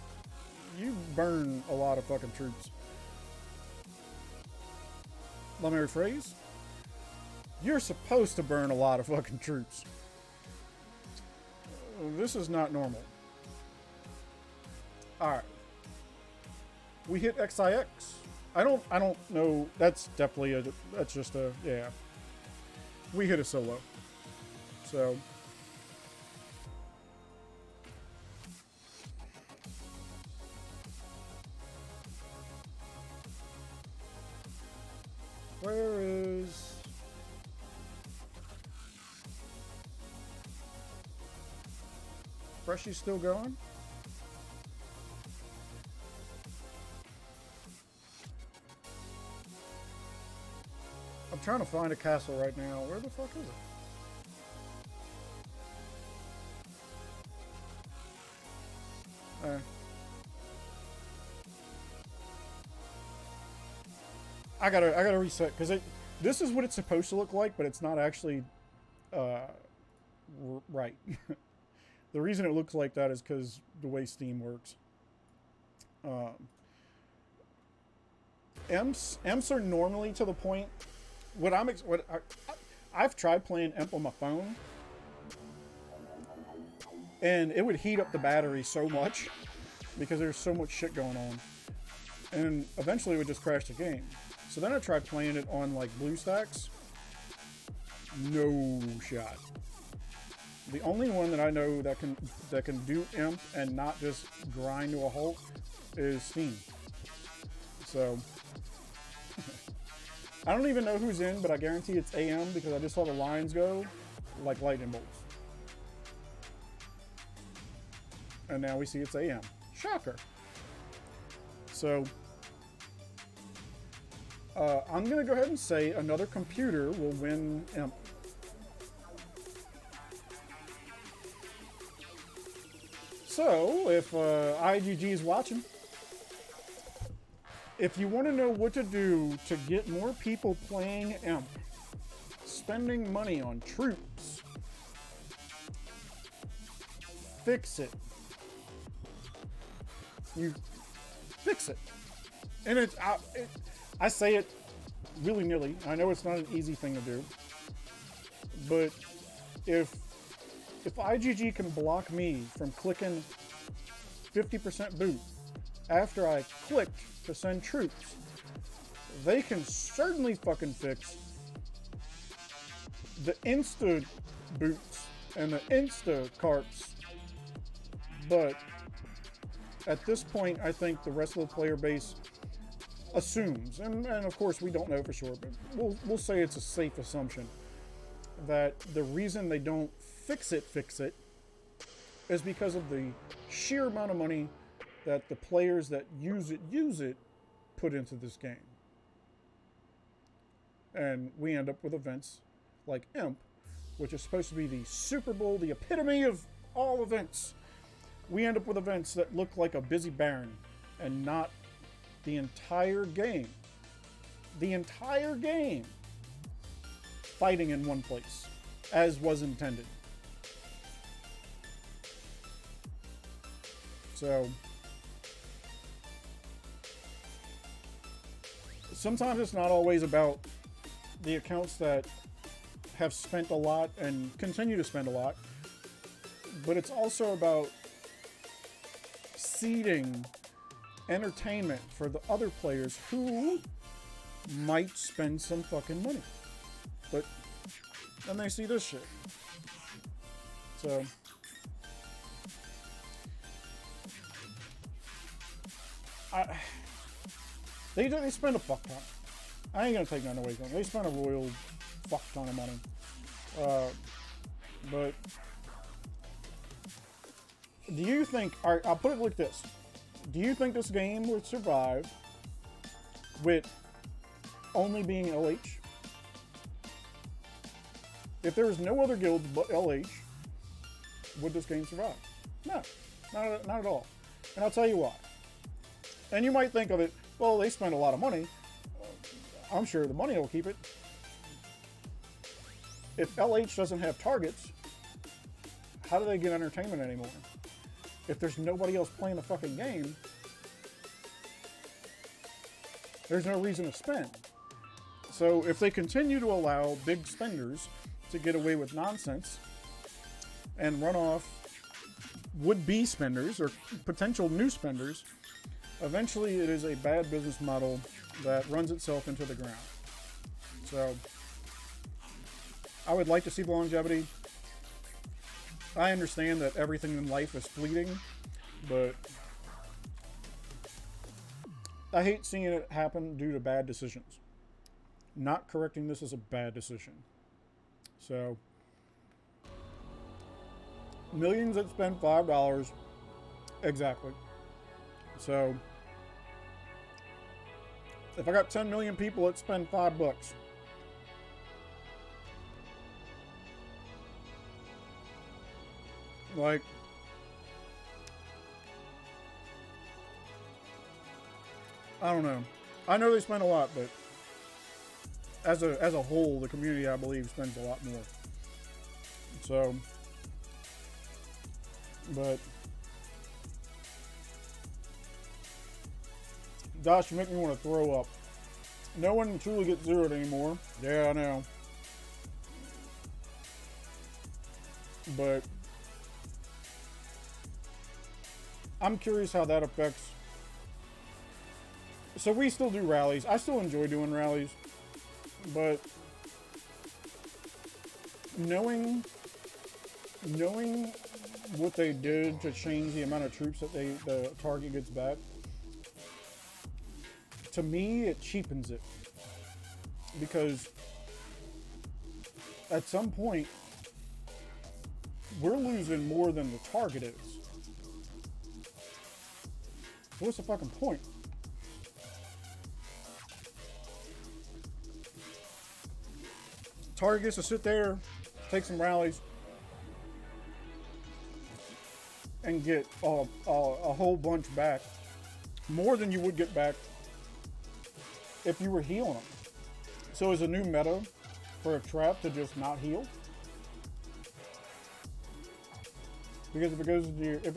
you burn a lot of fucking troops. Let me rephrase. You're supposed to burn a lot of fucking troops. This is not normal. Alright. We hit XIX. I don't know. That's definitely that's just a, yeah. We hit a solo. So. Where is... Freshy's still going? I'm trying to find a castle right now. Where the fuck is it? I gotta reset, because this is what it's supposed to look like, but it's not actually right. The reason it looks like that is because the way Steam works. Imps are normally to the point. I've tried playing Imp on my phone, and it would heat up the battery so much because there's so much shit going on, and eventually it would just crash the game. So then I tried playing it on like BlueStacks, No shot. The only one that I know that can do imp and not just grind to a halt is Steam. So I don't even know who's in, but I guarantee it's AM because I just saw the lines go like lightning bolts. And now we see it's AM. Shocker. So I'm gonna go ahead and say another computer will win imp. So, if IGG is watching, if you want to know what to do to get more people playing imp, spending money on troops, fix it. You fix it. And I say it willy-nilly. I know it's not an easy thing to do. But if IGG can block me from clicking 50% boot after I clicked to send troops, they can certainly fucking fix the insta boots and the insta carts. But at this point, I think the rest of the player base assumes, and of course we don't know for sure, but we'll say it's a safe assumption, that the reason they don't fix it is because of the sheer amount of money that the players that use it put into this game. And we end up with events like Imp, which is supposed to be the Super Bowl, the epitome of all events. We end up with events that look like a busy barren and not the entire game. The entire game fighting in one place, as was intended. So sometimes it's not always about the accounts that have spent a lot and continue to spend a lot, but it's also about seeding entertainment for the other players who might spend some fucking money. But then they see this shit. So they spend a fuck ton. I ain't gonna take nothing away from them. They spend a royal fuck ton of money. But do you think, alright, I'll put it like this. Do you think this game would survive with only being LH? If there was no other guilds but LH, would this game survive? No, not at all. And I'll tell you why. And you might think of it, well, they spend a lot of money. I'm sure the money will keep it. If LH doesn't have targets, how do they get entertainment anymore? If there's nobody else playing the fucking game, there's no reason to spend. So if they continue to allow big spenders to get away with nonsense and run off would-be spenders or potential new spenders, eventually it is a bad business model that runs itself into the ground. So I would like to see the longevity. I understand that everything in life is fleeting, but I hate seeing it happen due to bad decisions. Not correcting this is a bad decision. So, millions that spend $5, exactly. So, if I got 10 million people that spend $5, like, I don't know. I know they spend a lot, but as a whole, the community, I believe, spends a lot more. So, but gosh, you make me want to throw up. No one truly gets zeroed anymore. Yeah, I know. But I'm curious how that affects. So we still do rallies. I still enjoy doing rallies, but knowing what they did to change the amount of troops that the target gets back, to me it cheapens it, because at some point we're losing more than the target is. What's the fucking point? Target gets to sit there, take some rallies, and get a whole bunch back. More than you would get back if you were healing them. So is a new meta for a trap to just not heal? Because if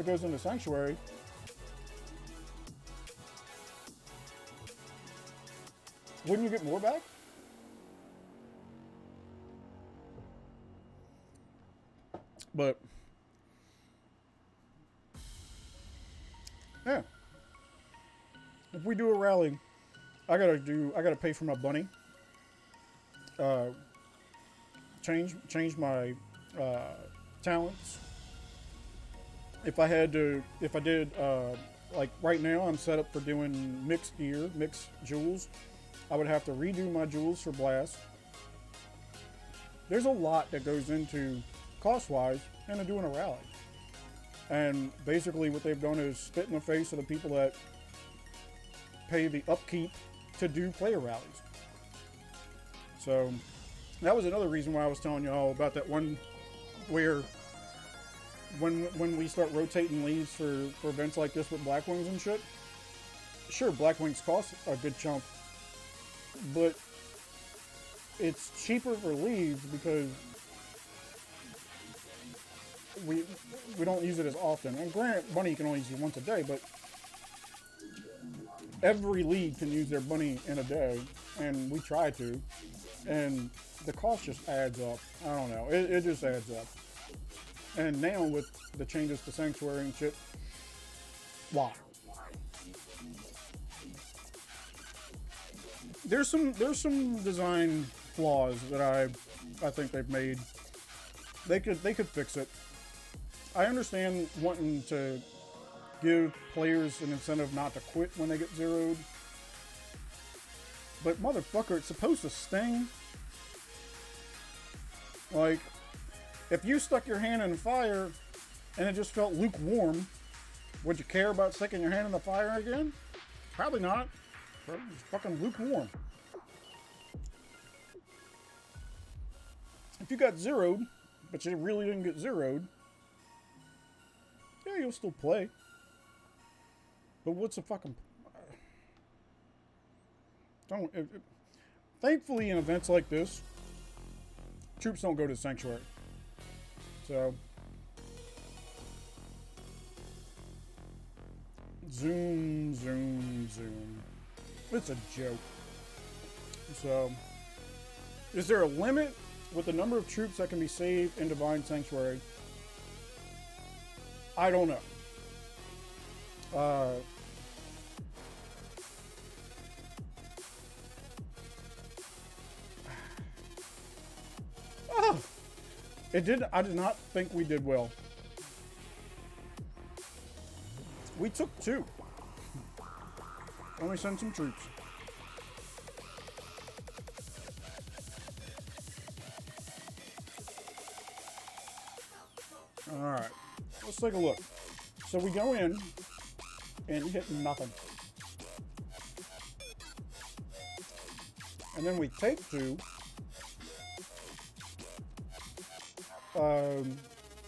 it goes into Sanctuary, wouldn't you get more back? But yeah, if we do a rally, I gotta pay for my bunny. Change my talents. If I did like right now, I'm set up for doing mixed gear, mixed jewels. I would have to redo my jewels for blast. There's a lot that goes into cost-wise into doing a rally. And basically what they've done is spit in the face of the people that pay the upkeep to do player rallies. So that was another reason why I was telling y'all about that one where when we start rotating leaves for events like this with Blackwings and shit, sure, Blackwings cost a good chunk, but it's cheaper for leaves because we don't use it as often. And granted, bunny you can only use it once a day, but every league can use their bunny in a day, and we try to, and the cost just adds up. I don't know, it just adds up. And now with the changes to Sanctuary and shit, why? There's some design flaws that I think they've made. They could fix it. I understand wanting to give players an incentive not to quit when they get zeroed, but motherfucker, it's supposed to sting. Like, if you stuck your hand in the fire and it just felt lukewarm, would you care about sticking your hand in the fire again? Probably not. Probably just fucking lukewarm. If you got zeroed, but you really didn't get zeroed, yeah, you'll still play. But what's the fucking... Thankfully, in events like this, troops don't go to Sanctuary. So... Zoom, zoom, zoom. It's a joke. So... Is there a limit with the number of troops that can be saved in Divine Sanctuary? I don't know. I did not think we did well. We took 2. Let me send some troops. Alright. Let's take a look. So we go in and hit nothing. And then we take 2.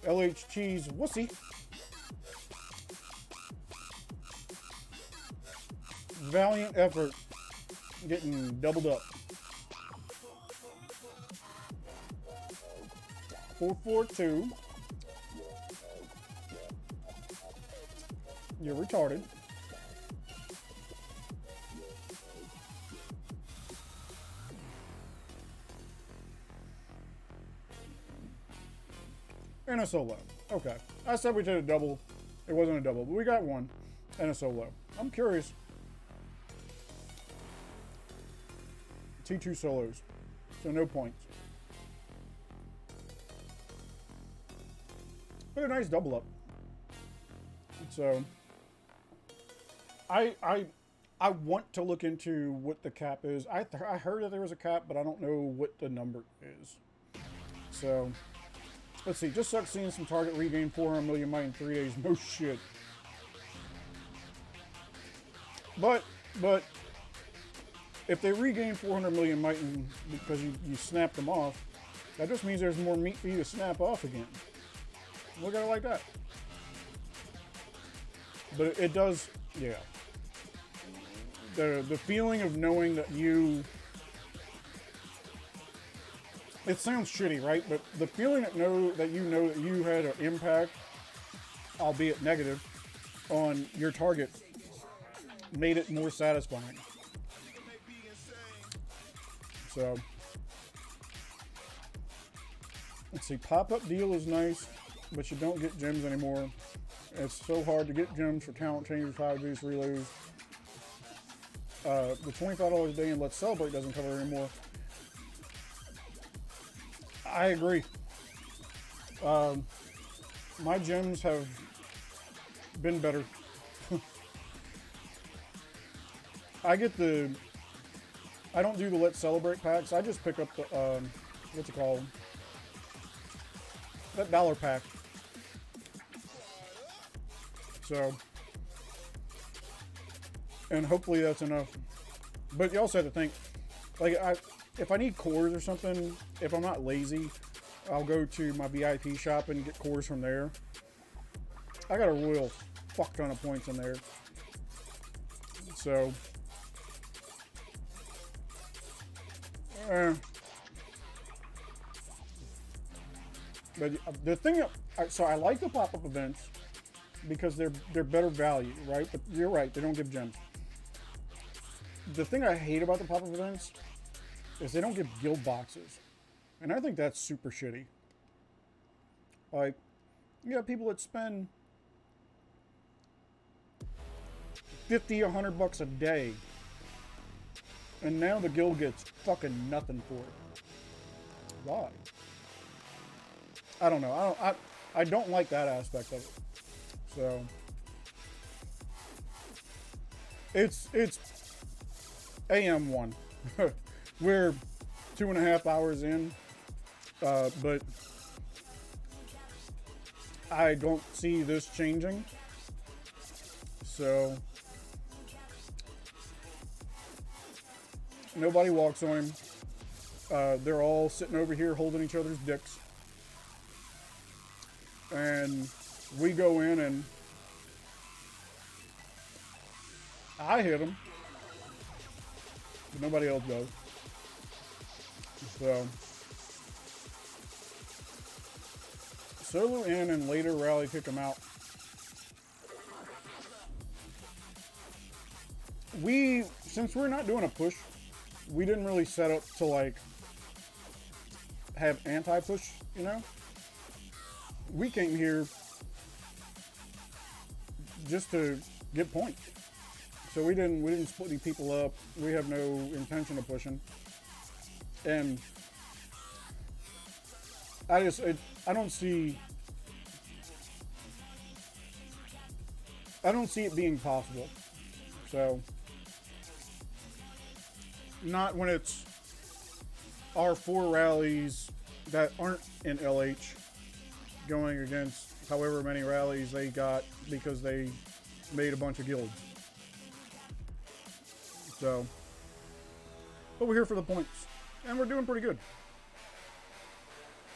LHT's wussy. Valiant effort. Getting doubled up. 442. You're retarded. And a solo. Okay. I said we did a double. It wasn't a double, but we got 1 and a solo. I'm curious. T2 solos. So no points. but a nice double up. So I want to look into what the cap is. I heard that there was a cap, but I don't know what the number is. So let's see. Just sucks seeing some target regain 400 million might in 3 days. No shit. But if they regain 400 million might because you snap them off, that just means there's more meat for you to snap off again. Look at it like that. But it does, yeah. The feeling of knowing that you, it sounds shitty, right? But the feeling that you know that you had an impact, albeit negative, on your target made it more satisfying. So let's see, pop-up deal is nice, but you don't get gems anymore. It's so hard to get gems for talent changes, 5 boost reloads. The $25 a day in Let's Celebrate doesn't cover it anymore. I agree. My gems have been better. I don't do the Let's Celebrate packs. I just pick up the, what's it called? That dollar pack. So, and hopefully that's enough. But you also have to think, like, if I need cores or something, if I'm not lazy, I'll go to my VIP shop and get cores from there. I got a royal fuck ton of points in there. So, but the thing, so I like the pop-up events because they're better value, right? But you're right, they don't give gems. The thing I hate about the pop-up events is they don't give guild boxes. And I think that's super shitty. Like, you got people that spend 50, 100 bucks a day. And now the guild gets fucking nothing for it. Why? I don't know. I don't like that aspect of it. So it's AM1. We're 2.5 hours in, but I don't see this changing. So nobody walks on him. They're all sitting over here holding each other's dicks. And we go in and I hit them, but nobody else does. So solo in and later rally kick them out. Since we're not doing a push, we didn't really set up to like have anti-push, you know? We came here just to get points. So we didn't split any people up. We have no intention of pushing. And I don't see it being possible. So not when it's our 4 rallies that aren't in LH going against however many rallies they got because they made a bunch of guilds. So, but we're here for the points, and we're doing pretty good.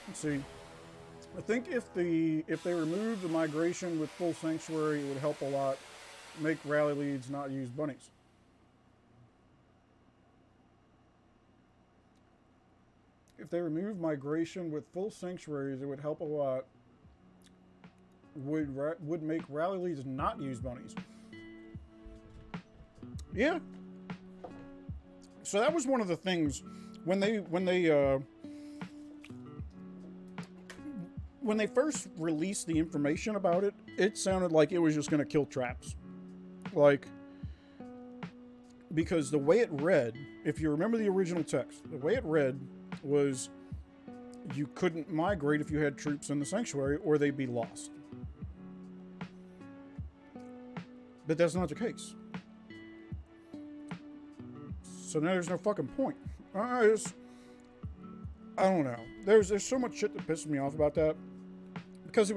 Let's see. I think if they remove the migration with full sanctuary, it would help a lot. Make rally leads not use bunnies. If they remove migration with full sanctuaries, it would help a lot. Would make rally leads not use bunnies. Yeah. So that was one of the things when they first released the information about it. It sounded like it was just going to kill traps, like, because the way it read, if you remember the original text, the way it read was you couldn't migrate if you had troops in the sanctuary, or they'd be lost. But that's not the case. So now there's no fucking point. I don't know. There's so much shit that pisses me off about that. Because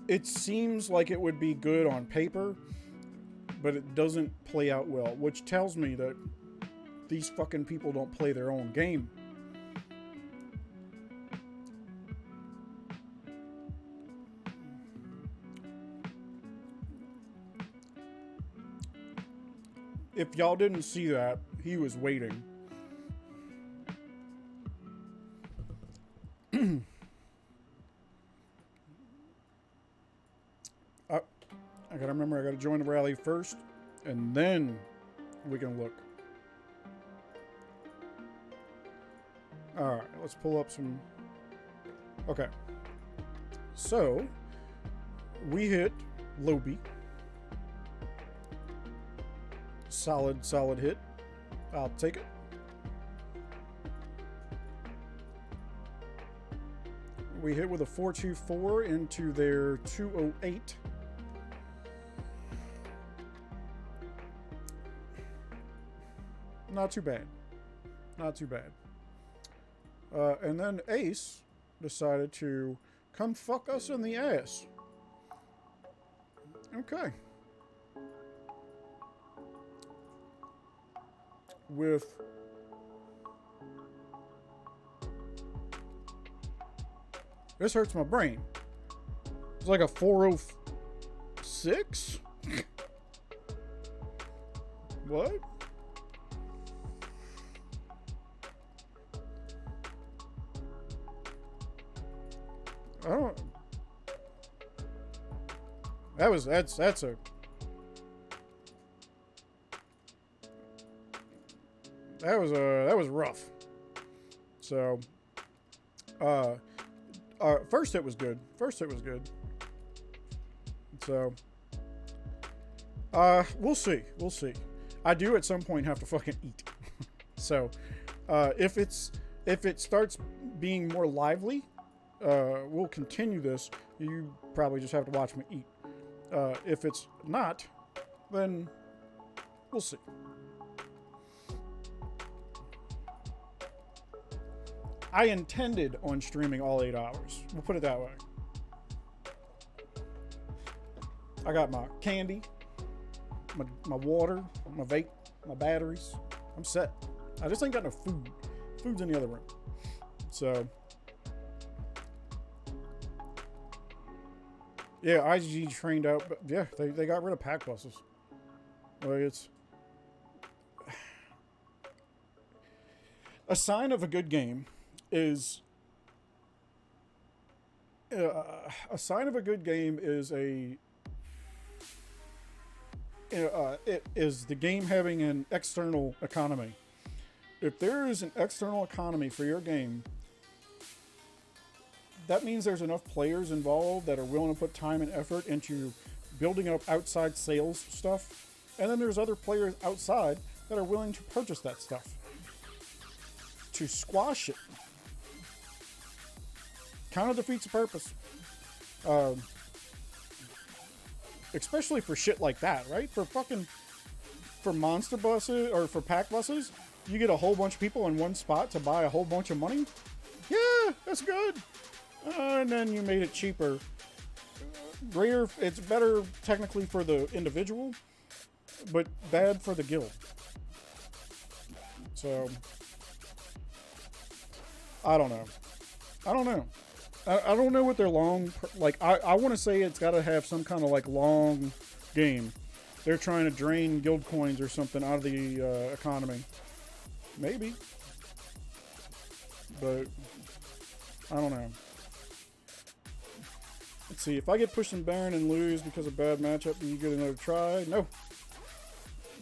it seems like it would be good on paper, but it doesn't play out well, which tells me that these fucking people don't play their own game. If y'all didn't see that, he was waiting. I gotta remember, I gotta join the rally first, and then we can look. Alright, let's pull up some... Okay. So, we hit Lobi. Solid hit. I'll take it. We hit with a 424 into their 208. Not too bad. Not too bad. And then Ace decided to come fuck us in the ass. Okay. With this hurts my brain. It's like a 406? What? I don't. That's a. That was rough. So, first it was good. So, we'll see. I do at some point have to fucking eat. So, if it starts being more lively, we'll continue this. You probably just have to watch me eat. If it's not, then we'll see. I intended on streaming all 8 hours. We'll put it that way. I got my candy, my water, my vape, my batteries. I'm set. I just ain't got no food. Food's in the other room. So, yeah, IGG trained out, but yeah, they got rid of pack buses. Like, it's a sign of a good game is a sign of a good game is it is the game having an external economy. If there is an external economy for your game, that means there's enough players involved that are willing to put time and effort into building up outside sales stuff, and then there's other players outside that are willing to purchase that stuff to squash it. Kind of defeats the purpose. Especially for shit like that, right? For monster buses or for pack buses, you get a whole bunch of people in one spot to buy a whole bunch of money. Yeah, that's good. And then you made it cheaper. Greater, it's better technically for the individual, but bad for the guild. So, I don't know. I don't know what their long, like, I want to say it's got to have some kind of, like, long game. They're trying to drain guild coins or something out of the economy. Maybe. But, I don't know. Let's see, if I get pushed in Baron and lose because of bad matchup, do you get another try? No.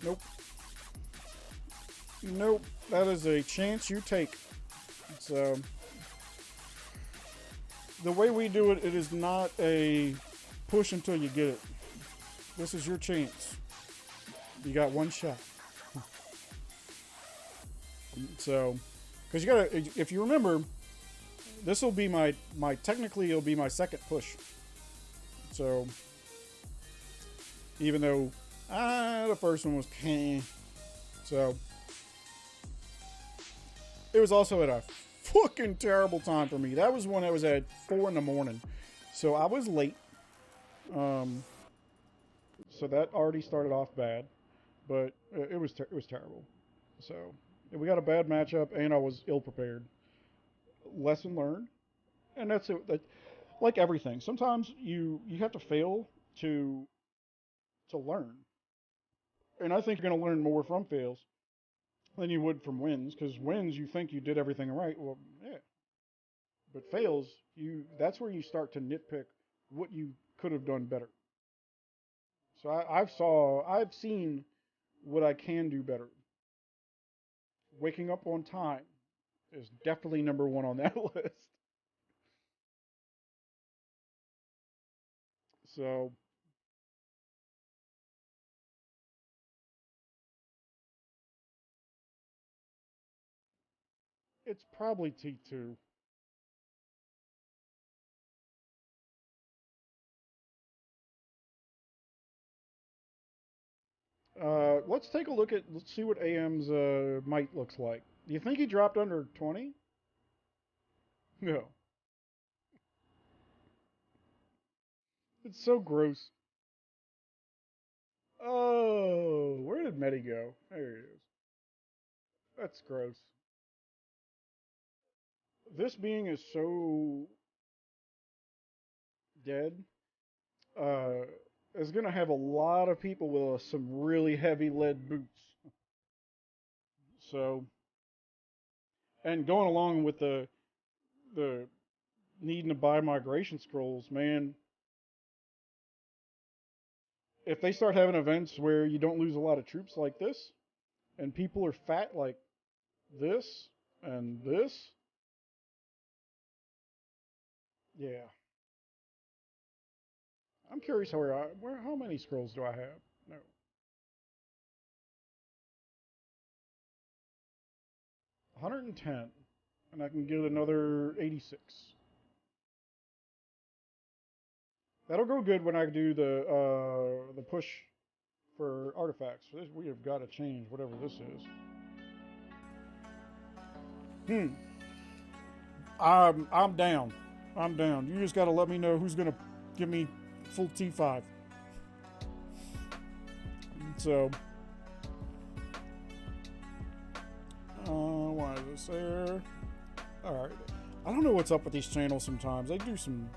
Nope. Nope. That is a chance you take. So, the way we do it, it is not a push until you get it. This is your chance. You got one shot. So, Because you gotta, if you remember, this will be my technically it'll be my second push. So, even though the first one was so it was also at a fucking terrible time for me. That was when I was at 4 in the morning, so I was late. So that already started off bad, but it was terrible. So we got a bad matchup, and I was ill prepared. Lesson learned, and that's it. Like everything, sometimes you have to fail to learn, and I think you're going to learn more from fails than you would from wins. Because wins, you think you did everything right. Well, yeah, but fails, that's where you start to nitpick what you could have done better. So I've seen what I can do better. Waking up on time is definitely number one on that list. So it's probably T2. Let's take a look at, let's see what AM's might looks like. Do you think he dropped under 20? No. It's so gross. Oh, where did Medi go? There he is. That's gross. This being is so dead. Uh, is gonna have a lot of people with some really heavy lead boots. So, and going along with the needing to buy migration scrolls, man, if they start having events where you don't lose a lot of troops like this, and people are fat like this and this, yeah. I'm curious how many scrolls do I have? No, 110, and I can get another 86. That'll go good when I do the push for artifacts. We have got to change whatever this is. I'm down. I'm down. You just got to let me know who's gonna give me full T5. So, why is this there? All right. I don't know what's up with these channels sometimes. They do some.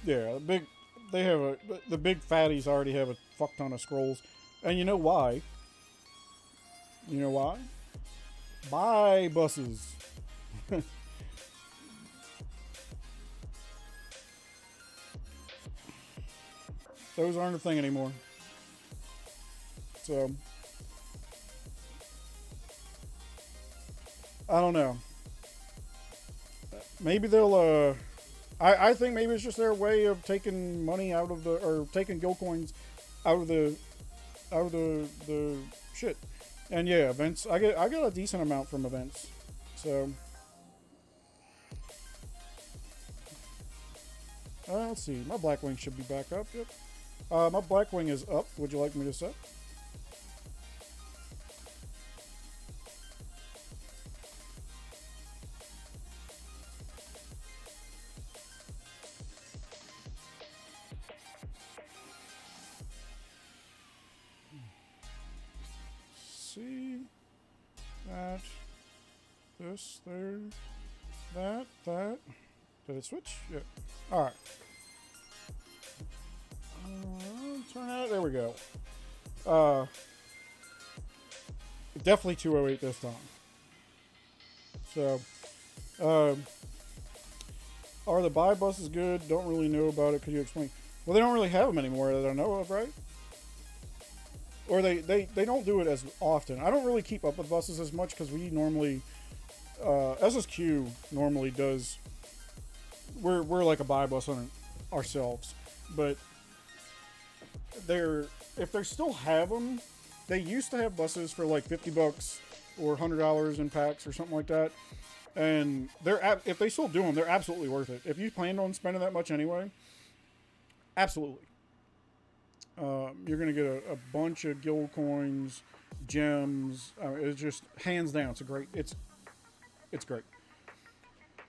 Yeah, the big fatties already have a fuck ton of scrolls, and you know why? You know why? Buy buses. Those aren't a thing anymore. So, I don't know. Maybe they'll, I think maybe it's just their way of taking money out of or taking guild coins out of the shit. And yeah, events, I got a decent amount from events. So, let's see. My Blackwing should be back up. Yep. My Blackwing is up. Would you like me to set? See that, this, there, that. Did it switch? Yeah. All right. Turn out. There we go. Definitely 208 this time. So, are the buy buses good? Don't really know about it. Could you explain? Well, they don't really have them anymore that I know of, right? Or they don't do it as often. I don't really keep up with buses as much because we normally, SSQ normally does. We're like a buy bus on it ourselves, but if they still have them, they used to have buses for like $50 or $100 in packs or something like that. And if they still do them, they're absolutely worth it. If you planned on spending that much anyway, absolutely. You're going to get a bunch of guild coins, gems. It's just hands down. It's great.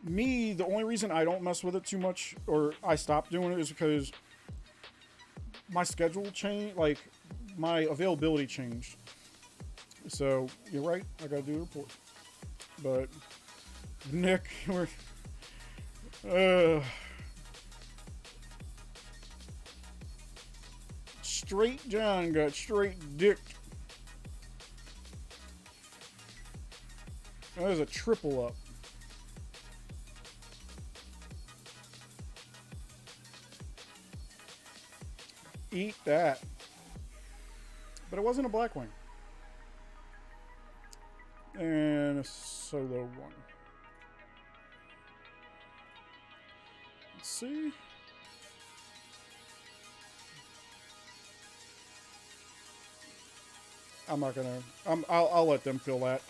Me, the only reason I don't mess with it too much, or I stopped doing it, is because my schedule changed, like my availability changed. So you're right, I gotta do a report. But Nick, Straight John got straight dicked. That was a triple up. Eat that. But it wasn't a Blackwing. And a solo one. Let's see. I'm not gonna. I'll let them fill that.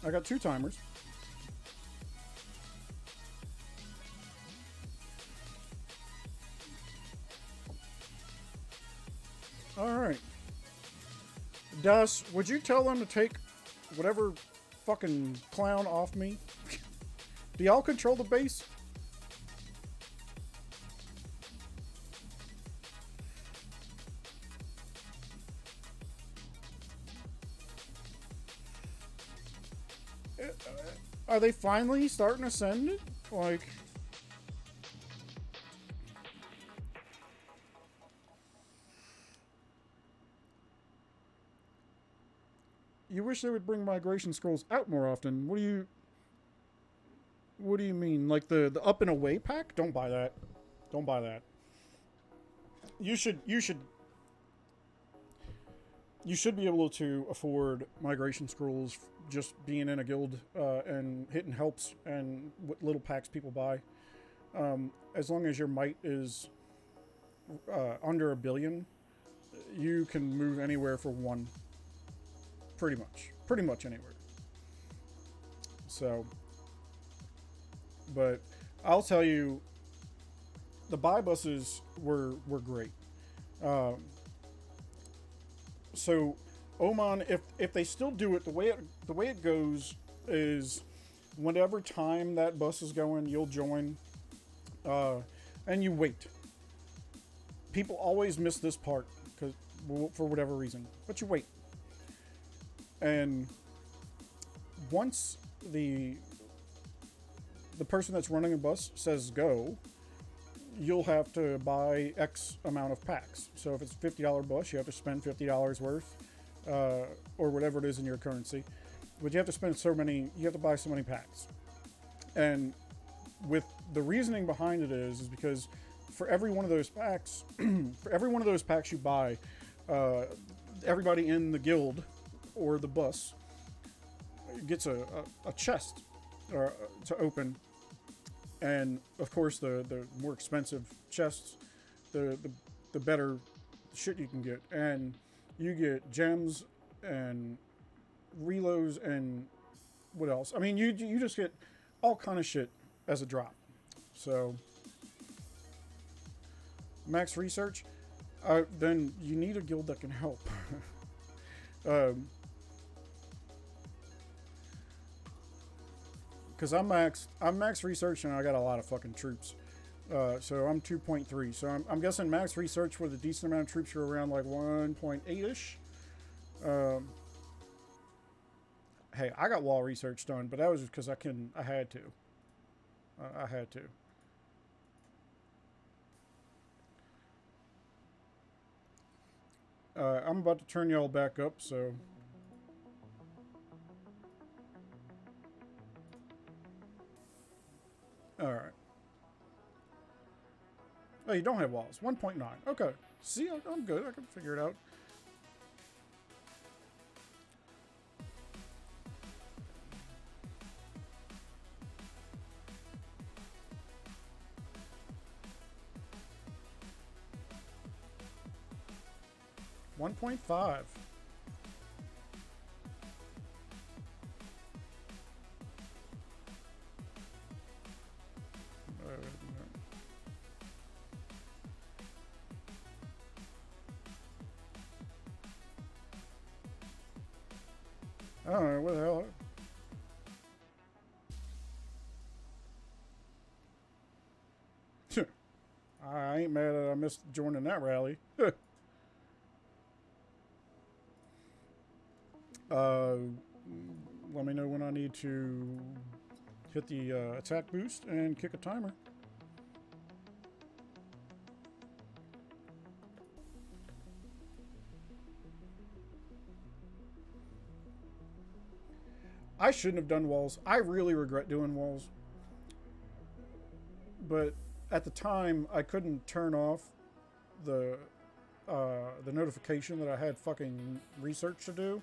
I got 2 timers. All right. Dus, would you tell them to take whatever fucking clown off me? Do y'all control the base? Are they finally starting to send it? Like... You wish they would bring migration scrolls out more often. What do you mean? Like the up and away pack? Don't buy that. Don't buy that. You should be able to afford migration scrolls just being in a guild and hitting helps and what little packs people buy. As long as your might is under 1 billion, you can move anywhere for 1. Pretty much anywhere. So, but I'll tell you, the buy buses were great. So Oman, if they still do it, the way it goes is whatever time that bus is going, you'll join, and you wait. People always miss this part for whatever reason, but you wait. And once the person that's running a bus says go, you'll have to buy X amount of packs. So if it's a $50 bus, you have to spend $50 worth, or whatever it is in your currency. But you have to spend you have to buy so many packs. And with the reasoning behind it is because for every one of those packs, you buy, everybody in the guild or the bus gets a chest to open, and of course the more expensive chests, the better shit you can get, and you get gems and reloads and what else? I mean, you just get all kind of shit as a drop. So max research, then you need a guild that can help. Because I'm max research and I got a lot of fucking troops. So I'm 2.3. So I'm guessing max research with a decent amount of troops are around like 1.8-ish. Hey, I got wall research done, but that was just because I had to. I had to. I'm about to turn y'all back up, so... Alright. Oh, you don't have walls. 1.9. Okay. See, I'm good. I can figure it out. 1.5. I don't know, what the hell? I ain't mad that I missed joining that rally. Let me know when I need to hit the attack boost and kick a timer. I shouldn't have done walls. I really regret doing walls. But at the time, I couldn't turn off the notification that I had fucking research to do.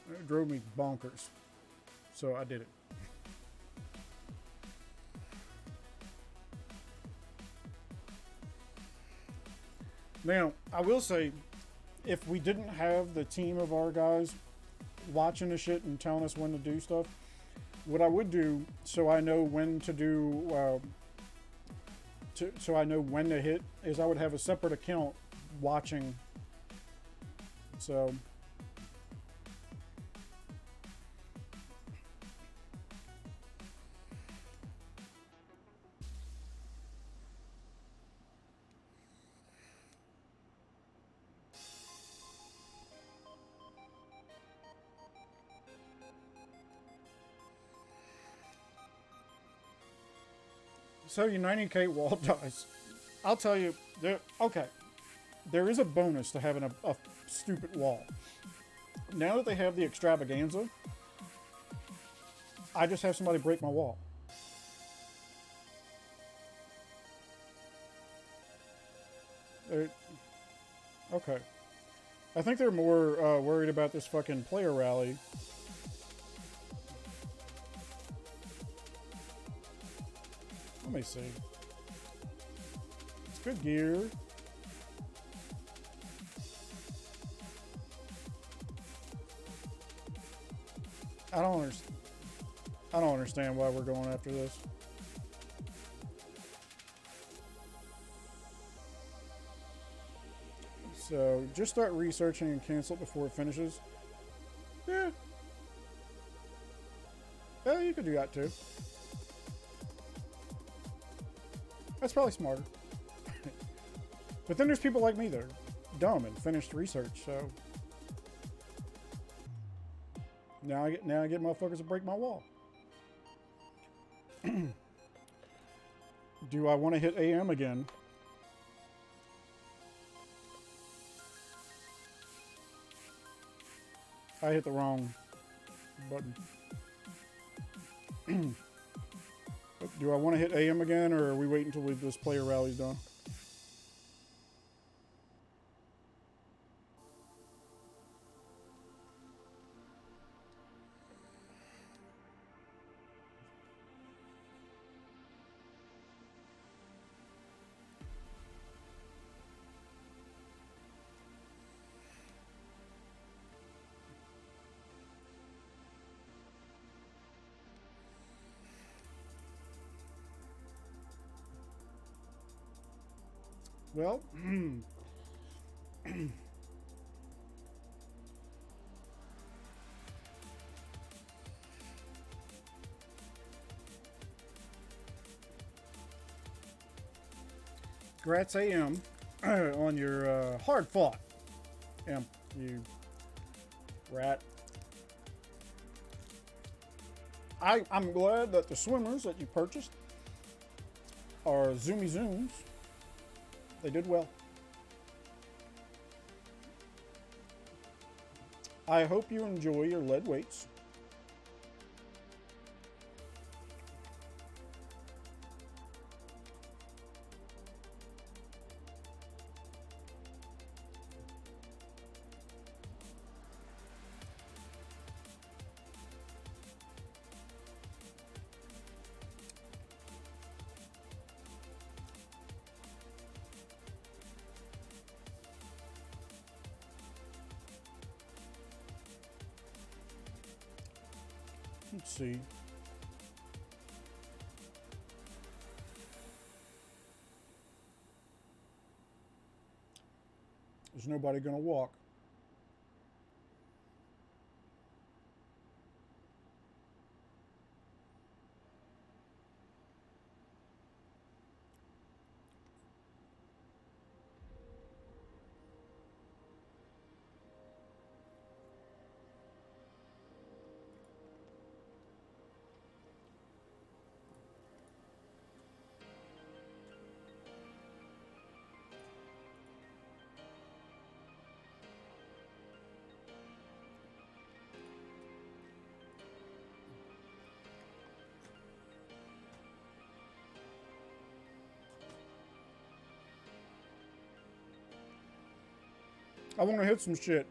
It drove me bonkers. So I did it. Now, I will say, if we didn't have the team of our guys watching the shit and telling us when to do stuff, what I would do, so I know when to do, so I know when to hit, is I would have a separate account watching. So your 90k wall dies. I'll tell you, okay, there is a bonus to having a stupid wall. Now that they have the extravaganza, I just have somebody break my wall. Okay. I think they're more worried about this fucking player rally. Let me see. It's good gear. I don't understand why we're going after this. So just start researching and cancel it before it finishes. Yeah. Yeah, you could do that too. That's probably smarter. But then there's people like me that are dumb and finished research, so now I get motherfuckers to break my wall. Do I want to hit AM again? I hit the wrong button. Do I want to hit AM again, or are we waiting until this player rally's done? Well, Grats AM on your hard fought, imp, you rat. I'm glad that the swimmers that you purchased are Zoomy Zooms. They did well. I hope you enjoy your lead weights. Let's see. There's nobody gonna walk. I want to hit some shit.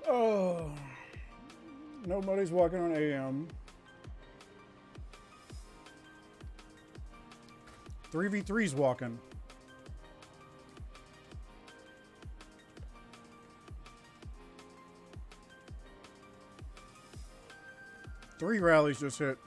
Oh, nobody's walking on AM. 3v3's walking. Three rallies just hit.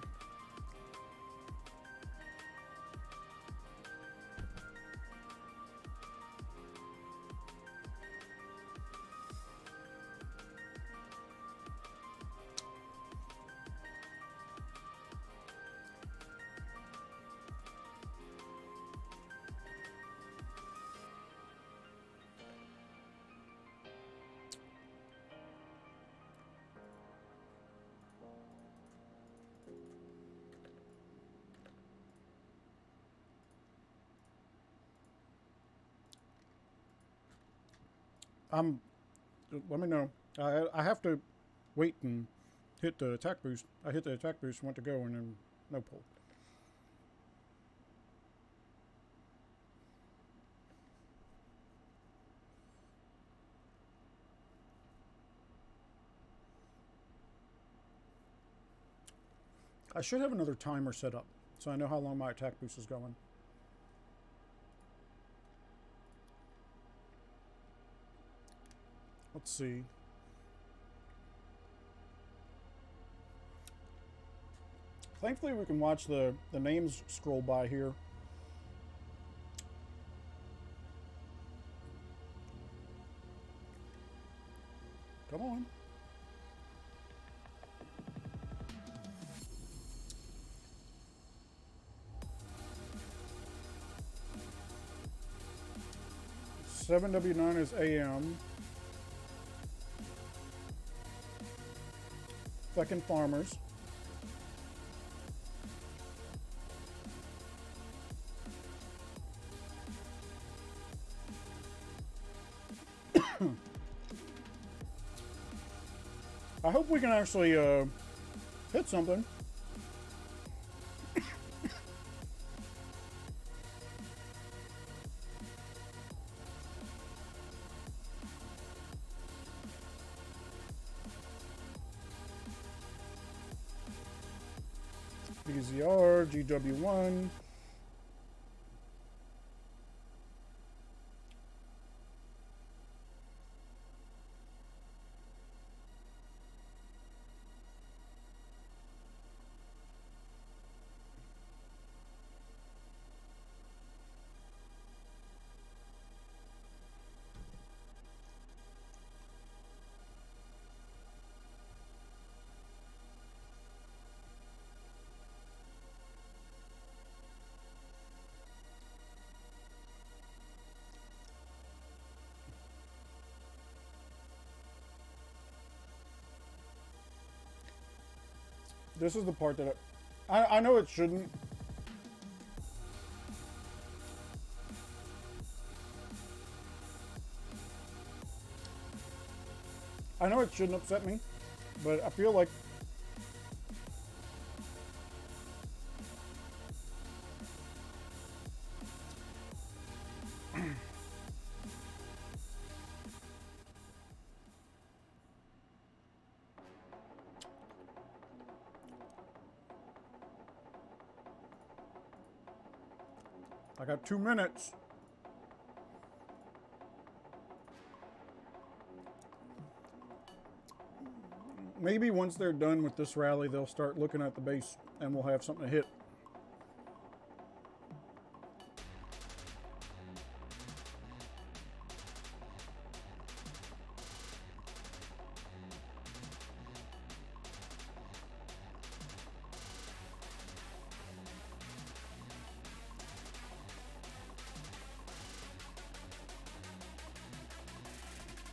Let me know. I have to wait and hit the attack boost. I hit the attack boost, went to go, and then no pull. I should have another timer set up so I know how long my attack boost is going. Let's see. Thankfully, we can watch the names scroll by here. Come on. $7W9 is AM. Fucking farmers. I hope we can actually hit something. BZR, GW1. This is the part that I know it shouldn't. I know it shouldn't upset me, but I feel like I got 2 minutes. Maybe once they're done with this rally, they'll start looking at the base and we'll have something to hit.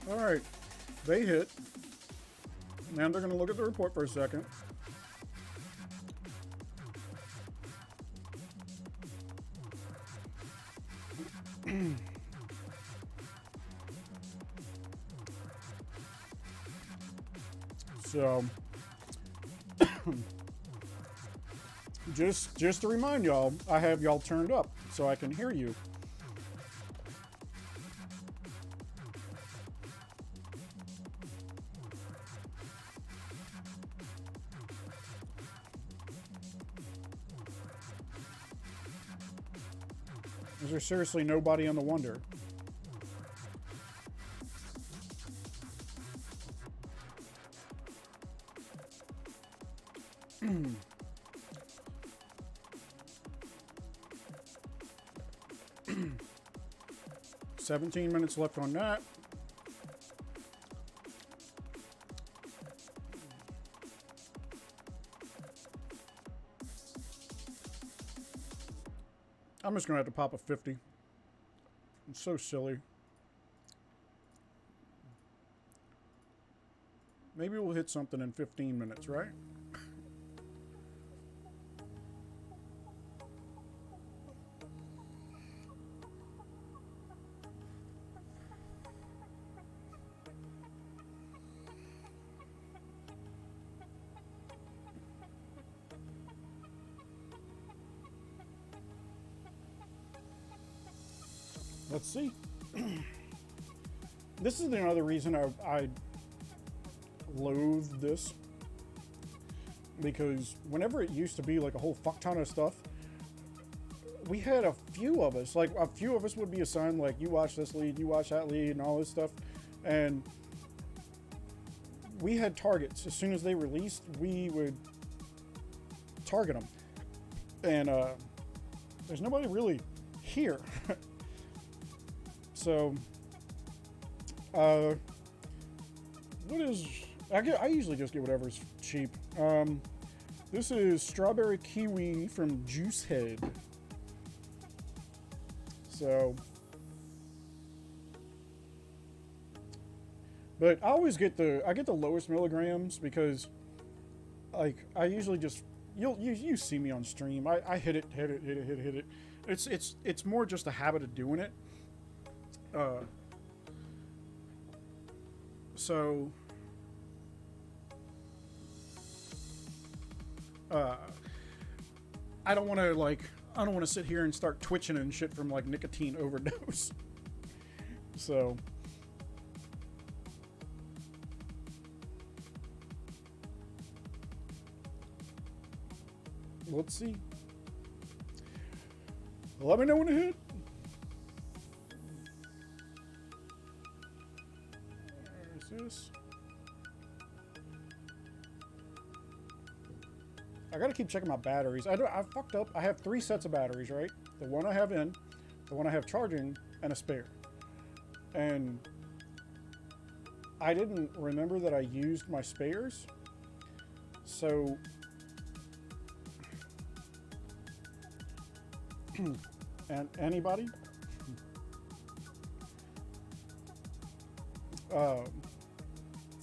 All right, they hit. Now they're going to look at the report for a second. So, just to remind y'all, I have y'all turned up so I can hear you. Is there seriously nobody on the Wonder? $17 minutes left on that. I'm just gonna have to pop a 50. It's so silly. Maybe we'll hit something in 15 minutes, right? Let's see. This is another reason I loathe this. Because whenever it used to be like a whole fuck ton of stuff, we had a few of us. Like, a few of us would be assigned, like, you watch this lead, you watch that lead, and all this stuff. And we had targets. As soon as they released, we would target them. And there's nobody really here. So, what is... I usually just get whatever's cheap. This is Strawberry Kiwi from Juicehead. So... But I always get the lowest milligrams because, like, I usually just... You see me on stream. I hit it. It's more just a habit of doing it. So I don't want to sit here and start twitching and shit from like nicotine overdose. So let's see. Let me know when to hit. This. I gotta keep checking my batteries. I fucked up. I have 3 sets of batteries, right? The one I have in, the one I have charging, and a spare. And I didn't remember that I used my spares. So and anybody?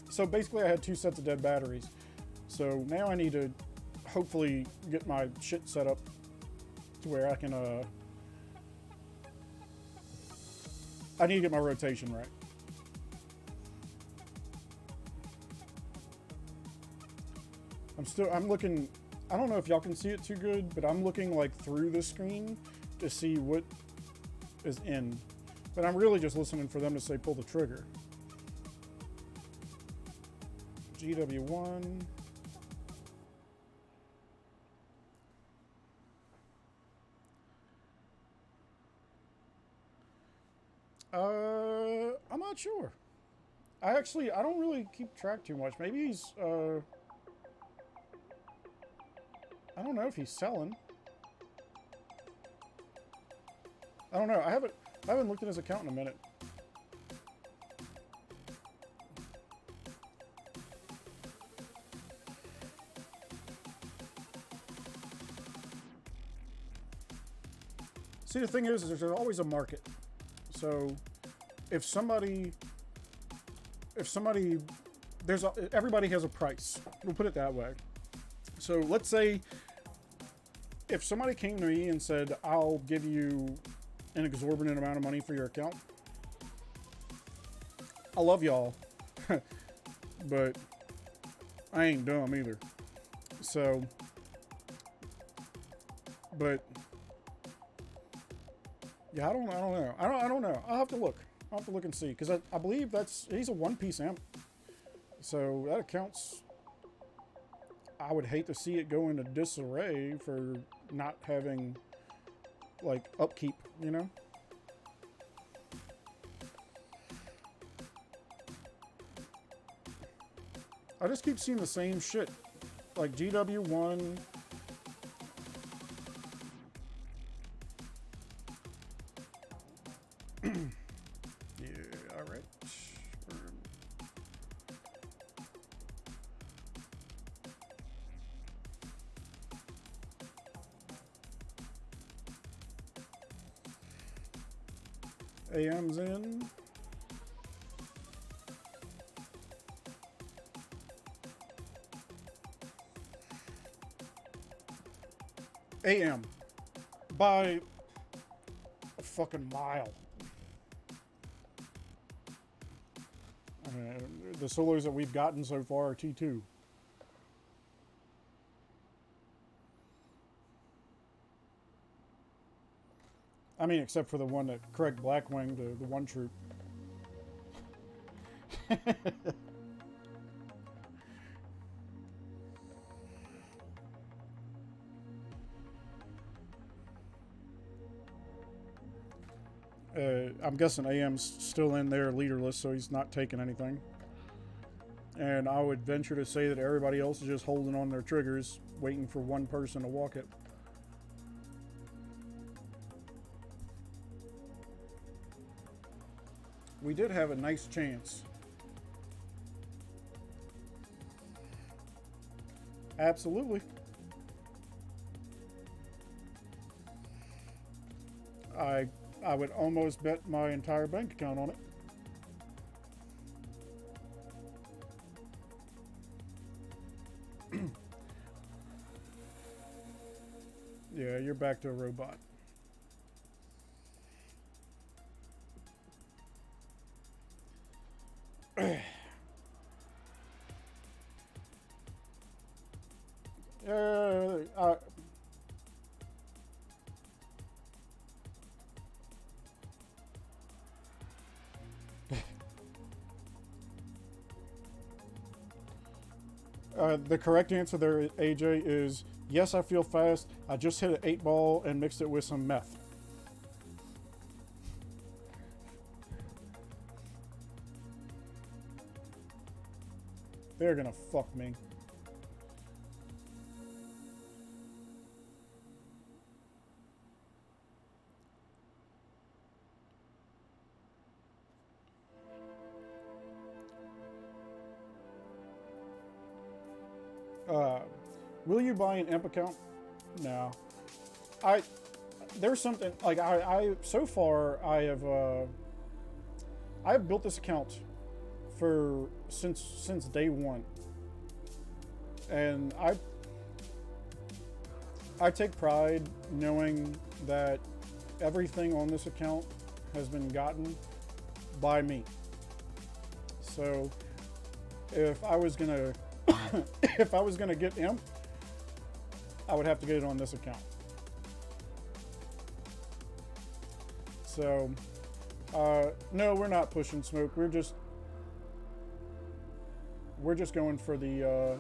So basically I had 2 sets of dead batteries. So now I need to hopefully get my shit set up to where I can, I need to get my rotation right. I'm looking, I don't know if y'all can see it too good, but I'm looking like through the screen to see what is in. But I'm really just listening for them to say pull the trigger. GW1. I'm not sure. I don't really keep track too much. Maybe he's, I don't know if he's selling. I don't know. I haven't looked at his account in a minute. See, the thing is there's always a market. So if somebody, everybody has a price. We'll put it that way. So let's say if somebody came to me and said, I'll give you an exorbitant amount of money for your account. I love y'all, but I ain't dumb either. So, but yeah, I don't know. I don't know. I'll have to look. I'll have to look and see, because I believe he's a one-piece amp. So that accounts. I would hate to see it go into disarray for not having, like, upkeep, you know? I just keep seeing the same shit. Like GW1. Yeah, alright. AM's in. AM by a fucking mile. The solos that we've gotten so far are T2. I mean, except for the one that Craig Blackwing, the one troop. I'm guessing AM's still in there leaderless, so he's not taking anything. And I would venture to say that everybody else is just holding on their triggers, waiting for one person to walk it. We did have a nice chance. Absolutely. I would almost bet my entire bank account on it. Yeah, you're back to a robot. The correct answer there, AJ, is yes, I feel fast. I just hit an 8-ball and mixed it with some meth. They're gonna fuck me. Will you buy an imp account? No. There's something like so far I have built this account since day one, and I take pride knowing that everything on this account has been gotten by me. So if I was gonna get imp, I would have to get it on this account. So, no, we're not pushing smoke. We're just going for the,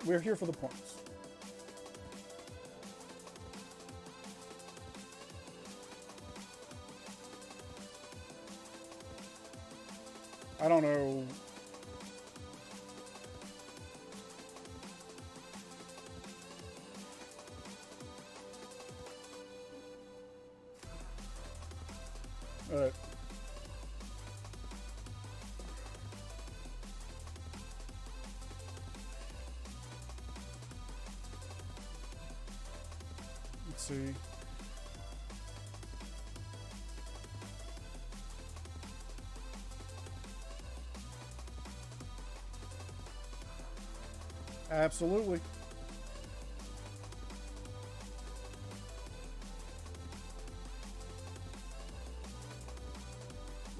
we're here for the points. I don't know. Let's see. Absolutely.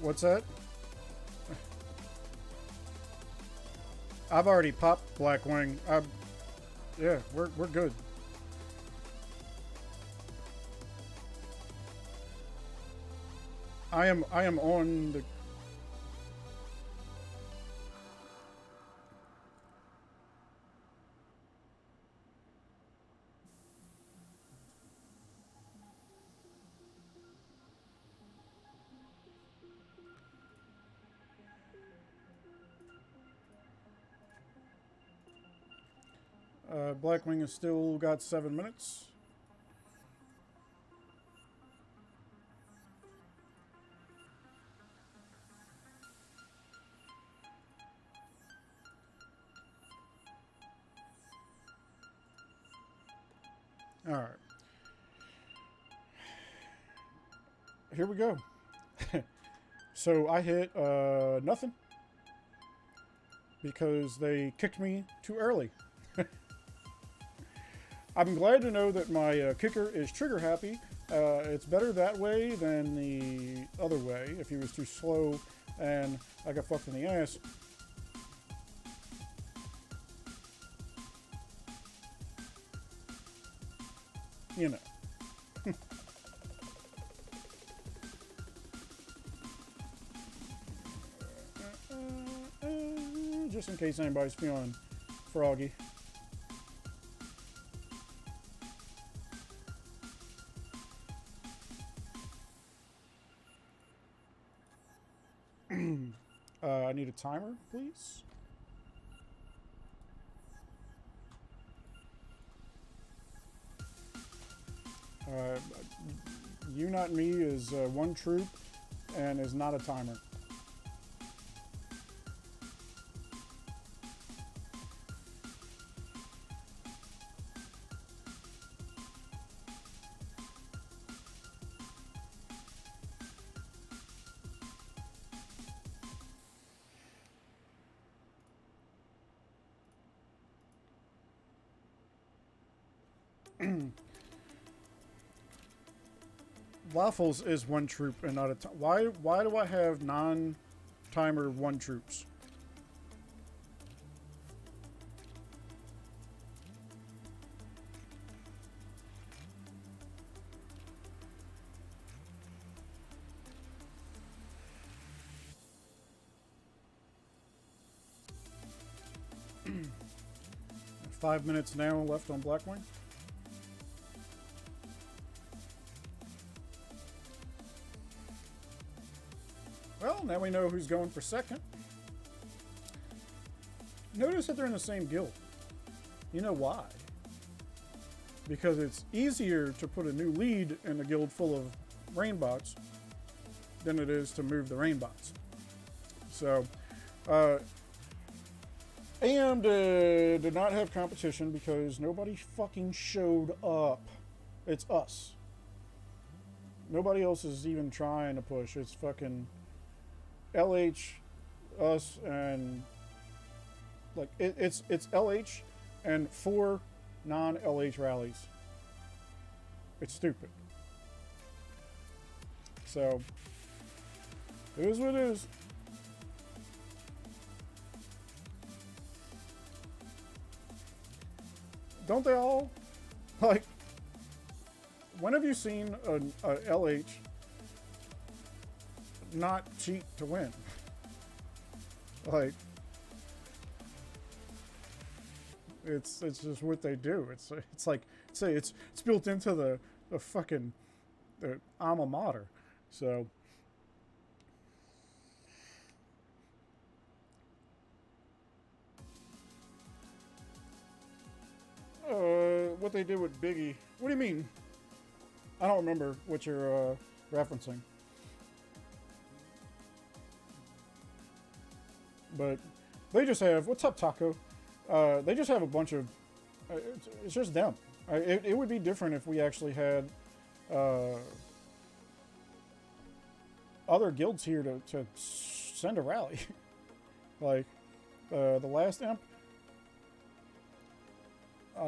What's that? I've already popped Blackwing. Yeah, we're good. I am on the. Blackwing has still got 7 minutes. All right. Here we go. So I hit nothing because they kicked me too early. I'm glad to know that my kicker is trigger happy. It's better that way than the other way. If he was too slow and I got fucked in the ass. You know. Just in case anybody's feeling froggy. I need a timer, please. You Not Me is one troop and is not a timer. Waffles is one troop and not a why do I have non-timer one troops? Five minutes now left on Blackwing. Well, now we know who's going for second. Notice that they're in the same guild. You know why? Because it's easier to put a new lead in a guild full of rainbots than it is to move the rainbots. So, and did not have competition because nobody fucking showed up. It's us. Nobody else is even trying to push. It's fucking LH, us, and like it's LH and 4 non-LH rallies. It's stupid. So it is what it is. Don't they all? Like, when have you seen a LH not cheat to win? Like, it's just what they do. It's like, say it's built into the fucking alma mater. So what they did with Biggie. What do you mean? I don't remember what you're referencing. But they just have, what's up, Taco? They just have a bunch of, it's just them. It would be different if we actually had other guilds here to send a rally. Like, the last imp, I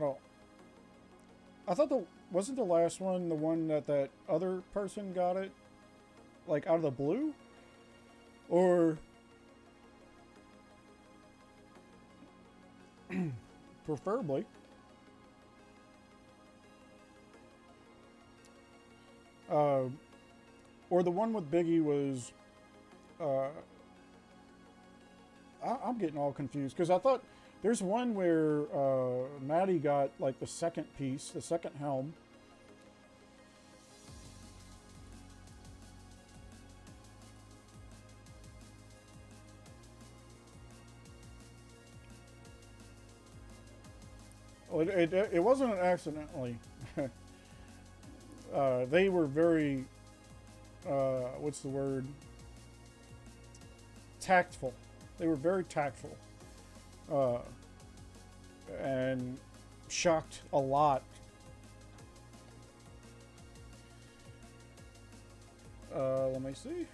thought wasn't the last one the one that other person got it, like, out of the blue? Or preferably. Or the one with Biggie was, I'm getting all confused because I thought there's one where Maddie got like the second piece, the second helm. Well, it wasn't accidentally. They were very, what's the word? Tactful. They were very tactful. And shocked a lot. Let me see.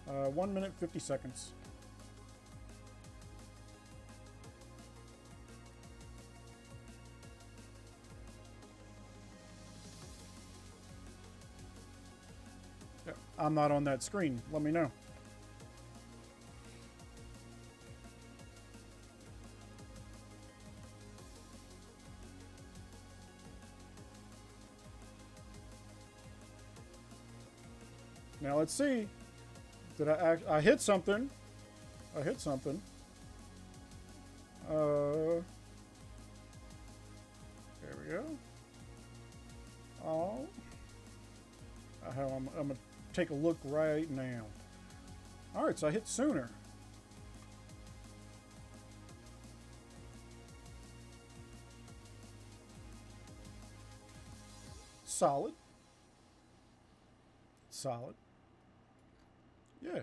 1 minute, 50 seconds. I'm not on that screen. Let me know. Now let's see. Did I hit something? I hit something. There we go. Oh. I'm gonna take a look right now. All right, so I hit sooner. Solid. Solid. Yeah.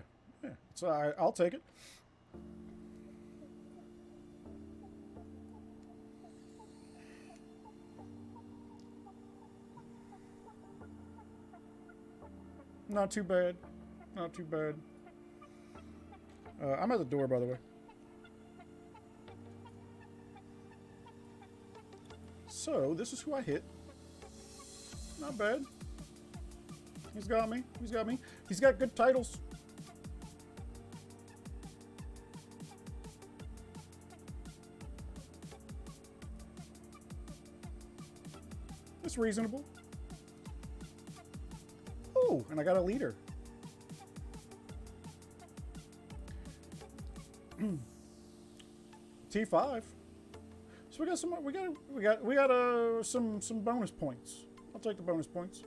So I'll take it. Not too bad. Not too bad. I'm at the door, by the way. So, this is who I hit. Not bad. He's got me. He's got me. He's got good titles. It's reasonable. Oh, and I got a leader. T5. So we got some bonus points. I'll take the bonus points.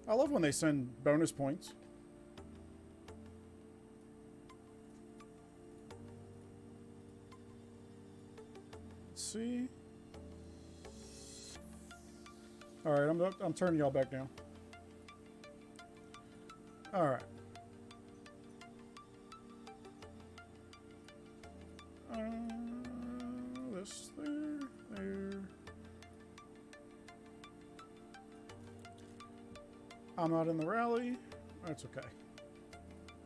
I love when they send bonus points. Let's see. All right, I'm turning y'all back down. All right. This there. I'm not in the rally. That's okay.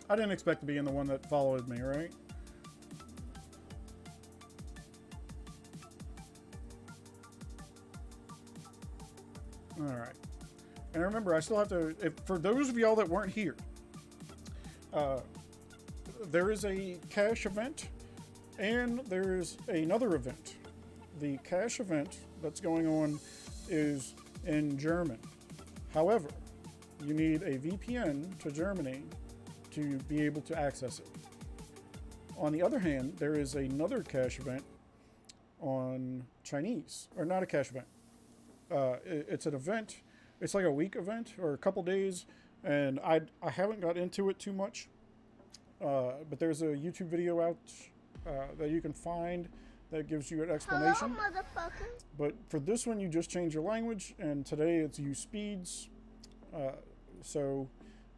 I didn't expect to be in the one that followed me, right? All right. And remember, I still have to, for those of y'all that weren't here, there is a cash event and there's another event. The cash event that's going on is in German. However, you need a VPN to Germany to be able to access it. On the other hand, there is another cash event on Chinese, or not a cash event. It's an event. It's like a week event or a couple days, and I haven't got into it too much. But there's a YouTube video out that you can find that gives you an Hello, explanation. motherfucker. But for this one, you just change your language, and today it's use speeds.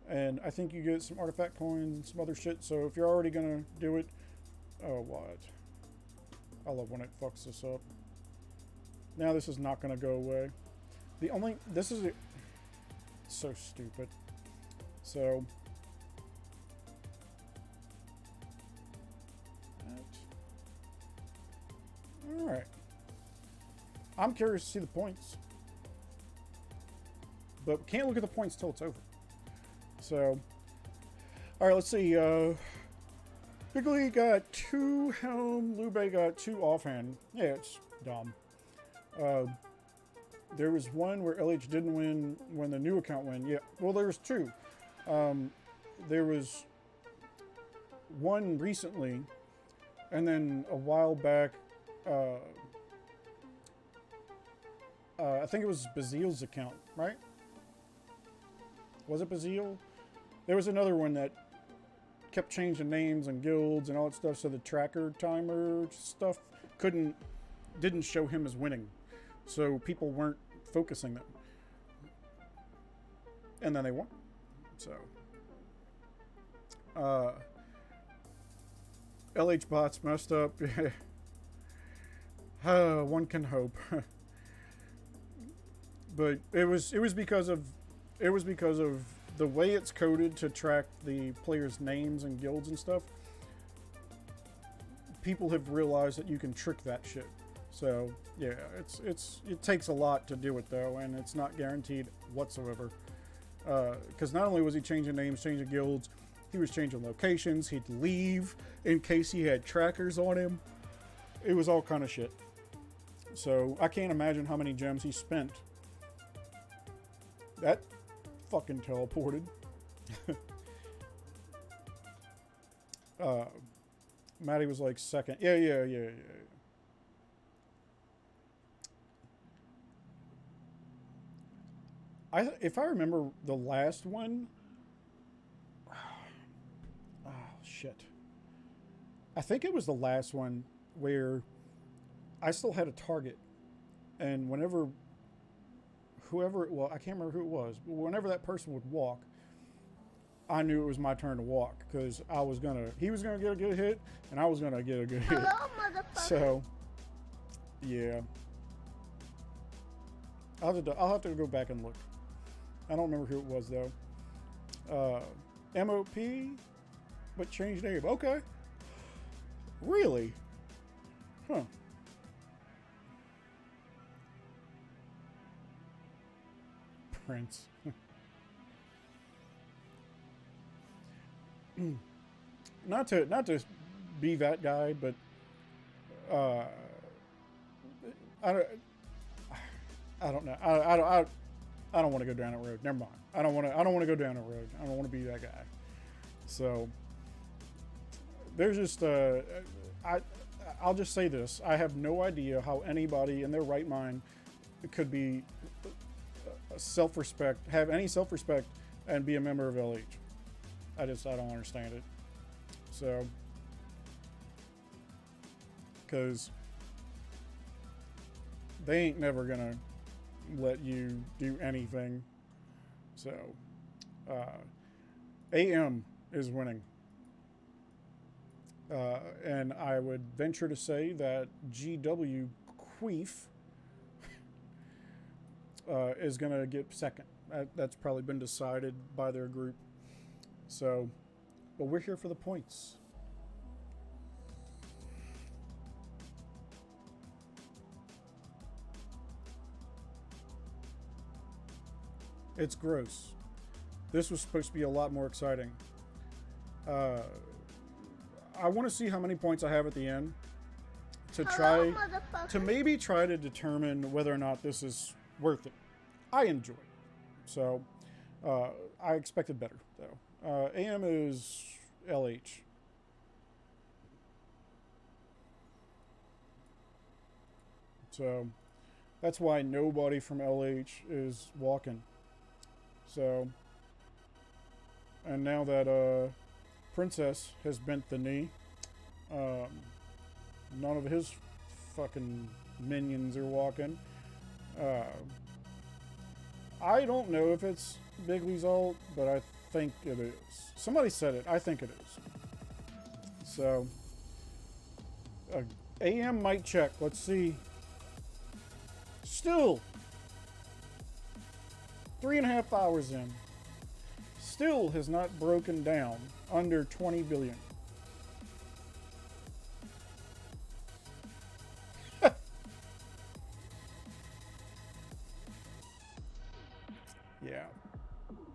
And I think you get some artifact coins and some other shit. So if you're already gonna do it, oh what? I love when it fucks this up. Now this is not gonna go away. This is so stupid. So. Alright. I'm curious to see the points. But can't look at the points till it's over. So, alright, let's see. Bigley got 2 helm, Lube got 2 offhand. Yeah, it's dumb. There was one where LH didn't win when the new account won. Yeah, well, there was 2. There was one recently, and then a while back, I think it was Bazile's account, right? Was it Bazile? There was another one that kept changing names and guilds and all that stuff, so the tracker timer stuff didn't show him as winning. So people weren't focusing them. And then they won. So LH bots messed up. One can hope. But it was because of the way it's coded to track the players' names and guilds and stuff. People have realized that you can trick that shit. So yeah, it takes a lot to do it though, and it's not guaranteed whatsoever. Because not only was he changing names, changing guilds, he was changing locations. He'd leave in case he had trackers on him. It was all kind of shit. So I can't imagine how many gems he spent. That fucking teleported. Maddie was like second. Yeah. If I remember the last one, oh shit. I think it was the last one where I still had a target, and whoever it was, I can't remember who it was, but whenever that person would walk, I knew it was my turn to walk, because he was gonna get a good hit, and I was gonna get a good hit. Hello, motherfucker. So, yeah. I'll have to go back and look. I don't remember who it was though. MOP, but changed name. Okay. Really? Huh. Prince. Not to be that guy, but I don't know. I don't want to go down that road. Never mind. I don't want to go down that road. I don't want to be that guy. So there's just I'll just say this. I have no idea how anybody in their right mind could be have any self-respect and be a member of LH. I don't understand it. So, because they ain't never gonna let you do anything. So, AM is winning. And I would venture to say that GW Queef is going to get second. That's probably been decided by their group. So, but we're here for the points. It's gross. This was supposed to be a lot more exciting. I want to see how many points I have at the end Hello, maybe try to determine whether or not this is worth it. I enjoy it. So, I expected better, though. AM is LH. So, that's why nobody from LH is walking. So, and now that Princess has bent the knee, none of his fucking minions are walking. I don't know if it's Bigley's ult, but I think it is. Somebody said it. I think it is. So, AM might check. Let's see. Still, 3.5 hours in, still has not broken down under 20 billion. Yeah.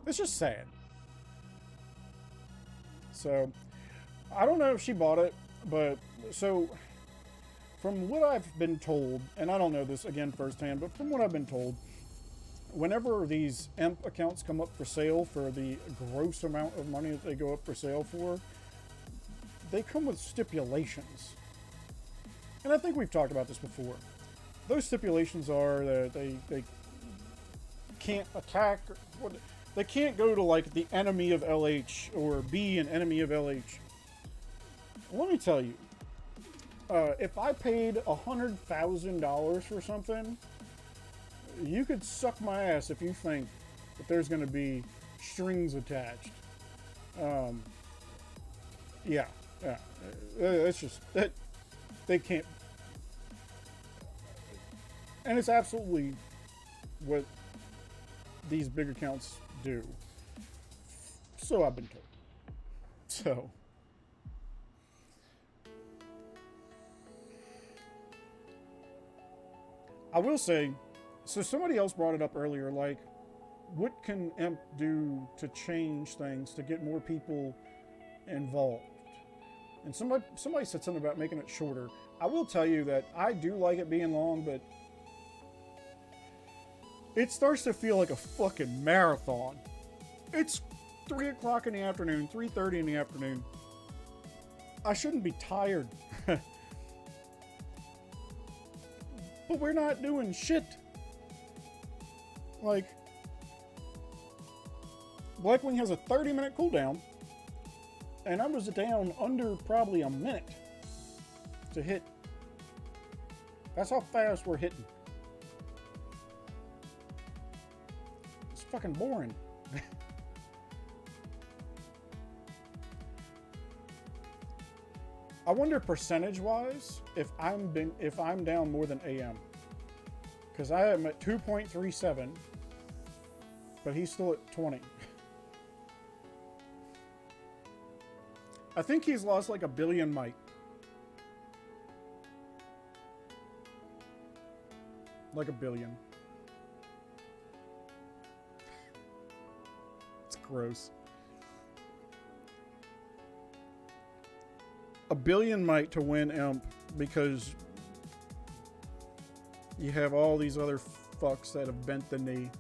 It's just sad. So, I don't know if she bought it, but so from what I've been told, and I don't know this again firsthand, but from what I've been told, whenever these EMP accounts come up for sale for the gross amount of money that they go up for sale for, they come with stipulations. And I think we've talked about this before. Those stipulations are that they can't attack, they can't go to like the enemy of LH or be an enemy of LH. Let me tell you, if I paid $100,000 for something, you could suck my ass if you think that there's going to be strings attached. Yeah. It's just that they can't. And it's absolutely what these big accounts do. So I've been told. So. I will say, so somebody else brought it up earlier, like, what can EMP do to change things to get more people involved? And somebody said something about making it shorter. I will tell you that I do like it being long, but it starts to feel like a fucking marathon. It's 3 o'clock in the afternoon, 3:30 in the afternoon. I shouldn't be tired. But we're not doing shit. Like, Blackwing has a 30-minute cooldown, and I was down under probably a minute to hit. That's how fast we're hitting. It's fucking boring. I wonder percentage-wise if I'm down more than AM, because I am at 2.37, but he's still at 20. I think he's lost like 1 billion might. Like 1 billion. It's gross. 1 billion might to win EMP because you have all these other fucks that have bent the knee.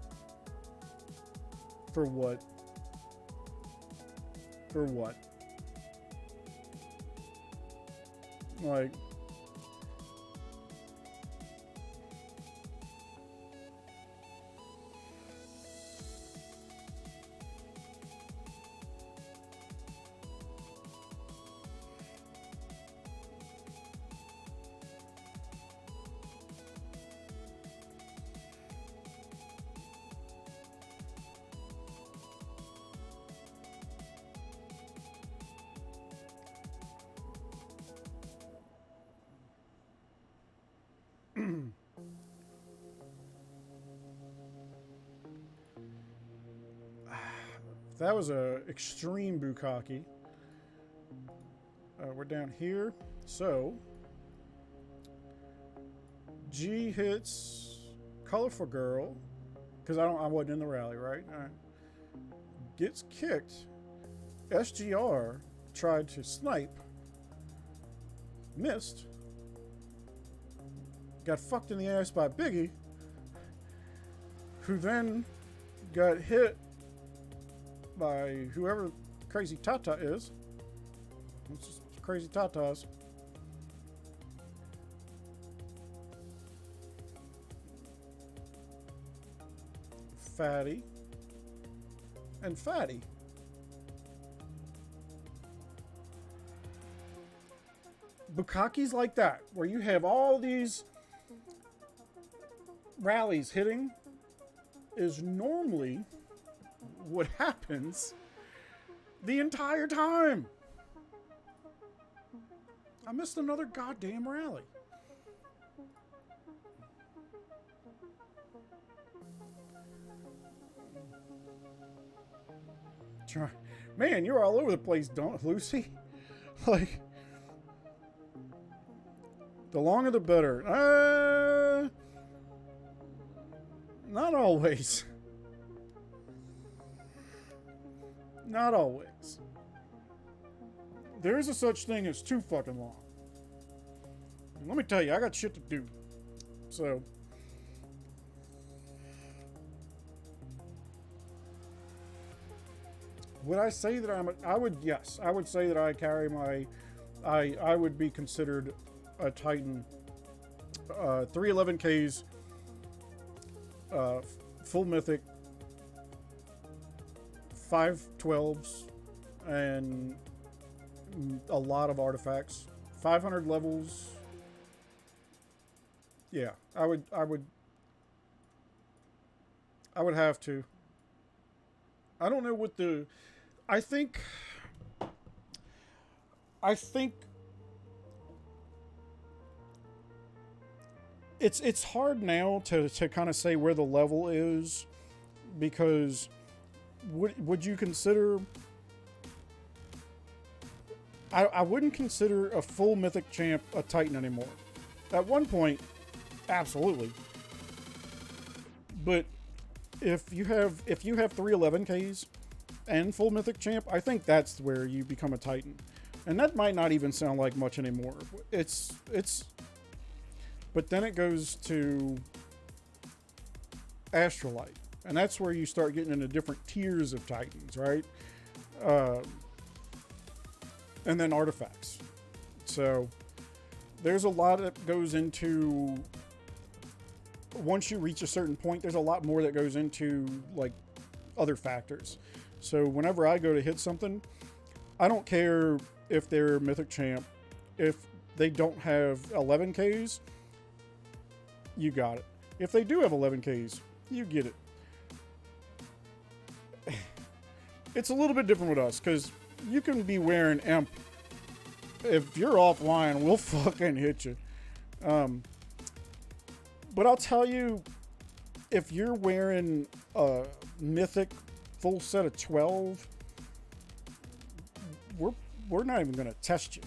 For what? For what? Like, that was a extreme bukkake. We're down here. So, G hits Colorful Girl, because I wasn't in the rally, right? Gets kicked. SGR tried to snipe. Missed. Got fucked in the ass by Biggie, who then got hit by whoever Crazy Tata is. It's just Crazy Tatas. Fatty. And Fatty. Bukkake's like that, where you have all these rallies hitting, is normally what happens the entire time. I missed another goddamn rally. Man, you're all over the place, don't Lucy? Like, the longer the better. Not always. Not always. There is a such thing as too fucking long. And let me tell you, I got shit to do. So, would I say that I would, yes, I would say that I carry my, I would be considered a Titan. 311Ks, full mythic, 512s, and a lot of artifacts. 500 levels. Yeah, I would have to. I don't know what the, I think it's hard now to kind of say where the level is, because would you consider, I wouldn't consider a full mythic champ a Titan anymore. At one point, absolutely. But if you have 311Ks and full mythic champ, I think that's where you become a Titan. And that might not even sound like much anymore. But then it goes to Astrolite. And that's where you start getting into different tiers of Titans, right? And then artifacts. So there's a lot that goes into, once you reach a certain point, there's a lot more that goes into like other factors. So whenever I go to hit something, I don't care if they're mythic champ. If they don't have 11Ks, you got it. If they do have 11Ks, you get it. It's a little bit different with us, because you can be wearing Imp. If you're offline, we'll fucking hit you. But I'll tell you, if you're wearing a mythic full set of 12, we're not even gonna test you.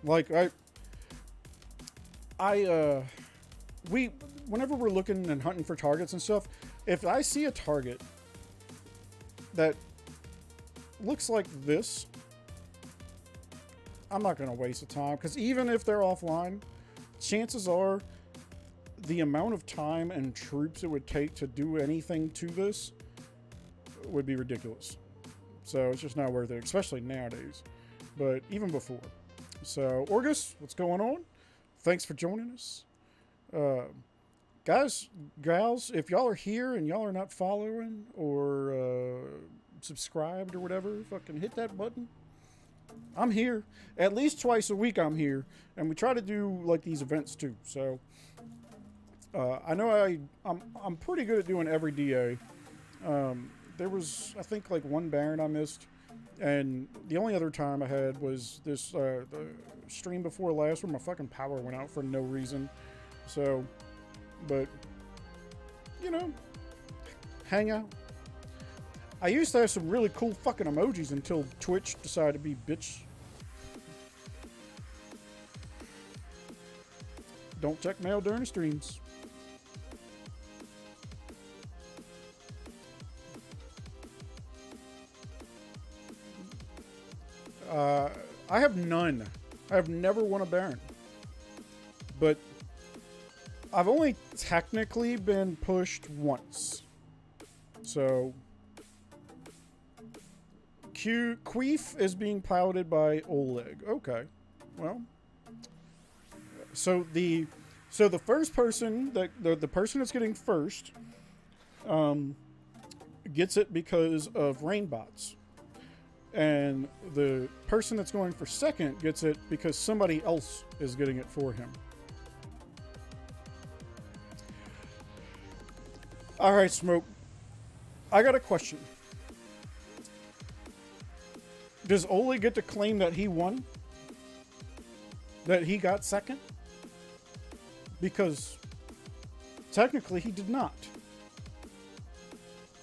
Like whenever we're looking and hunting for targets and stuff, if I see a target that looks like this, I'm not going to waste the time, because even if they're offline, chances are the amount of time and troops it would take to do anything to this would be ridiculous. So it's just not worth it, especially nowadays, but even before. So Orgus, what's going on? Thanks for joining us. Guys, gals, if y'all are here and y'all are not following or subscribed or whatever, fucking hit that button. I'm here. At least twice a week I'm here. And we try to do like these events too. So I know I'm pretty good at doing every DA. There was, I think, like one Baron I missed. And the only other time I had was this the stream before last where my fucking power went out for no reason. So, but, you know, hang out. I used to have some really cool fucking emojis until Twitch decided to be bitch. Don't check mail during the streams. I have none. I have never won a Baron. But I've only technically been pushed once. So Queef is being piloted by Oleg. Okay. Well. So the first person, the person that's getting first gets it because of rain bots. And the person that's going for second gets it because somebody else is getting it for him. All right, Smoke. I got a question. Does Ole get to claim that he won? That he got second? Because technically he did not.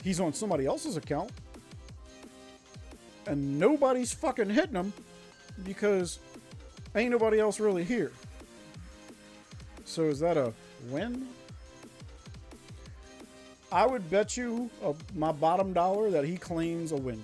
He's on somebody else's account. And nobody's fucking hitting him because ain't nobody else really here. So is that a win? I would bet you my bottom dollar that he claims a win.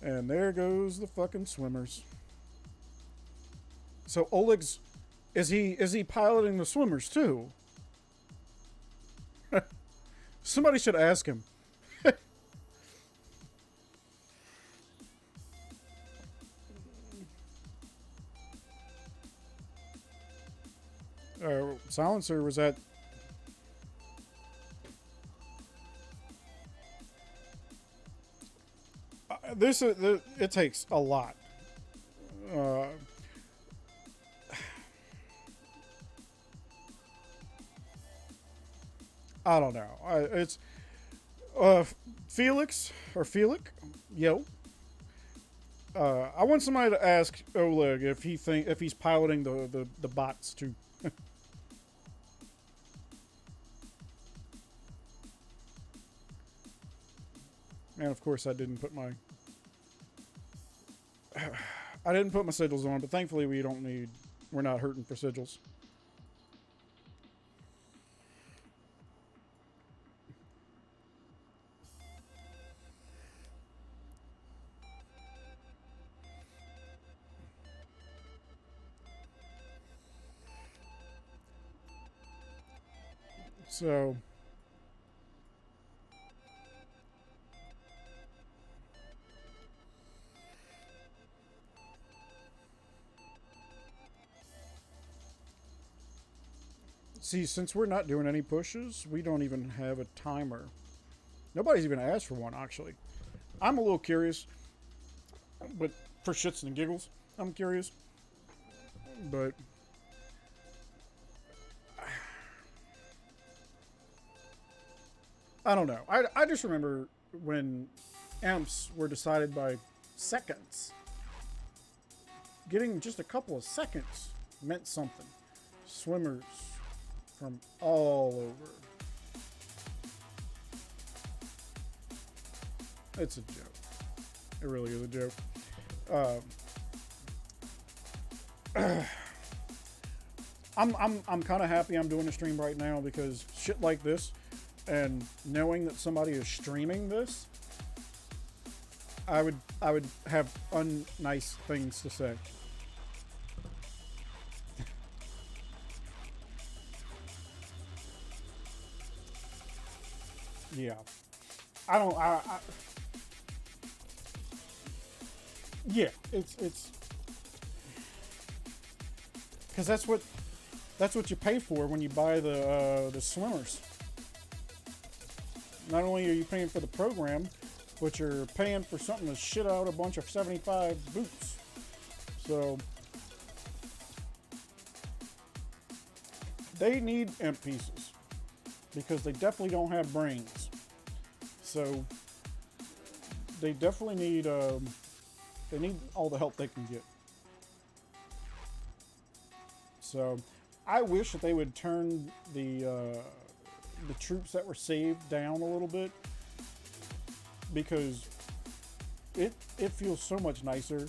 And there goes the fucking swimmers. So Oleg's, is he piloting the swimmers too? Somebody should ask him. Silencer was at. It takes a lot. I don't know. It's Felix or Felix. Yo. I want somebody to ask Oleg if he's piloting the bots too. And of course, I didn't put my sigils on, but thankfully we're not hurting for sigils. So see, since we're not doing any pushes, we don't even have a timer. Nobody's even asked for one, actually. I'm a little curious, but for shits and giggles, I'm curious. But I don't know. I just remember when amps were decided by seconds. Getting just a couple of seconds meant something. Swimmers from all over. It's a joke. It really is a joke. I'm kind of happy I'm doing a stream right now because shit like this, and knowing that somebody is streaming this, I would have unnice things to say. Yeah. Yeah, it's because that's what you pay for when you buy the swimmers. Not only are you paying for the program, but you're paying for something to shit out a bunch of 75 boots. So they need imp pieces because they definitely don't have brains. So they definitely need all the help they can get. So I wish that they would turn the troops that were saved down a little bit, because it feels so much nicer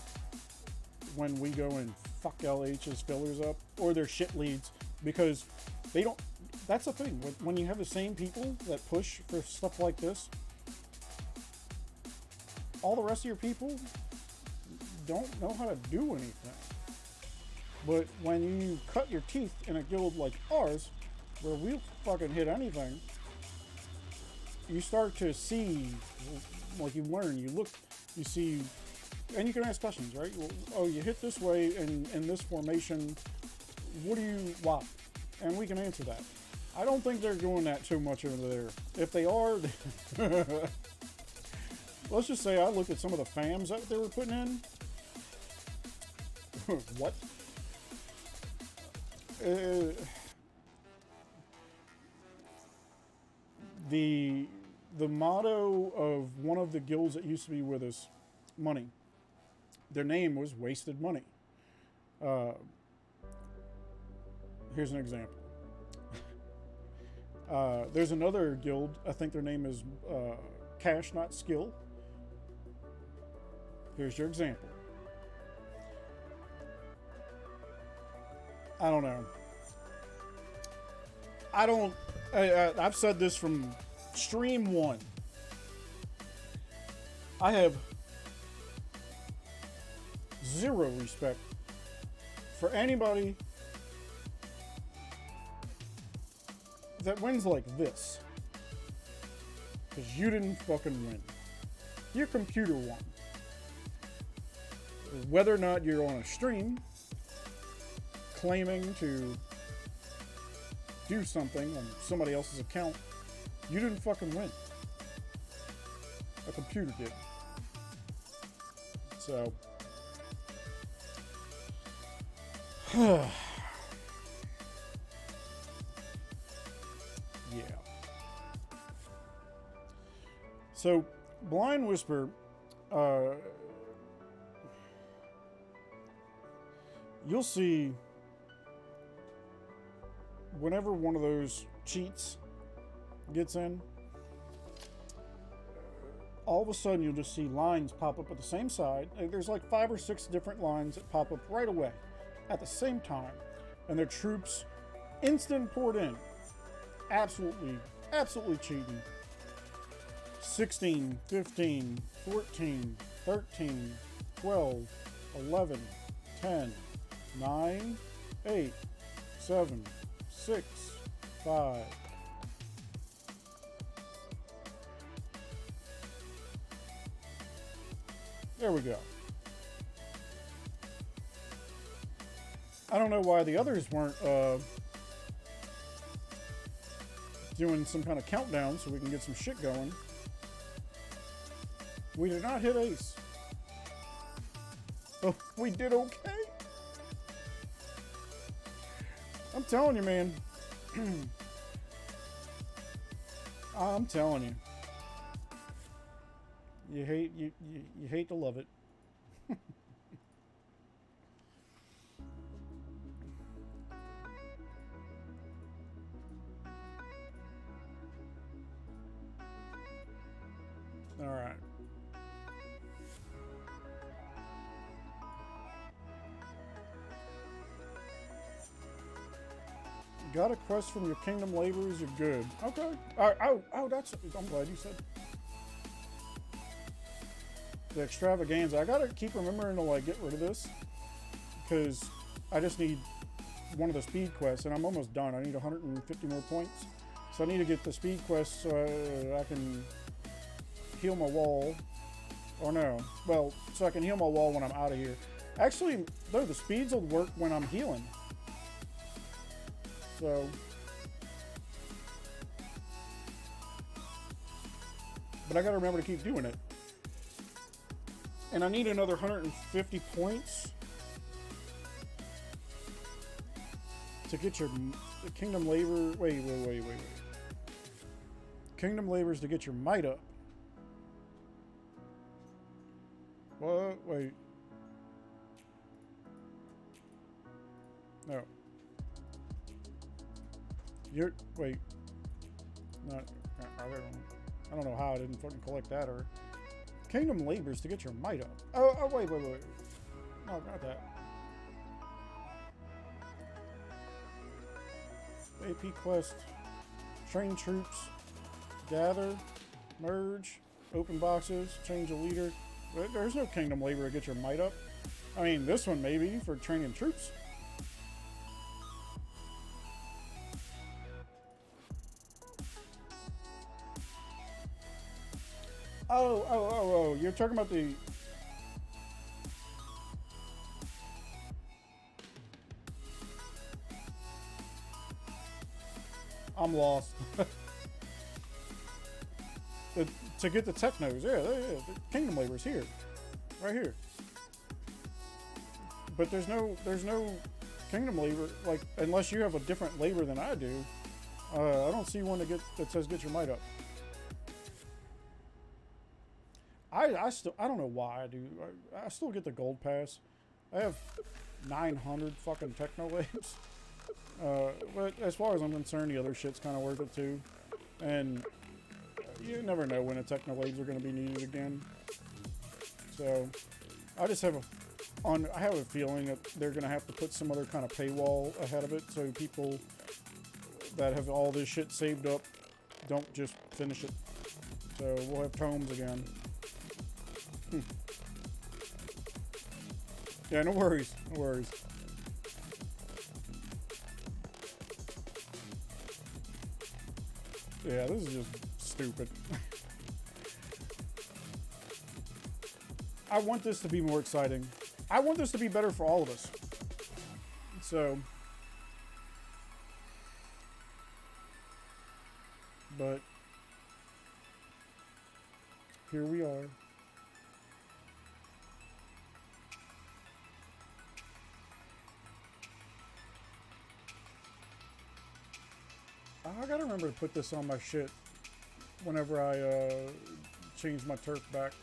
when we go and fuck LH's fillers up or their shit leads, because they don't. That's the thing when you have the same people that push for stuff like this. All the rest of your people don't know how to do anything. But when you cut your teeth in a guild like ours, where we'll fucking hit anything, you start to see Like you learn, you look, you see, and you can ask questions, right? Well, oh, you hit this way in this formation. Why? And we can answer that. I don't think they're doing that too much over there. If they are, let's just say I looked at some of the FAMs that they were putting in. What? The motto of one of the guilds that used to be with us, money. Their name was Wasted Money. Here's an example. There's another guild. I think their name is Cash Not Skill. Here's your example. I don't know. I've said this from stream one. I have zero respect for anybody that wins like this. Because you didn't fucking win. Your computer won. Whether or not you're on a stream claiming to do something on somebody else's account, you didn't fucking win. A computer did. So, yeah. So, Blind Whisper, you'll see whenever one of those cheats gets in, all of a sudden you'll just see lines pop up at the same side. There's like 5 or 6 different lines that pop up right away at the same time, and their troops instant poured in. Absolutely cheating. 16, 15, 14, 13, 12, 11, 10, 9, 8, 7, 6, 5. There we go. I don't know why the others weren't doing some kind of countdown so we can get some shit going. We did not hit ace. Oh, we did okay. I'm telling you, man. I'm telling you. You hate to love it. All right. Got a quest from your kingdom laborers, you're good. Okay. Oh, that's, I'm glad you said the extravaganza. I gotta keep remembering to like get rid of this because I just need one of the speed quests and I'm almost done. I need 150 more points. So I need to get the speed quest so I can heal my wall. Or no. Well, so I can heal my wall when I'm out of here. Actually, no, the speeds will work when I'm healing. So, but I gotta remember to keep doing it. And I need another 150 points to get your kingdom labor. Wait. Kingdom labors to get your might up. What? Wait. No. Wait. Not. I don't know how I didn't fucking collect that or. Kingdom labors to get your might up. Oh, wait. No, not that. AP quest. Train troops. Gather. Merge. Open boxes. Change a leader. There's no kingdom labor to get your might up. I mean, this one maybe for training troops. Oh, you're talking about the... I'm lost. To get the technos, yeah, the kingdom labor's here. Right here. But there's no kingdom labor, like, unless you have a different labor than I do. I don't see one that says get your might up. I don't know why I do. I still get the gold pass. I have 900 fucking techno labs. But as far as I'm concerned, the other shit's kind of worth it too. And you never know when the techno labs are going to be needed again. So I just have I have a feeling that they're going to have to put some other kind of paywall ahead of it, so people that have all this shit saved up don't just finish it. So we'll have tomes again. Yeah, no worries. No worries. Yeah, this is just stupid. I want this to be more exciting. I want this to be better for all of us. So, but here we are. I gotta remember to put this on my shit whenever I change my turf back.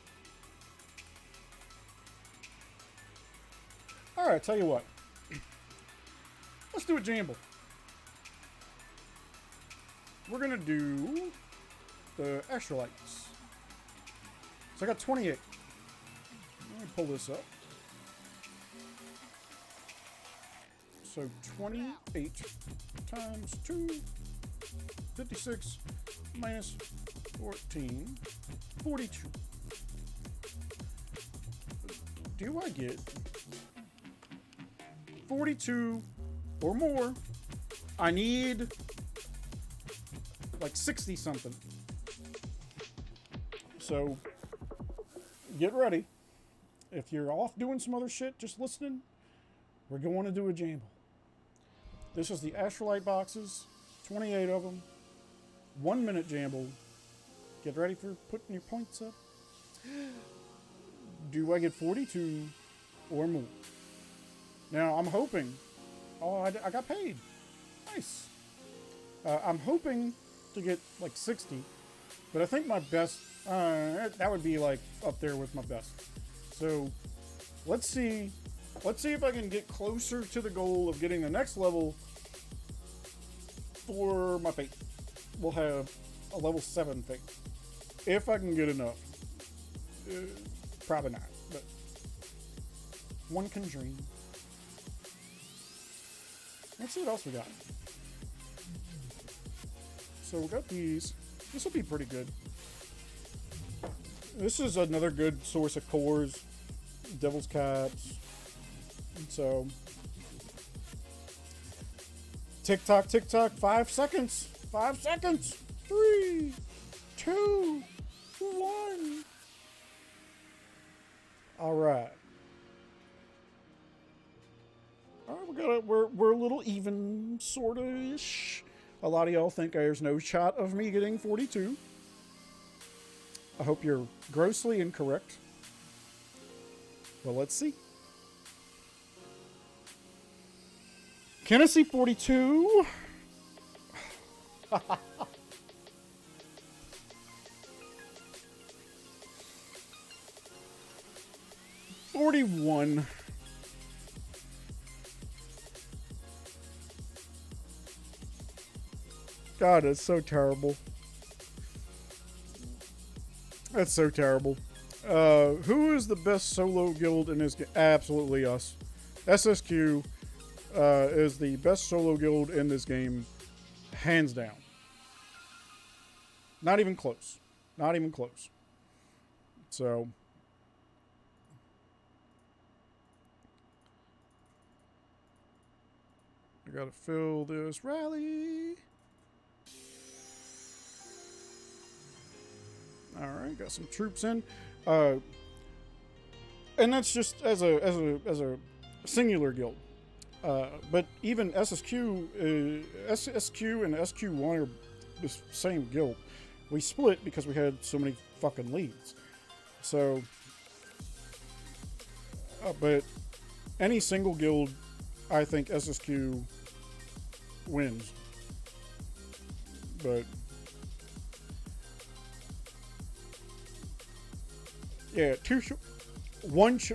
Alright, tell you what. Let's do a jamble. We're gonna do the Astrolites. So I got 28. Let me pull this up. So 28 times 2, 56 minus 14, 42. Do I get 42 or more? I need like 60 something. So get ready. If you're off doing some other shit, just listening, we're going to do a jamble. This is the Astrolite boxes, 28 of them, 1 minute jamble. Get ready for putting your points up. Do I get 42 or more? Now, I'm hoping... Oh, I got paid. Nice. I'm hoping to get like 60, but I think my best... that would be like up there with my best. So, let's see. Let's see if I can get closer to the goal of getting the next level for my fate. We'll have a level 7 fate. If I can get enough. Probably not, but one can dream. Let's see what else we got. So we got these. This will be pretty good. This is another good source of cores. Devil's Caps. And so, tick tock, 5 seconds. 5 seconds. 3, 2, 1. All right. We're a little even, sorta-ish. A lot of y'all think there's no shot of me getting 42. I hope you're grossly incorrect. Well, let's see. Can I see 42? 41. God, that's so terrible. That's so terrible. Who is the best solo guild in this game? Absolutely us. SSQ is the best solo guild in this game, hands down. Not even close. Not even close. So, I gotta fill this rally. All right, got some troops in. And that's just as a singular guild. But even SSQ and SQ1 are the same guild. We split because we had so many fucking leads. So, but any single guild, I think SSQ wins. But yeah,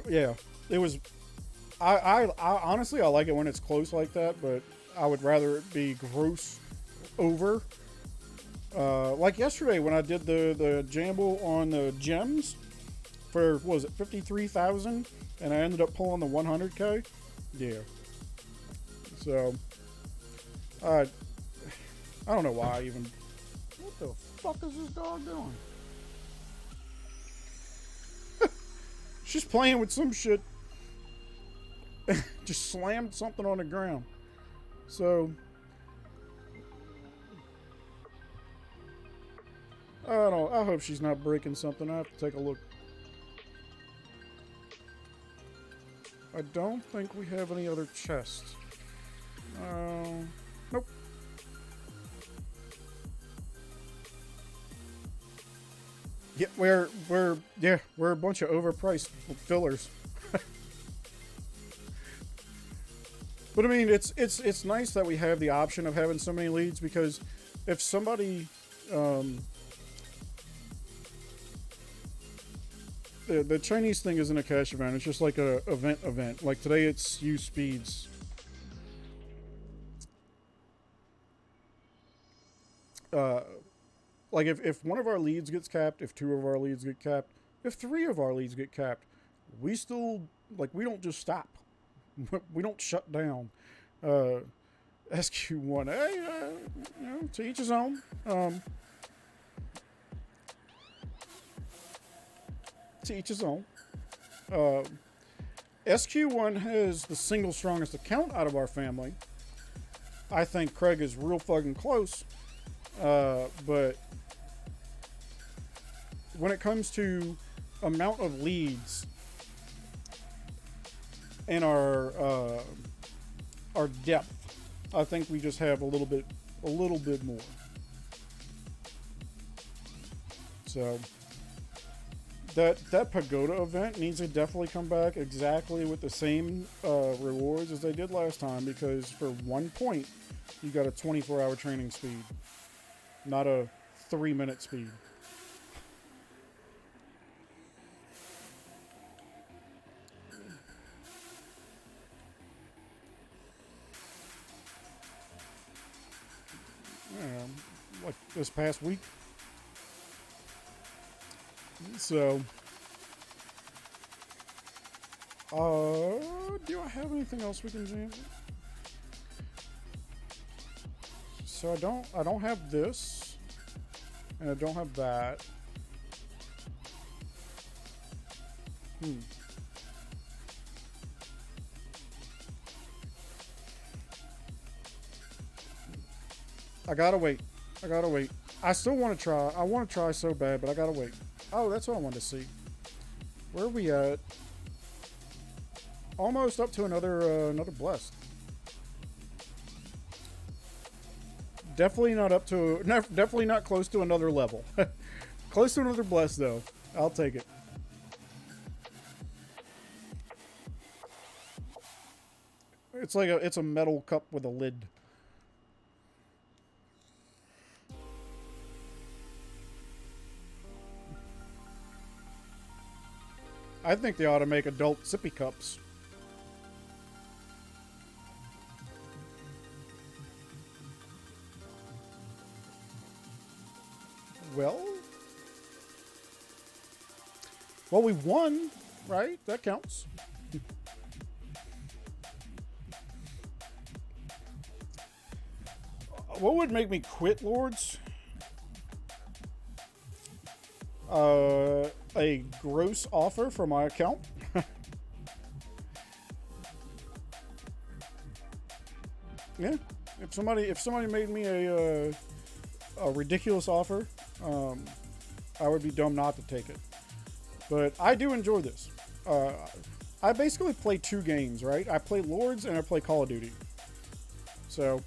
yeah, it was. I honestly I like it when it's close like that, but I would rather it be gross over. Like yesterday when I did the jamble on the gems for, what was it, 53,000, and I ended up pulling the 100k. Yeah. So I don't know why I even. What the fuck is this dog doing? She's playing with some shit. Just slammed something on the ground. So I don't know. I hope she's not breaking something. I have to take a look. I don't think we have any other chests. Nope. Yeah, we're a bunch of overpriced fillers. But I mean, it's nice that we have the option of having so many leads, because if somebody the Chinese thing isn't a cash event, it's just like a event. Like today it's use speeds. Like if one of our leads gets capped, if two of our leads get capped, if three of our leads get capped, we still, like, we don't just stop. We don't shut down. SQ1, hey, you know, to each his own. To each his own. SQ1 has the single strongest account out of our family. I think Craig is real fucking close. But when it comes to amount of leads and our depth, I think we just have a little bit more. So that pagoda event needs to definitely come back exactly with the same rewards as they did last time, because for 1 point you got a 24-hour training speed, not a 3-minute speed. Like this past week. So, do I have anything else we can jam? So I don't have this, and I don't have that. I gotta wait. I still want to try. I want to try so bad, but I gotta wait. Oh, that's what I wanted to see. Where are we at? Almost up to another blessed. Definitely not up to. Definitely not close to another level. Close to another blessed though. I'll take it. It's like it's a metal cup with a lid. I think they ought to make adult sippy cups. Well, we won, right? That counts. What would make me quit, Lords? A gross offer for my account. Yeah, if somebody made me a ridiculous offer, I would be dumb not to take it. But I do enjoy this. I basically play 2 games, right? I play Lords and I play Call of Duty. So,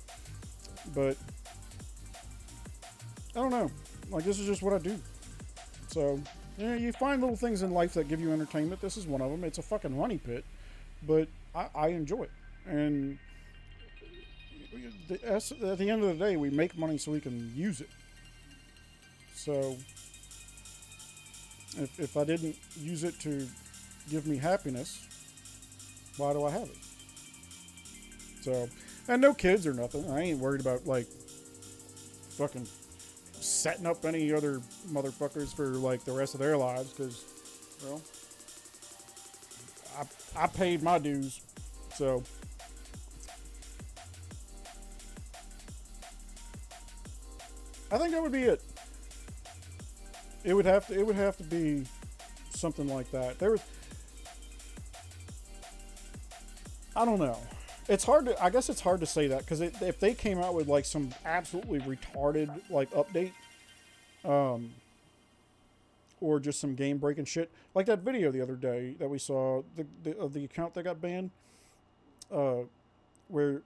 but I don't know. Like, this is just what I do. So, you find little things in life that give you entertainment. This is one of them. It's a fucking money pit, but I enjoy it. And at the end of the day, we make money so we can use it. So, if I didn't use it to give me happiness, why do I have it? So, and no kids or nothing. I ain't worried about, like, fucking setting up any other motherfuckers for, like, the rest of their lives, because, well, I paid my dues. So, I think that would be it. It would have to be something like that. I don't know. I guess it's hard to say that, because if they came out with like some absolutely retarded like update, or just some game breaking shit, like that video the other day that we saw, the account that got banned, where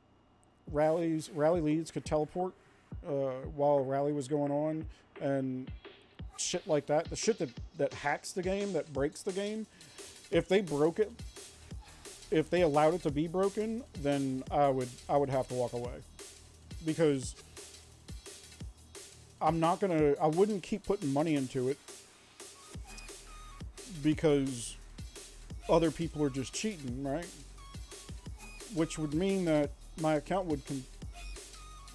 rally leads could teleport while a rally was going on, and shit like that. The shit that hacks the game, that breaks the game. If they broke it, if they allowed it to be broken, then I would have to walk away, because I wouldn't keep putting money into it because other people are just cheating, right? Which would mean that my account would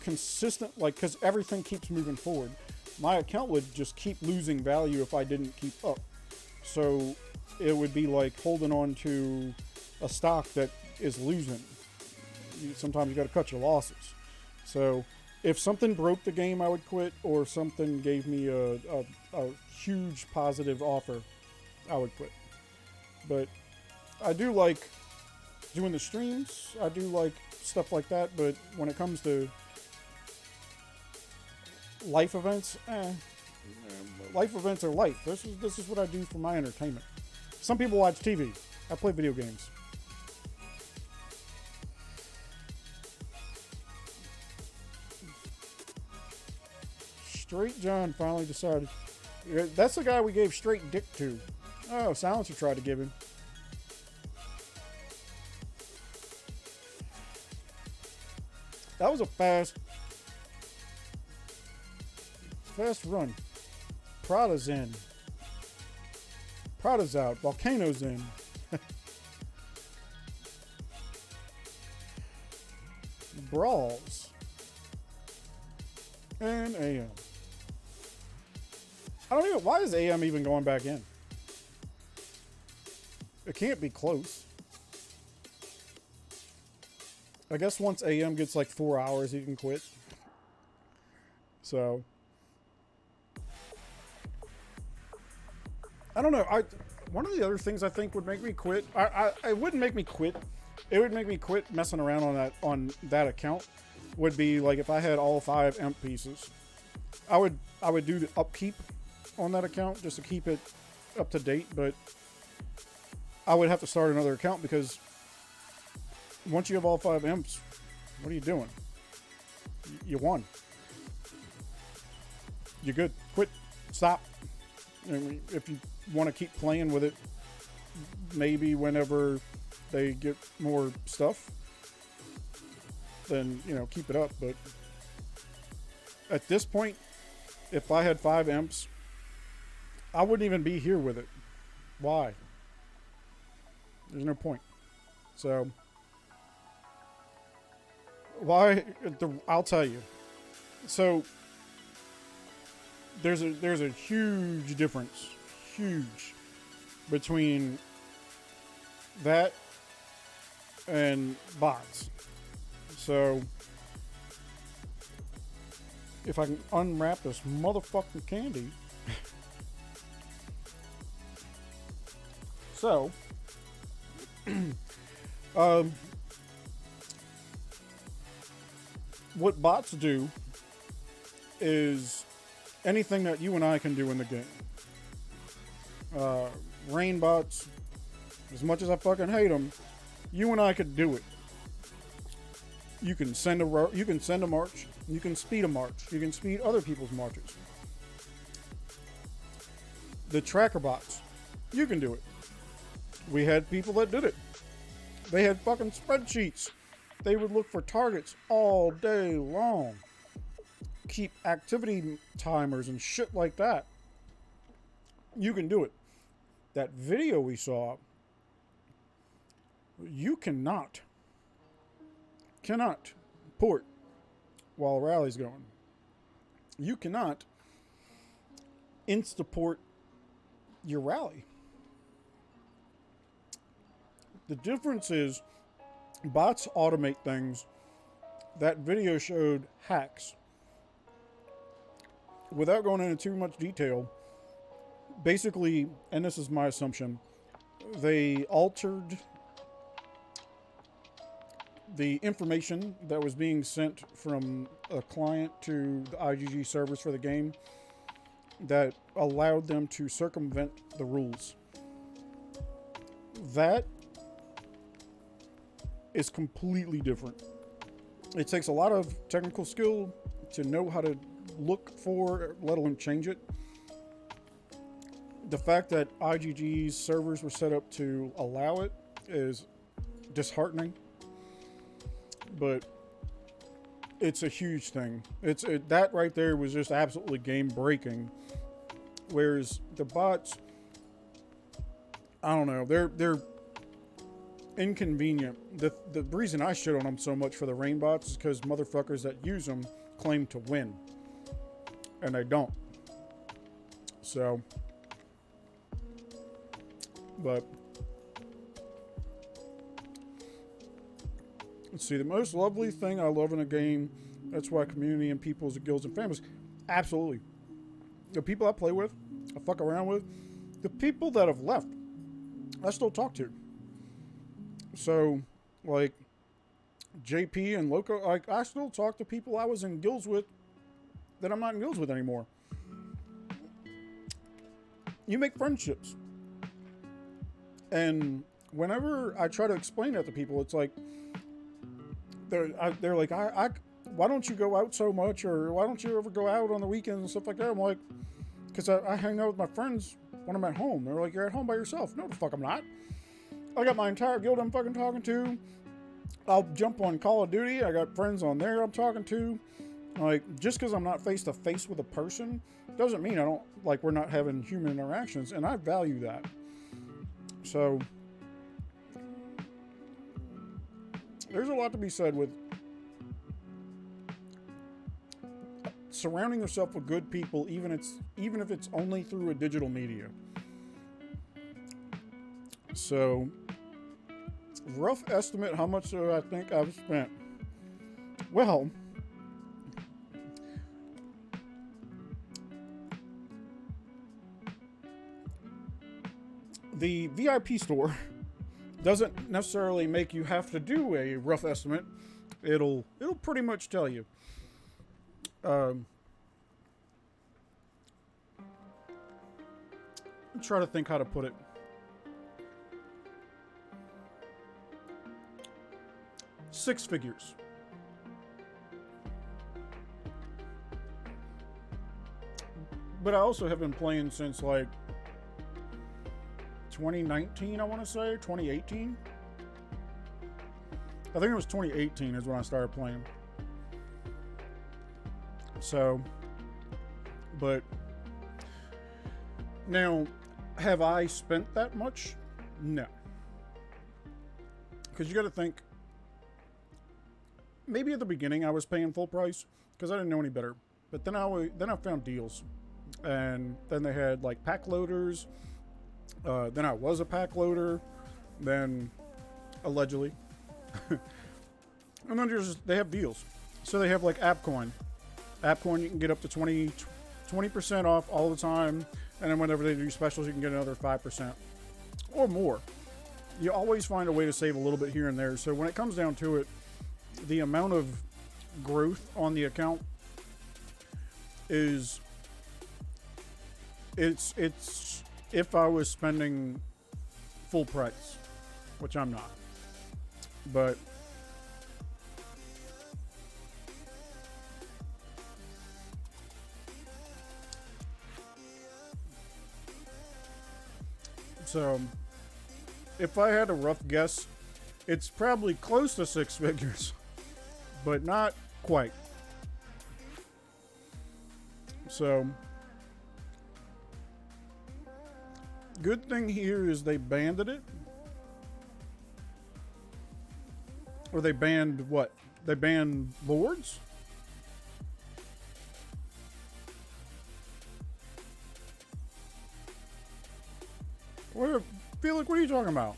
because everything keeps moving forward. My account would just keep losing value if I didn't keep up. So it would be like holding on to a stock that is losing. Sometimes you got to cut your losses. So if something broke the game, I would quit, or something gave me a huge positive offer, I would quit. But I do like doing the streams. I do like stuff like that. But when it comes to life events, life events are life. This is what I do for my entertainment. Some people watch TV. I play video games. Straight John finally decided. That's the guy we gave straight dick to. Oh, Silencer tried to give him. That was a fast run. Prada's in. Prada's out. Volcano's in. Brawls. And AM. I don't even... Why is AM even going back in? It can't be close. I guess once AM gets like 4 hours, he can quit. So... I don't know. One of the other things I think would make me quit. It wouldn't make me quit. It would make me quit messing around on that account. Would be like if I had all 5 EMP pieces. I would do the upkeep on that account just to keep it up to date. But I would have to start another account, because once you have all 5 EMPs, what are you doing? You won. You're good. Quit. Stop. If you want to keep playing with it, maybe whenever they get more stuff, then, keep it up. But at this point, if I had 5 EMPs, I wouldn't even be here with it. Why? There's no point. So, why? I'll tell you. So, there's a huge difference, between that and bots. So, if I can unwrap this motherfucking candy. So, what bots do is anything that you and I can do in the game. Rain bots, as much as I fucking hate them, you and I could do it. You can send a march. You can speed a march. You can speed other people's marches. The tracker bots, you can do it. We had people that did it. They had fucking spreadsheets. They would look for targets all day long. Keep activity timers and shit like that. You can do it. That video we saw, you cannot port while a rally's going. You cannot insta-port your rally. The difference is bots automate things. That video showed hacks. Without going into too much detail, basically, and this is my assumption, they altered the information that was being sent from a client to the IGG servers for the game that allowed them to circumvent the rules. That is completely different. It takes a lot of technical skill to know how to look for, let alone change it. The fact that IGG's servers were set up to allow it is disheartening, but it's a huge thing. That right there was just absolutely game breaking. Whereas the bots, I don't know, they're inconvenient. The reason I shit on them so much for the rain bots is because motherfuckers that use them claim to win, and they don't. So, but let's see, the most lovely thing I love in a game, that's why community and peoples and guilds and families, absolutely. The people I play with, I fuck around with, the people that have left, I still talk to. So, like, JP and Loco, like, I still talk to people I was in guilds with that I'm not in guilds with anymore. You make friendships. And whenever I try to explain that to people, it's like, they're like, why don't you go out so much? Or why don't you ever go out on the weekends and stuff like that? I'm like, because I hang out with my friends when I'm at home. They're like, you're at home by yourself. No, the fuck I'm not. I got my entire guild I'm fucking talking to. I'll jump on Call of Duty. I got friends on there I'm talking to. Like, just because I'm not face to face with a person doesn't mean I don't, like, we're not having human interactions. And I value that. So, there's a lot to be said with surrounding yourself with good people, even if it's only through a digital media. So, rough estimate how much I think I've spent. Well, the VIP store doesn't necessarily make you have to do a rough estimate. It'll pretty much tell you. I'm trying to think how to put it. Six figures. But I also have been playing since like 2019, I want to say, 2018. I think it was 2018 is when I started playing. So, but now, have I spent that much? No. Because you got to think, maybe at the beginning I was paying full price because I didn't know any better. But then I found deals, and then they had like pack loaders. Then I was a pack loader, then allegedly. And then they have deals. So they have like AppCoin. AppCoin, you can get up to 20% off all the time. And then whenever they do specials, you can get another 5% or more. You always find a way to save a little bit here and there. So when it comes down to it, the amount of growth on the account is it's if I was spending full price, which I'm not. But so if I had a rough guess, it's probably close to 6 figures, but not quite. So, good thing here is they banded it. Or they banned what? They banned Lords? Felix, what are you talking about?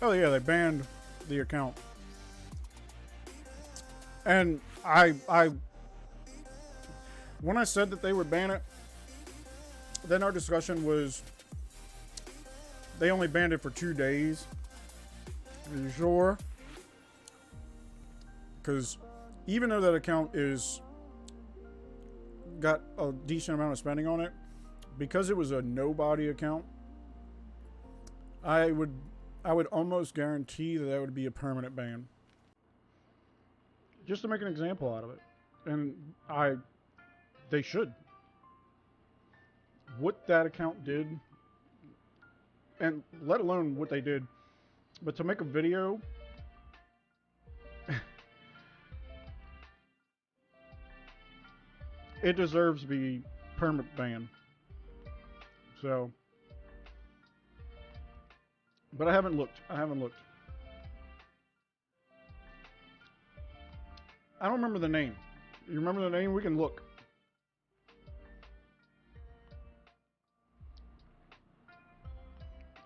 Oh yeah, they banned the account. And I when I said that they would ban it, then our discussion was they only banned it for 2 days. Are you sure? Because even though that account is got a decent amount of spending on it, because it was a nobody account, I would almost guarantee that would be a permanent ban. Just to make an example out of it. And they should. What that account did, and let alone what they did, but to make a video, it deserves to be permanent ban. So, but I haven't looked. I don't remember the name. You remember the name? We can look.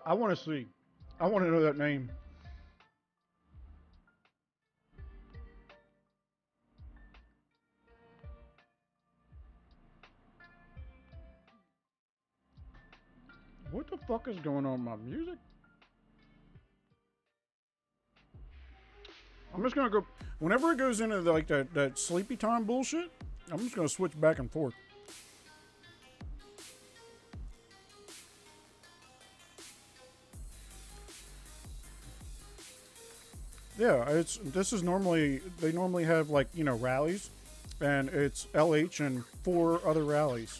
I want to see. I want to know that name. What the fuck is going on with my music? I'm just gonna go, whenever it goes into like that sleepy time bullshit, I'm just gonna switch back and forth. Yeah, this is normally, they normally have like, you know, rallies, and it's LH and 4 other rallies.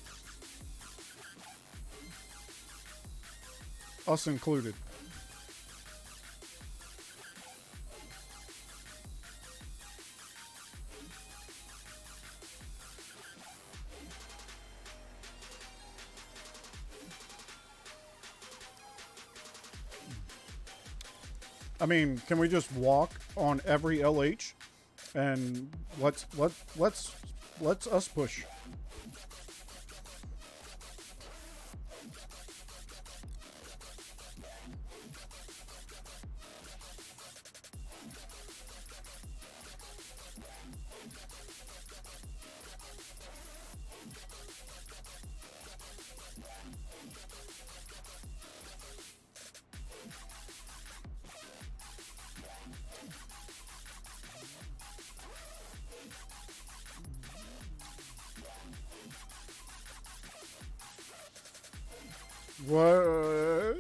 Us included. I mean, can we just walk on every LH and let's us push. What?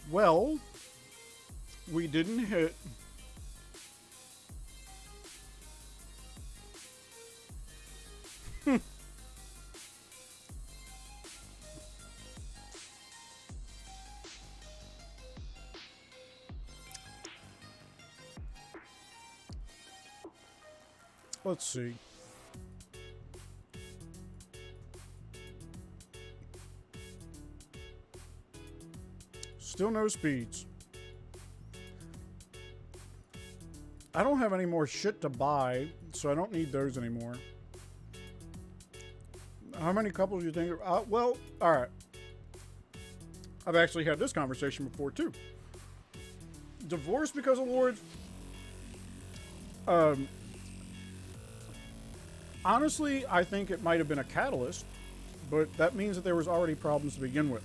Well, we didn't hit. Let's see. Still no speeds. I don't have any more shit to buy, so I don't need those anymore. How many couples do you think? Well, all right. I've actually had this conversation before too. Divorce because of Lords. Honestly, I think it might have been a catalyst but that means that there was already problems to begin with.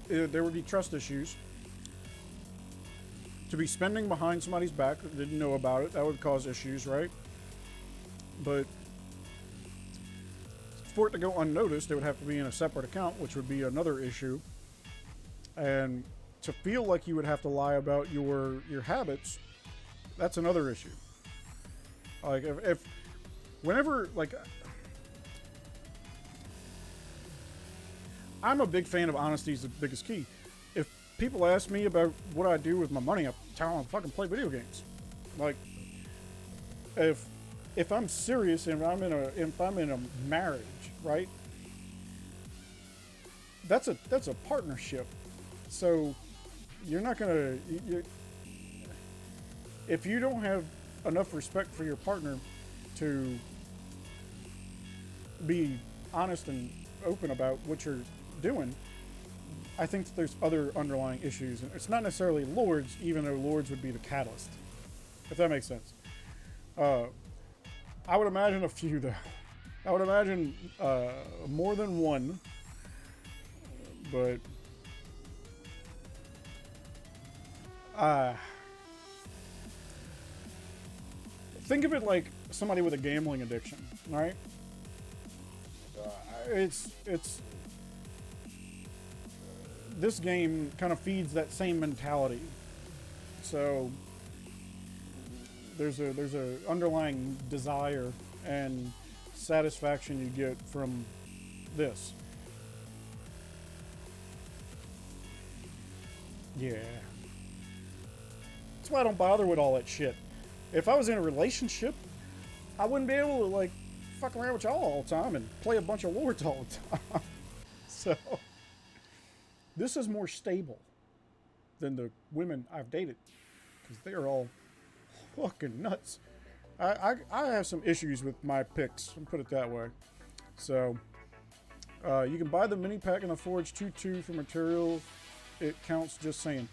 There would be trust issues. To be spending behind somebody's back that didn't know about it, that would cause issues, right? But for it to go unnoticed, it would have to be in a separate account, which would be another issue. And to feel like you would have to lie about your habits, that's another issue. Like if whenever, like, I'm a big fan of honesty is the biggest key. If people ask me about what I do with my money, I tell them I fucking play video games. Like, if I'm serious and if I'm in a marriage, right? That's a partnership. So you're not gonna. If you don't have enough respect for your partner to be honest and open about what you're doing, I think that there's other underlying issues. And it's not necessarily Lords, even though Lords would be the catalyst, if that makes sense. I would imagine a few, though. I would imagine more than one, but think of it like somebody with a gambling addiction, right? It's this game kind of feeds that same mentality. So there's a underlying desire and satisfaction you get from this. Yeah. That's why I don't bother with all that shit. If I was in a relationship, I wouldn't be able to, like, fuck around with y'all all the time and play a bunch of Lords all the time. So, this is more stable than the women I've dated, because they are all fucking nuts. I have some issues with my picks, I'll put it that way. So, you can buy the mini pack in the Forge 2-2 for material. It counts, just saying.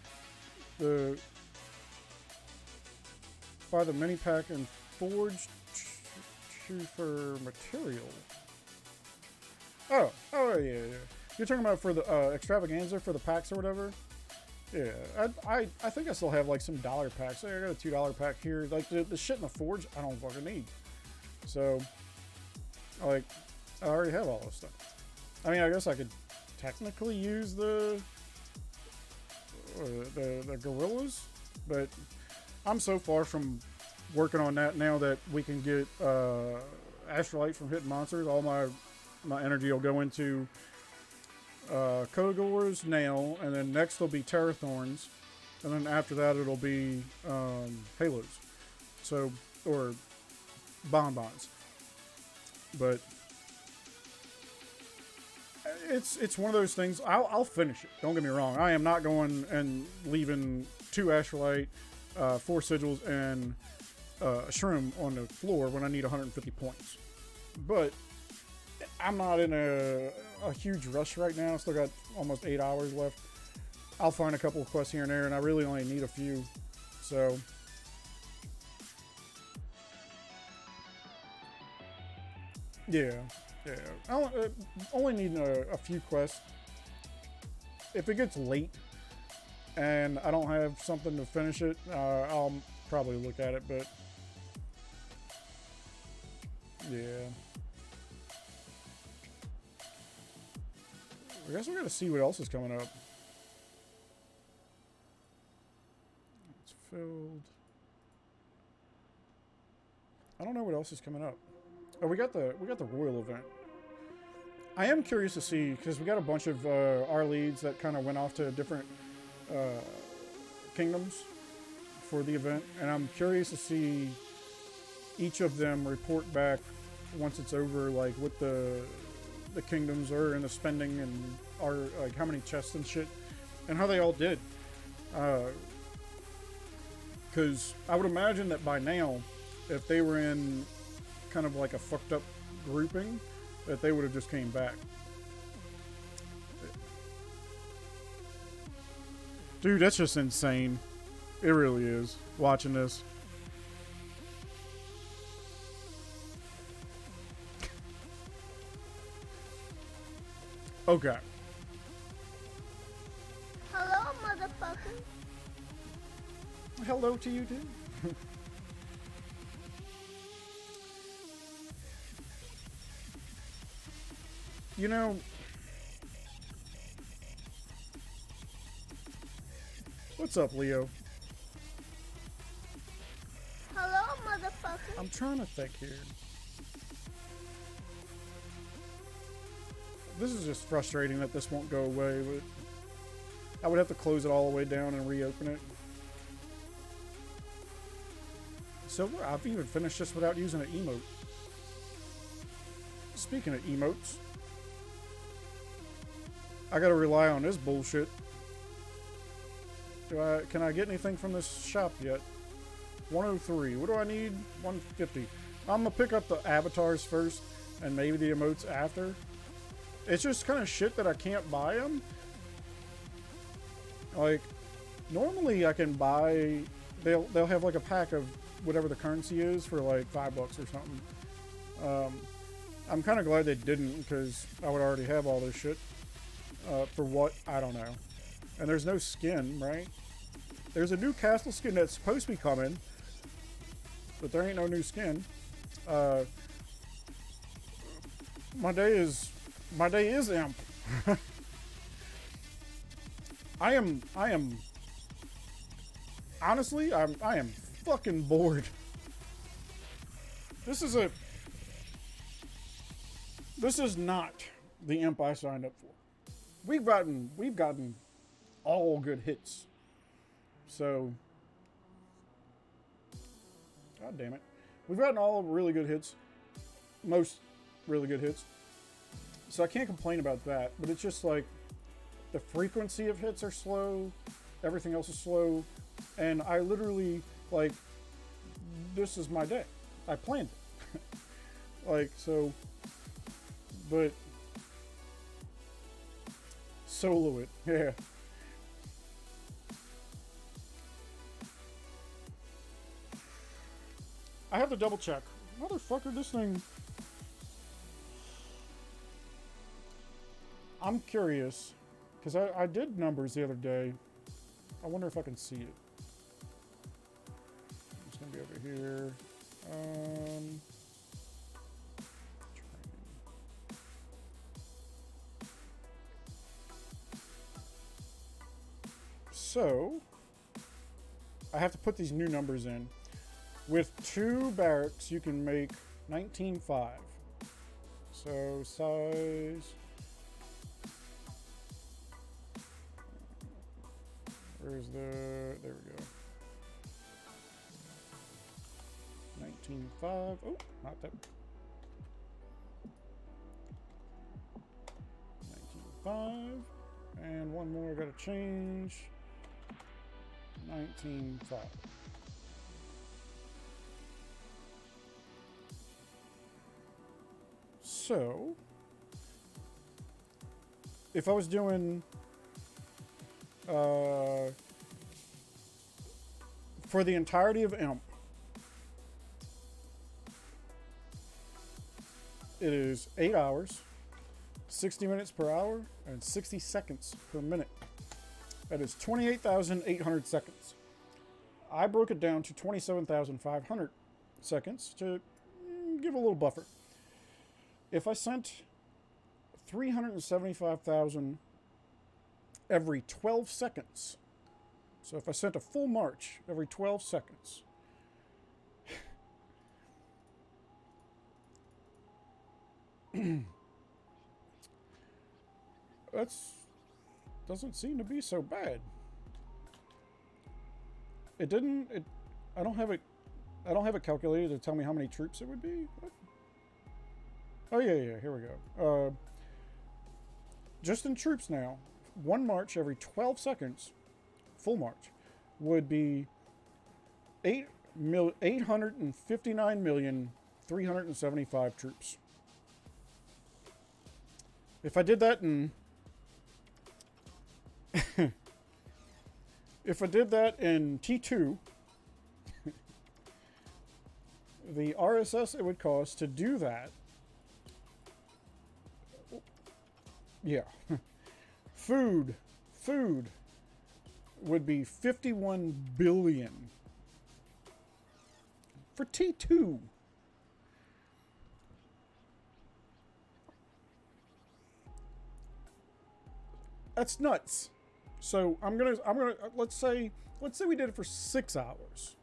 Buy the mini pack and Forge 2 for material. Oh, yeah. You're talking about for the extravaganza for the packs or whatever? Yeah, I think I still have like some dollar packs. I got a $2 pack here. Like the shit in the Forge, I don't fucking need. So, like, I already have all this stuff. I mean, I guess I could technically use the gorillas, but I'm so far from working on that now that we can get Astrolite from hitting monsters. All my energy will go into Kogors, Nail, and then next will be Terrathorns, and then after that it'll be Halos, so, or Bonbons. But it's one of those things. I'll finish it. Don't get me wrong. I am not going and leaving 2 Astrolite, 4 Sigils, and a Shroom on the floor when I need 150 points. But I'm not in a huge rush right now. Still got almost 8 hours left. I'll find a couple of quests here and there, and I really only need a few. So, yeah. I only need a few quests. If it gets late and I don't have something to finish it, I'll probably look at it, but yeah. I guess we gotta see what else is coming up. It's filled. I don't know what else is coming up. Oh, we got the Royal event. I am curious to see, because we got a bunch of our leads that kind of went off to different kingdoms for the event, and I'm curious to see each of them report back once it's over, like what the kingdoms are and the spending and are like how many chests and shit, and how they all did. Because I would imagine that by now, if they were in kind of like a fucked up grouping, that they would have just came back. Dude, that's just insane. It really is, watching this. Okay. Hello, motherfucker. Hello to you too. You know, what's up, Leo? Hello, motherfucker. I'm trying to think here. This is just frustrating that this won't go away, but I would have to close it all the way down and reopen it. So I've even finished this without using an emote. Speaking of emotes, I gotta rely on this bullshit. Can I get anything from this shop yet? 103. What do I need? 150. I'm gonna pick up the avatars first and maybe the emotes after. It's just kind of shit that I can't buy them. Like, normally I can buy, they'll have like a pack of whatever the currency is for like $5 or something. I'm kind of glad they didn't, because I would already have all this shit. For what? I don't know. And there's no skin, right? There's a new castle skin that's supposed to be coming, but there ain't no new skin. My day is imp. I am honestly, I am fucking bored. This is not the imp I signed up for. We've gotten all good hits. So, god damn it. We've gotten all really good hits. Most really good hits. So I can't complain about that, but it's just like the frequency of hits are slow, everything else is slow, and I literally, like, this is my day. I planned it. Like, so, but solo it, yeah. I have to double check. Motherfucker, this thing. I'm curious, because I did numbers the other day. I wonder if I can see it. It's going to be over here. Training. So, I have to put these new numbers in. With 2 barracks, you can make 19.5. So, size... Where's there we go. 19.5. Oh, not that. 19.5. And one more I gotta change. 19.5. So, if I was doing for the entirety of Imp, it is 8 hours, 60 minutes per hour, and 60 seconds per minute. That is 28,800 seconds. I broke it down to 27,500 seconds to give a little buffer. If I sent 375,000 every 12 seconds, so if I sent a full march every 12 seconds, doesn't seem to be so bad. I don't have a calculator to tell me how many troops it would be. What? Oh yeah, here we go. Just in troops now, one march every 12 seconds, full march, would be 859,375 troops. If I did that in if I did that in T2, the RSS it would cost to do that Yeah. Food would be 51 billion for T2. That's nuts. So I'm gonna let's say we did it for 6 hours,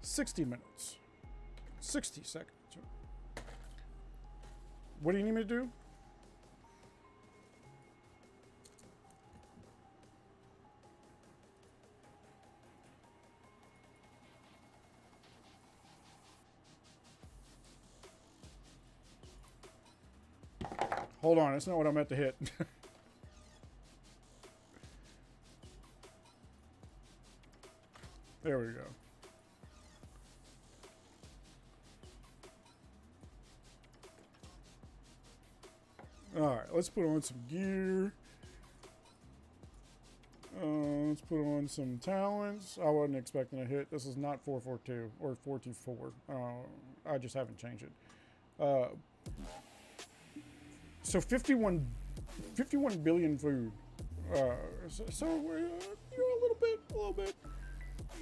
60 minutes, 60 seconds. What do you need me to do? Hold on, that's not what I meant to hit. There we go. Alright, let's put on some gear. Let's put on some talents. I wasn't expecting a hit. This is not 442 or 424. I just haven't changed it. So 51 billion food. So we're a little bit.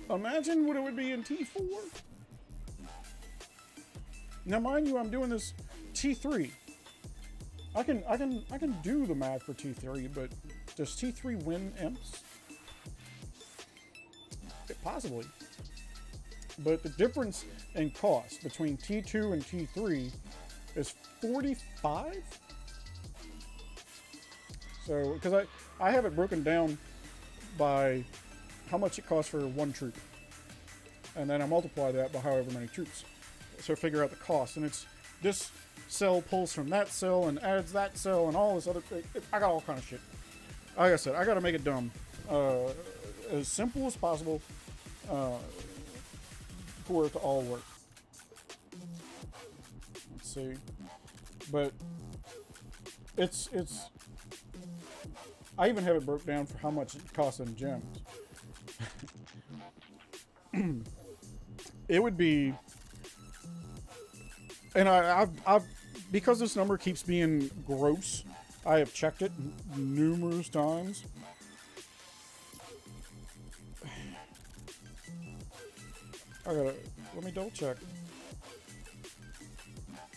Imagine what it would be in T4. Now, mind you, I'm doing this T3. I can do the math for T3, but does T3 win imps? Possibly. But the difference in cost between T2 and T3 is 45. So, because I have it broken down by how much it costs for one troop, and then I multiply that by however many troops, so figure out the cost. And it's this cell pulls from that cell and adds that cell and all this other. I got all kind of shit. Like I said, I got to make it dumb, as simple as possible, for it to all work. Let's see, but it's. I even have it broke down for how much it costs in gems. It would be, and I've because this number keeps being gross, I have checked it numerous times. Let me double check.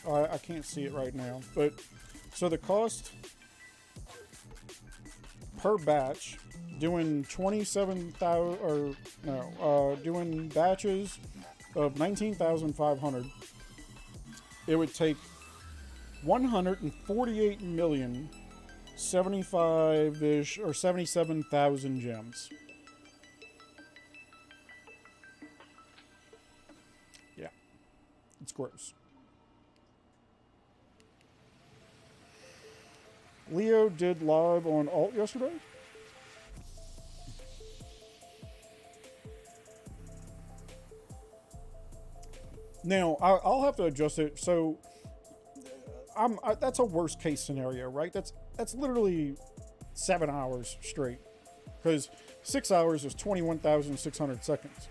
I can't see it right now, but so the cost per batch, doing 27,000, or no, doing batches of 19,500, it would take 148 million 75-ish or 77,000 gems. Yeah, it's gross. Leo did live on Alt yesterday. Now, I'll have to adjust it. So, that's a worst case scenario, right? That's literally 7 hours straight. Because 6 hours is 21,600 seconds.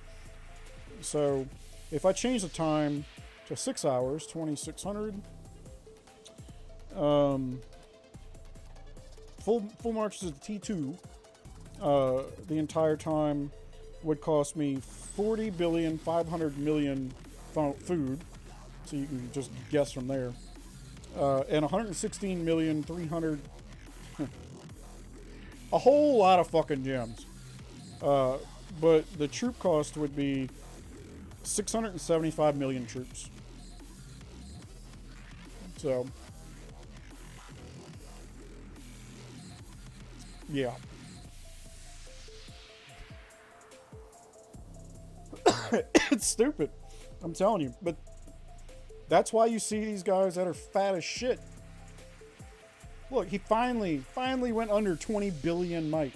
So, if I change the time to 6 hours, 2,600, full marches of T2, the entire time would cost me 40,500,000,000 food, so you can just guess from there, and 116,300,000, a whole lot of fucking gems. But the troop cost would be 675 million troops. So, yeah. It's stupid. I'm telling you. But that's why you see these guys that are fat as shit. Look, he finally went under 20 billion might.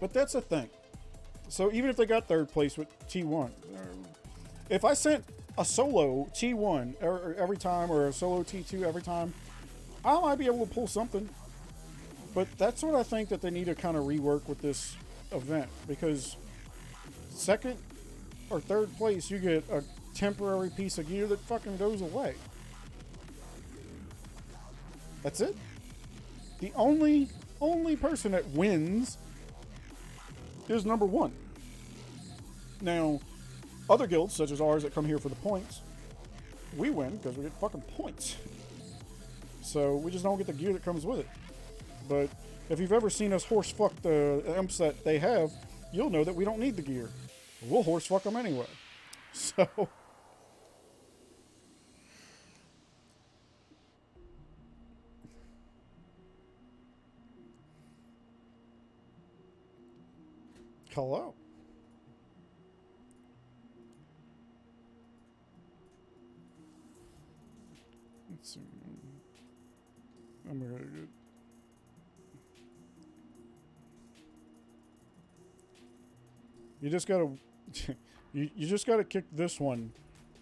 But that's the thing. So even if they got third place with T1, if I sent a solo T1 every time or a solo T2 every time, I might be able to pull something. But that's what I think that they need to kind of rework with this event, because second or third place, you get a temporary piece of gear that fucking goes away. That's it. The only person that wins is number one. Now, other guilds, such as ours that come here for the points, we win because we get fucking points. So we just don't get the gear that comes with it. But if you've ever seen us horse fuck the imps that they have, you'll know that we don't need the gear. We'll horse fuck them anyway. So... Hello. Let's see. I'm gonna get... You just gotta... you just gotta kick this one.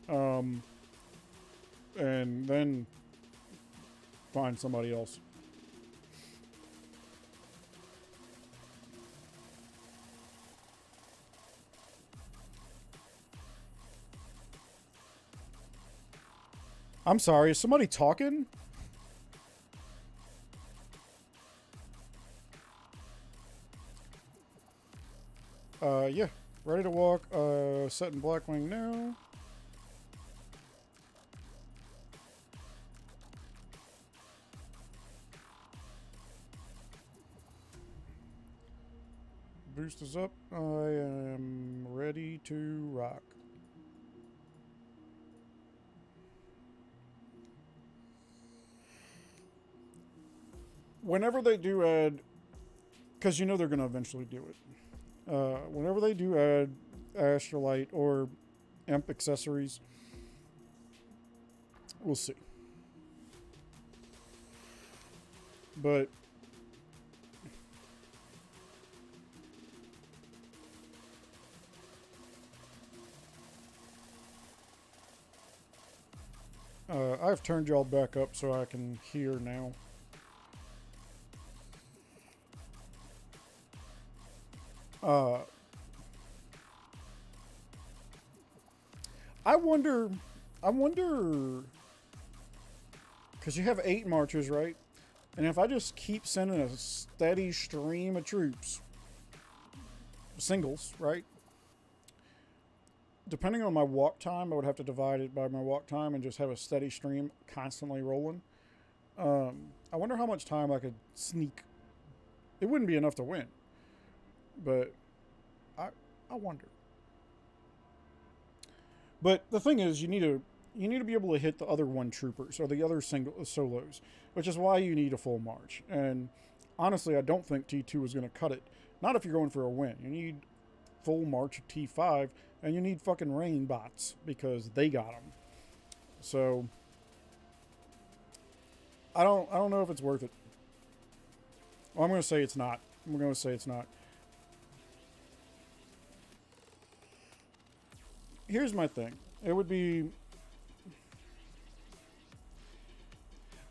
And then find somebody else. I'm sorry, is somebody talking? Yeah. Ready to walk. Setting Blackwing now. Boost is up. I am ready to rock. Whenever they do add, because you know they're going to eventually do it. Whenever they do add Astrolite or Imp accessories, we'll see. But I've turned y'all back up so I can hear now. I wonder, because you have 8 marchers, right? And if I just keep sending a steady stream of troops, singles, right? Depending on my walk time, I would have to divide it by my walk time and just have a steady stream constantly rolling. I wonder how much time I could sneak. It wouldn't be enough to win, but I wonder. But the thing is, you need to be able to hit the other one troopers or the other single solos, which is why you need a full march. And honestly, I don't think T2 is going to cut it. Not if you're going for a win. You need full march of T5, and you need fucking rain bots because they got them. So I don't know if it's worth it. Well, I'm going to say it's not. I'm going to say it's not. Here's my thing. It would be...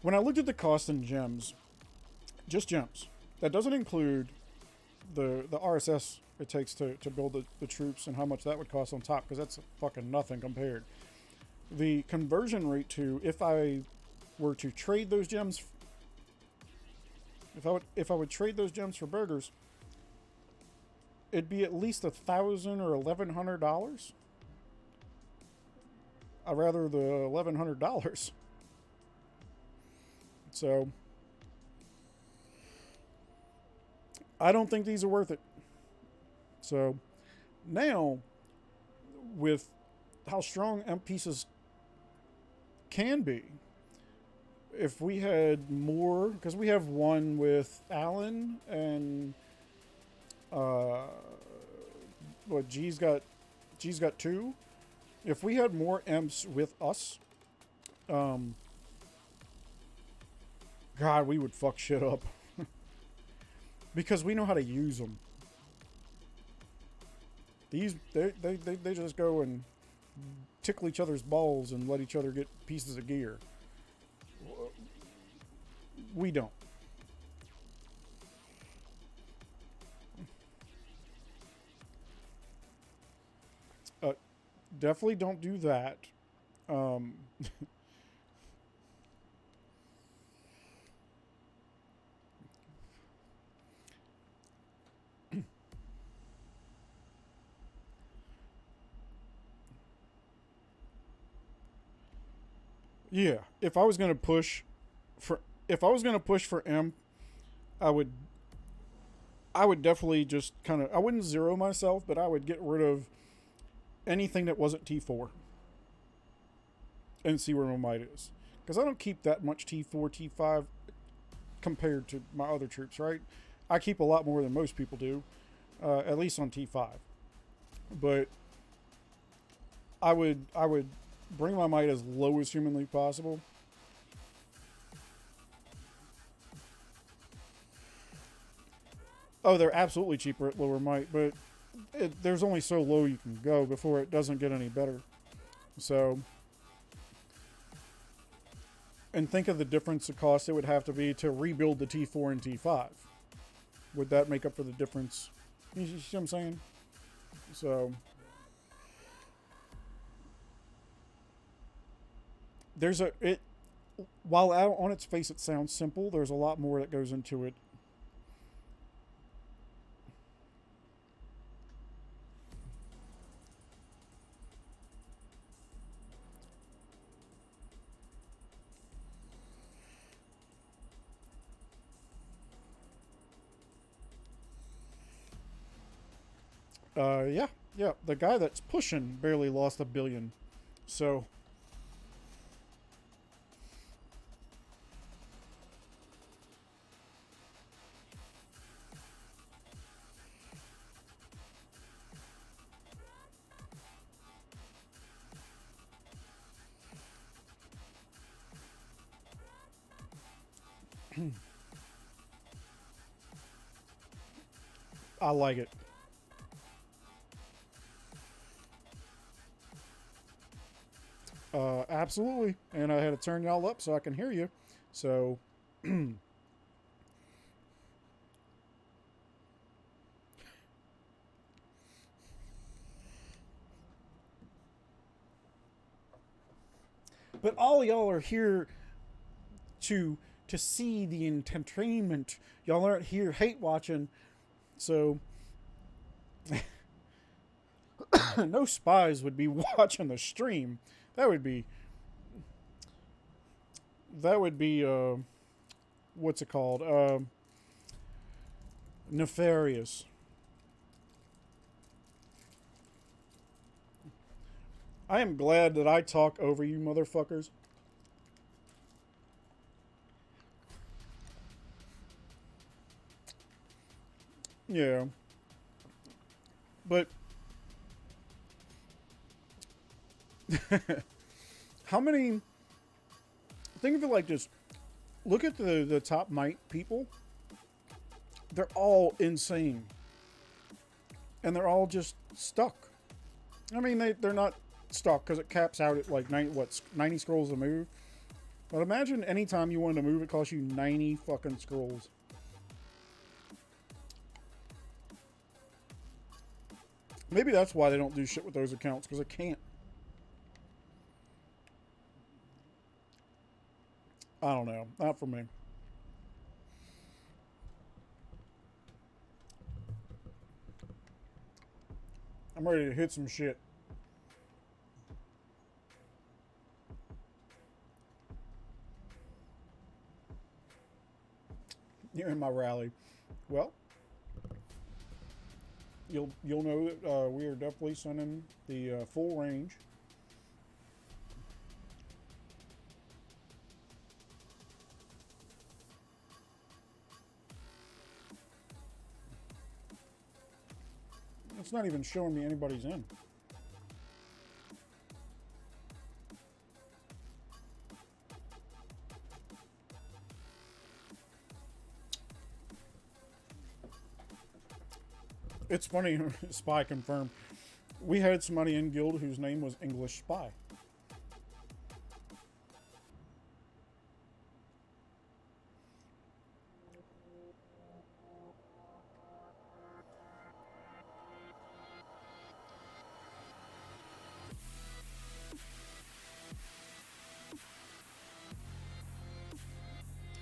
When I looked at the cost in gems, just gems, that doesn't include the RSS it takes to build the troops and how much that would cost on top, because that's fucking nothing compared. The conversion rate to, if I were to trade those gems, if I would trade those gems for burgers, it'd be at least $1,000 or $1,100. I'd rather the $1,100. So I don't think these are worth it. So now, with how strong imp pieces can be, if we had more, because we have one with Alan and G's got 2. If we had more imps with us, God, we would fuck shit up. Because we know how to use them. These, they just go and tickle each other's balls and let each other get pieces of gear. We don't. Definitely don't do that. Yeah, if I was gonna push for if I was gonna push for M, I would I would definitely just kind of I wouldn't zero myself, but I would get rid of anything that wasn't T4 and see where my might is. Because I don't keep that much T4, T5 compared to my other troops, right? I keep a lot more than most people do, at least on T5. But I would bring my might as low as humanly possible. Oh, they're absolutely cheaper at lower might, but there's only so low you can go before it doesn't get any better. So, and think of the difference of cost it would have to be to rebuild the T4 and T5. Would that make up for the difference? You see what I'm saying? So, there's a it. While out on its face it sounds simple, there's a lot more that goes into it. Yeah, yeah. The guy that's pushing barely lost $1 billion. So, I like it. Absolutely. And I had to turn y'all up so I can hear you. So, but all y'all are here to see the entertainment. Y'all aren't here hate watching. So, no spies would be watching the stream. That would be what's it called? Nefarious. I am glad that I talk over you motherfuckers. Yeah. But how many think of it like this. Look at the top might people. They're all insane. And they're all just stuck. I mean, they're not stuck because it caps out at like 90 scrolls to move. But imagine anytime you wanted to move, it costs you 90 fucking scrolls. Maybe that's why they don't do shit with those accounts, because it can't. I don't know. Not for me. I'm ready to hit some shit. You're in my rally. Well, you'll know that we are definitely sending the full range. It's not even showing me anybody's in. It's funny, Spy confirmed. We had somebody in guild whose name was English Spy.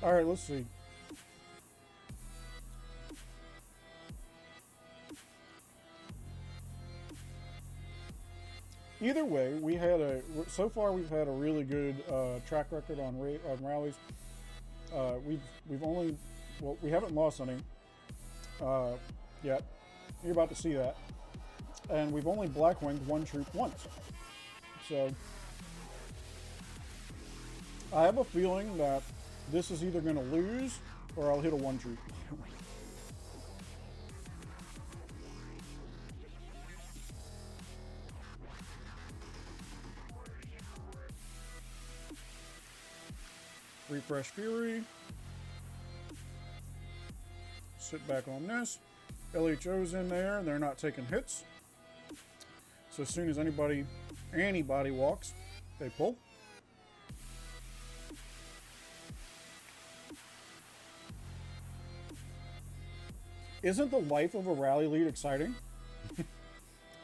All right, let's see. either way, so far we've had a really good track record on rallies. We've only, well, we haven't lost any yet. You're about to see that, and we've only black winged one troop once. So I have a feeling that this is either going to lose or I'll hit a one troop. Refresh Fury. Sit back on this. LHO's in there. They're not taking hits. So as soon as anybody walks, they pull. Isn't the life of a rally lead exciting?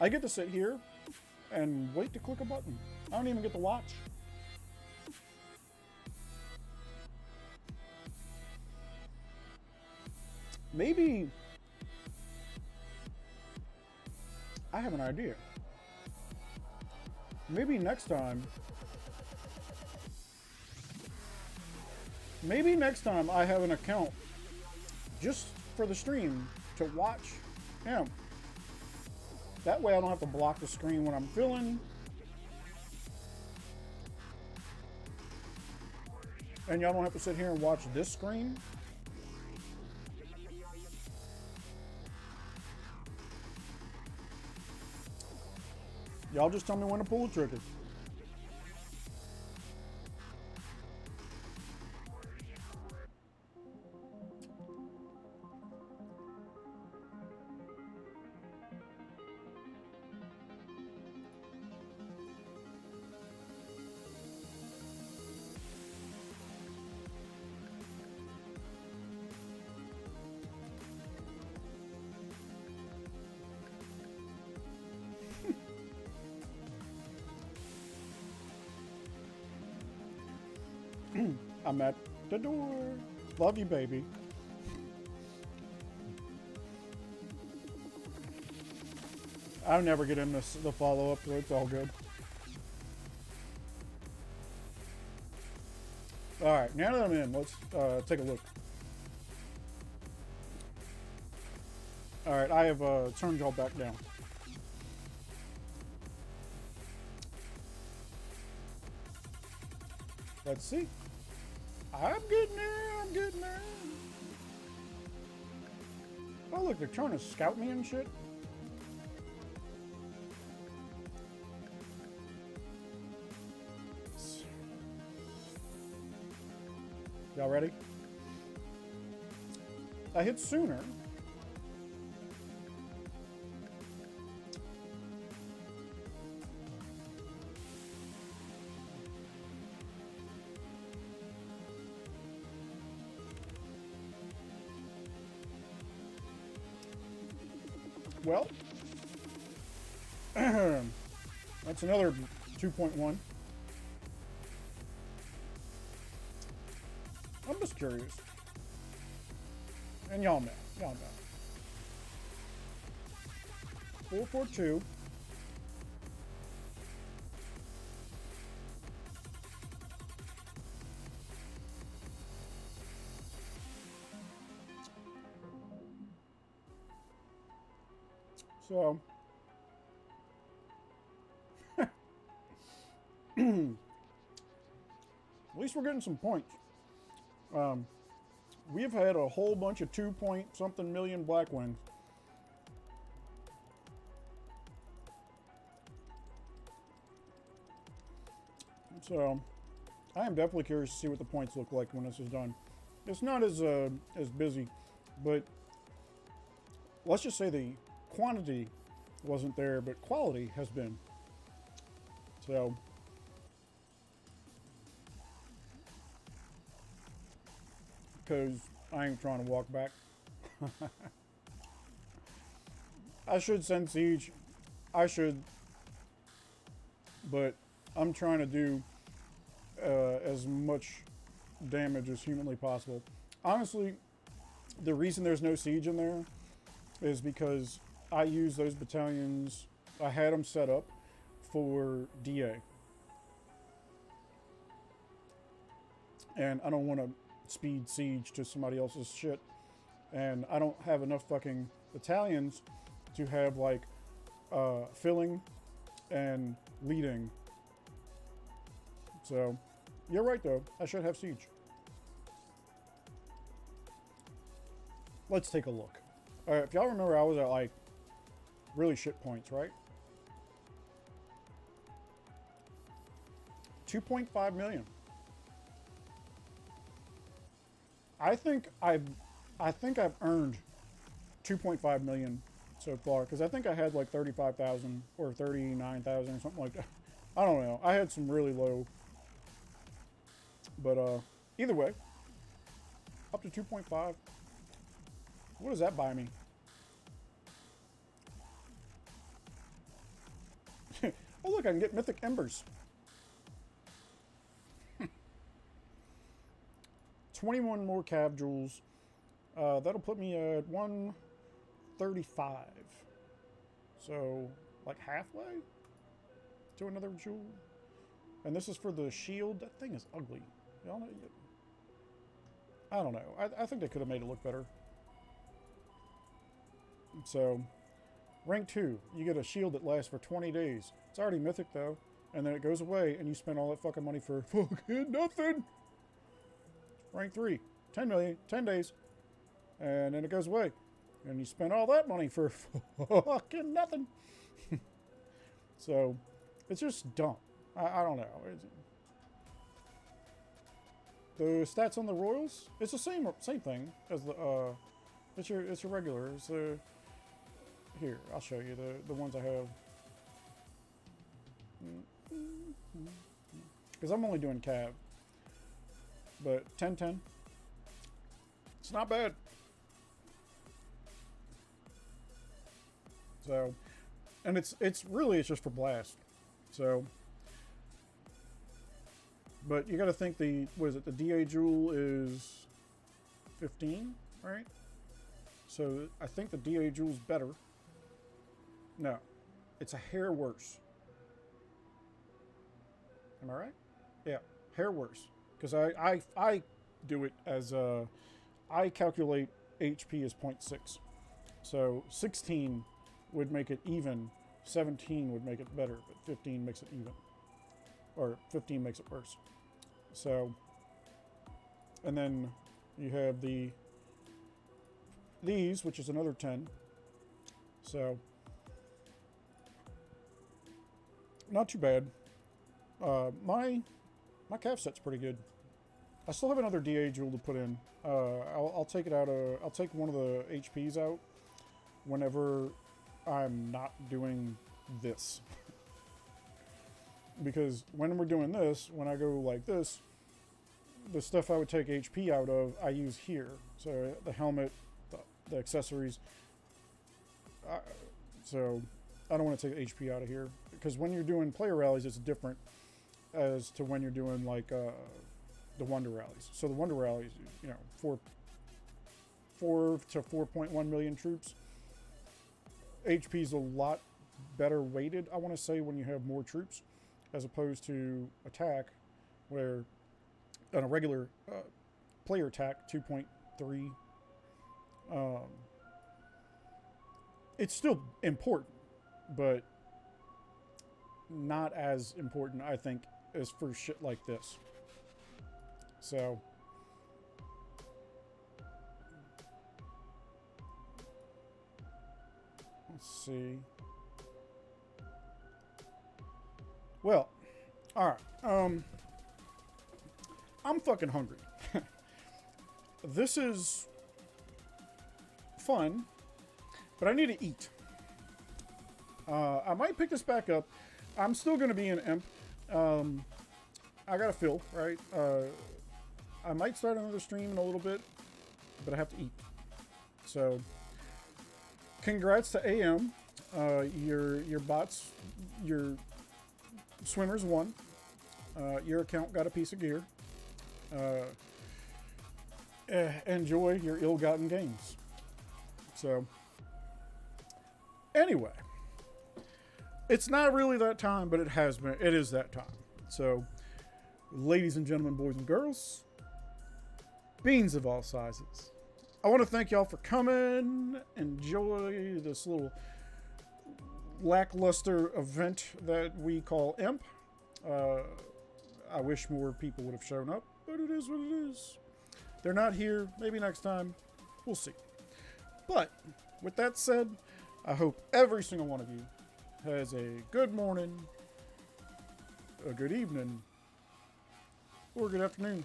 I get to sit here and wait to click a button. I don't even get to watch. Maybe I have an idea. Maybe next time I have an account just for the stream to watch him. That way I don't have to block the screen when I'm filling. And y'all don't have to sit here and watch this screen. Y'all just tell me when to pull the trigger. I'm at the door. Love you, baby. I'll never get in the follow-up, so it's all good. Alright, now that I'm in, let's take a look. Alright, I have turned y'all back down. Let's see. I'm getting there. Oh, look, they're trying to scout me and shit. Y'all ready? I hit sooner. Well, that's another 2.1. I'm just curious. And y'all know. 442. So, at least we're getting some points. We've had a whole bunch of 2-point-something million black wings. So, I am definitely curious to see what the points look like when this is done. It's not as busy, but let's just say the quantity wasn't there, but quality has been. So, because I ain't trying to walk back. I should send siege. I should, but I'm trying to do as much damage as humanly possible. Honestly, the reason there's no siege in there is because I use those battalions. I had them set up for DA. And I don't want to speed siege to somebody else's shit. And I don't have enough fucking battalions to have like filling and leading. So you're right though. I should have siege. Let's take a look. All right, if y'all remember, I was at like really shit points, right? 2.5 million. I think I've earned 2.5 million so far, because I think I had like 35,000 or 39,000 or something like that. I don't know. I had some really low, but either way, up to 2.5. What does that buy me? Oh look, I can get mythic embers. 21 more cav jewels. That'll put me at 135. So, like halfway to another jewel. And this is for the shield. That thing is ugly. Y'all know, I don't know. I think they could have made it look better. So, rank 2. You get a shield that lasts for 20 days. It's already mythic though. And then it goes away and you spend all that fucking money for fucking nothing. Rank 3. 10 million. 10 days. And then it goes away. And you spend all that money for fucking nothing. So, it's just dumb. I don't know. The stats on the Royals, it's the same thing as the it's your regular. It's here, I'll show you the ones I have. Because I'm only doing cav. But 10-10. It's not bad. So, and it's just for blast. So, but you got to think the DA jewel is 15, right? So I think the DA jewel's better. No, it's a hair worse. Am I right? Yeah, hair worse. Because I do it as I calculate HP as 0.6. So 16 would make it even, 17 would make it better, but 15 makes it even. Or 15 makes it worse. So, and then you have these, which is another 10. So, not too bad. My calf set's pretty good. I still have another DA jewel to put in. I'll take it out. I'll take one of the HPs out whenever I'm not doing this. Because when we're doing this, when I go like this, the stuff I would take HP out of, I use here. So the helmet, the accessories. So I don't want to take HP out of here. Because when you're doing player rallies, it's different as to when you're doing like the Wonder Rallies. So the Wonder Rallies, you know, 4 to 4.1 million troops. HP is a lot better weighted, I want to say, when you have more troops, as opposed to attack, where on a regular player attack, 2.3, it's still important, but not as important, I think, as for shit like this. So, let's see. Well, all right. I'm fucking hungry. This is fun, but I need to eat. I might pick this back up. I'm still going to be an imp. I gotta fill, right? I might start another stream in a little bit, but I have to eat. So, congrats to AM. Your bots, your swimmers won. Your account got a piece of gear. Enjoy your ill-gotten gains. So, anyway, It's not really that time, but it has been. It is that time. So, ladies and gentlemen, boys and girls, beans of all sizes, I want to thank y'all for coming. Enjoy this little lackluster event that we call Imp. I wish more people would have shown up, but it is what it is. They're not here. Maybe next time. We'll see. But with that said, I hope every single one of you has a good morning, a good evening, or a good afternoon.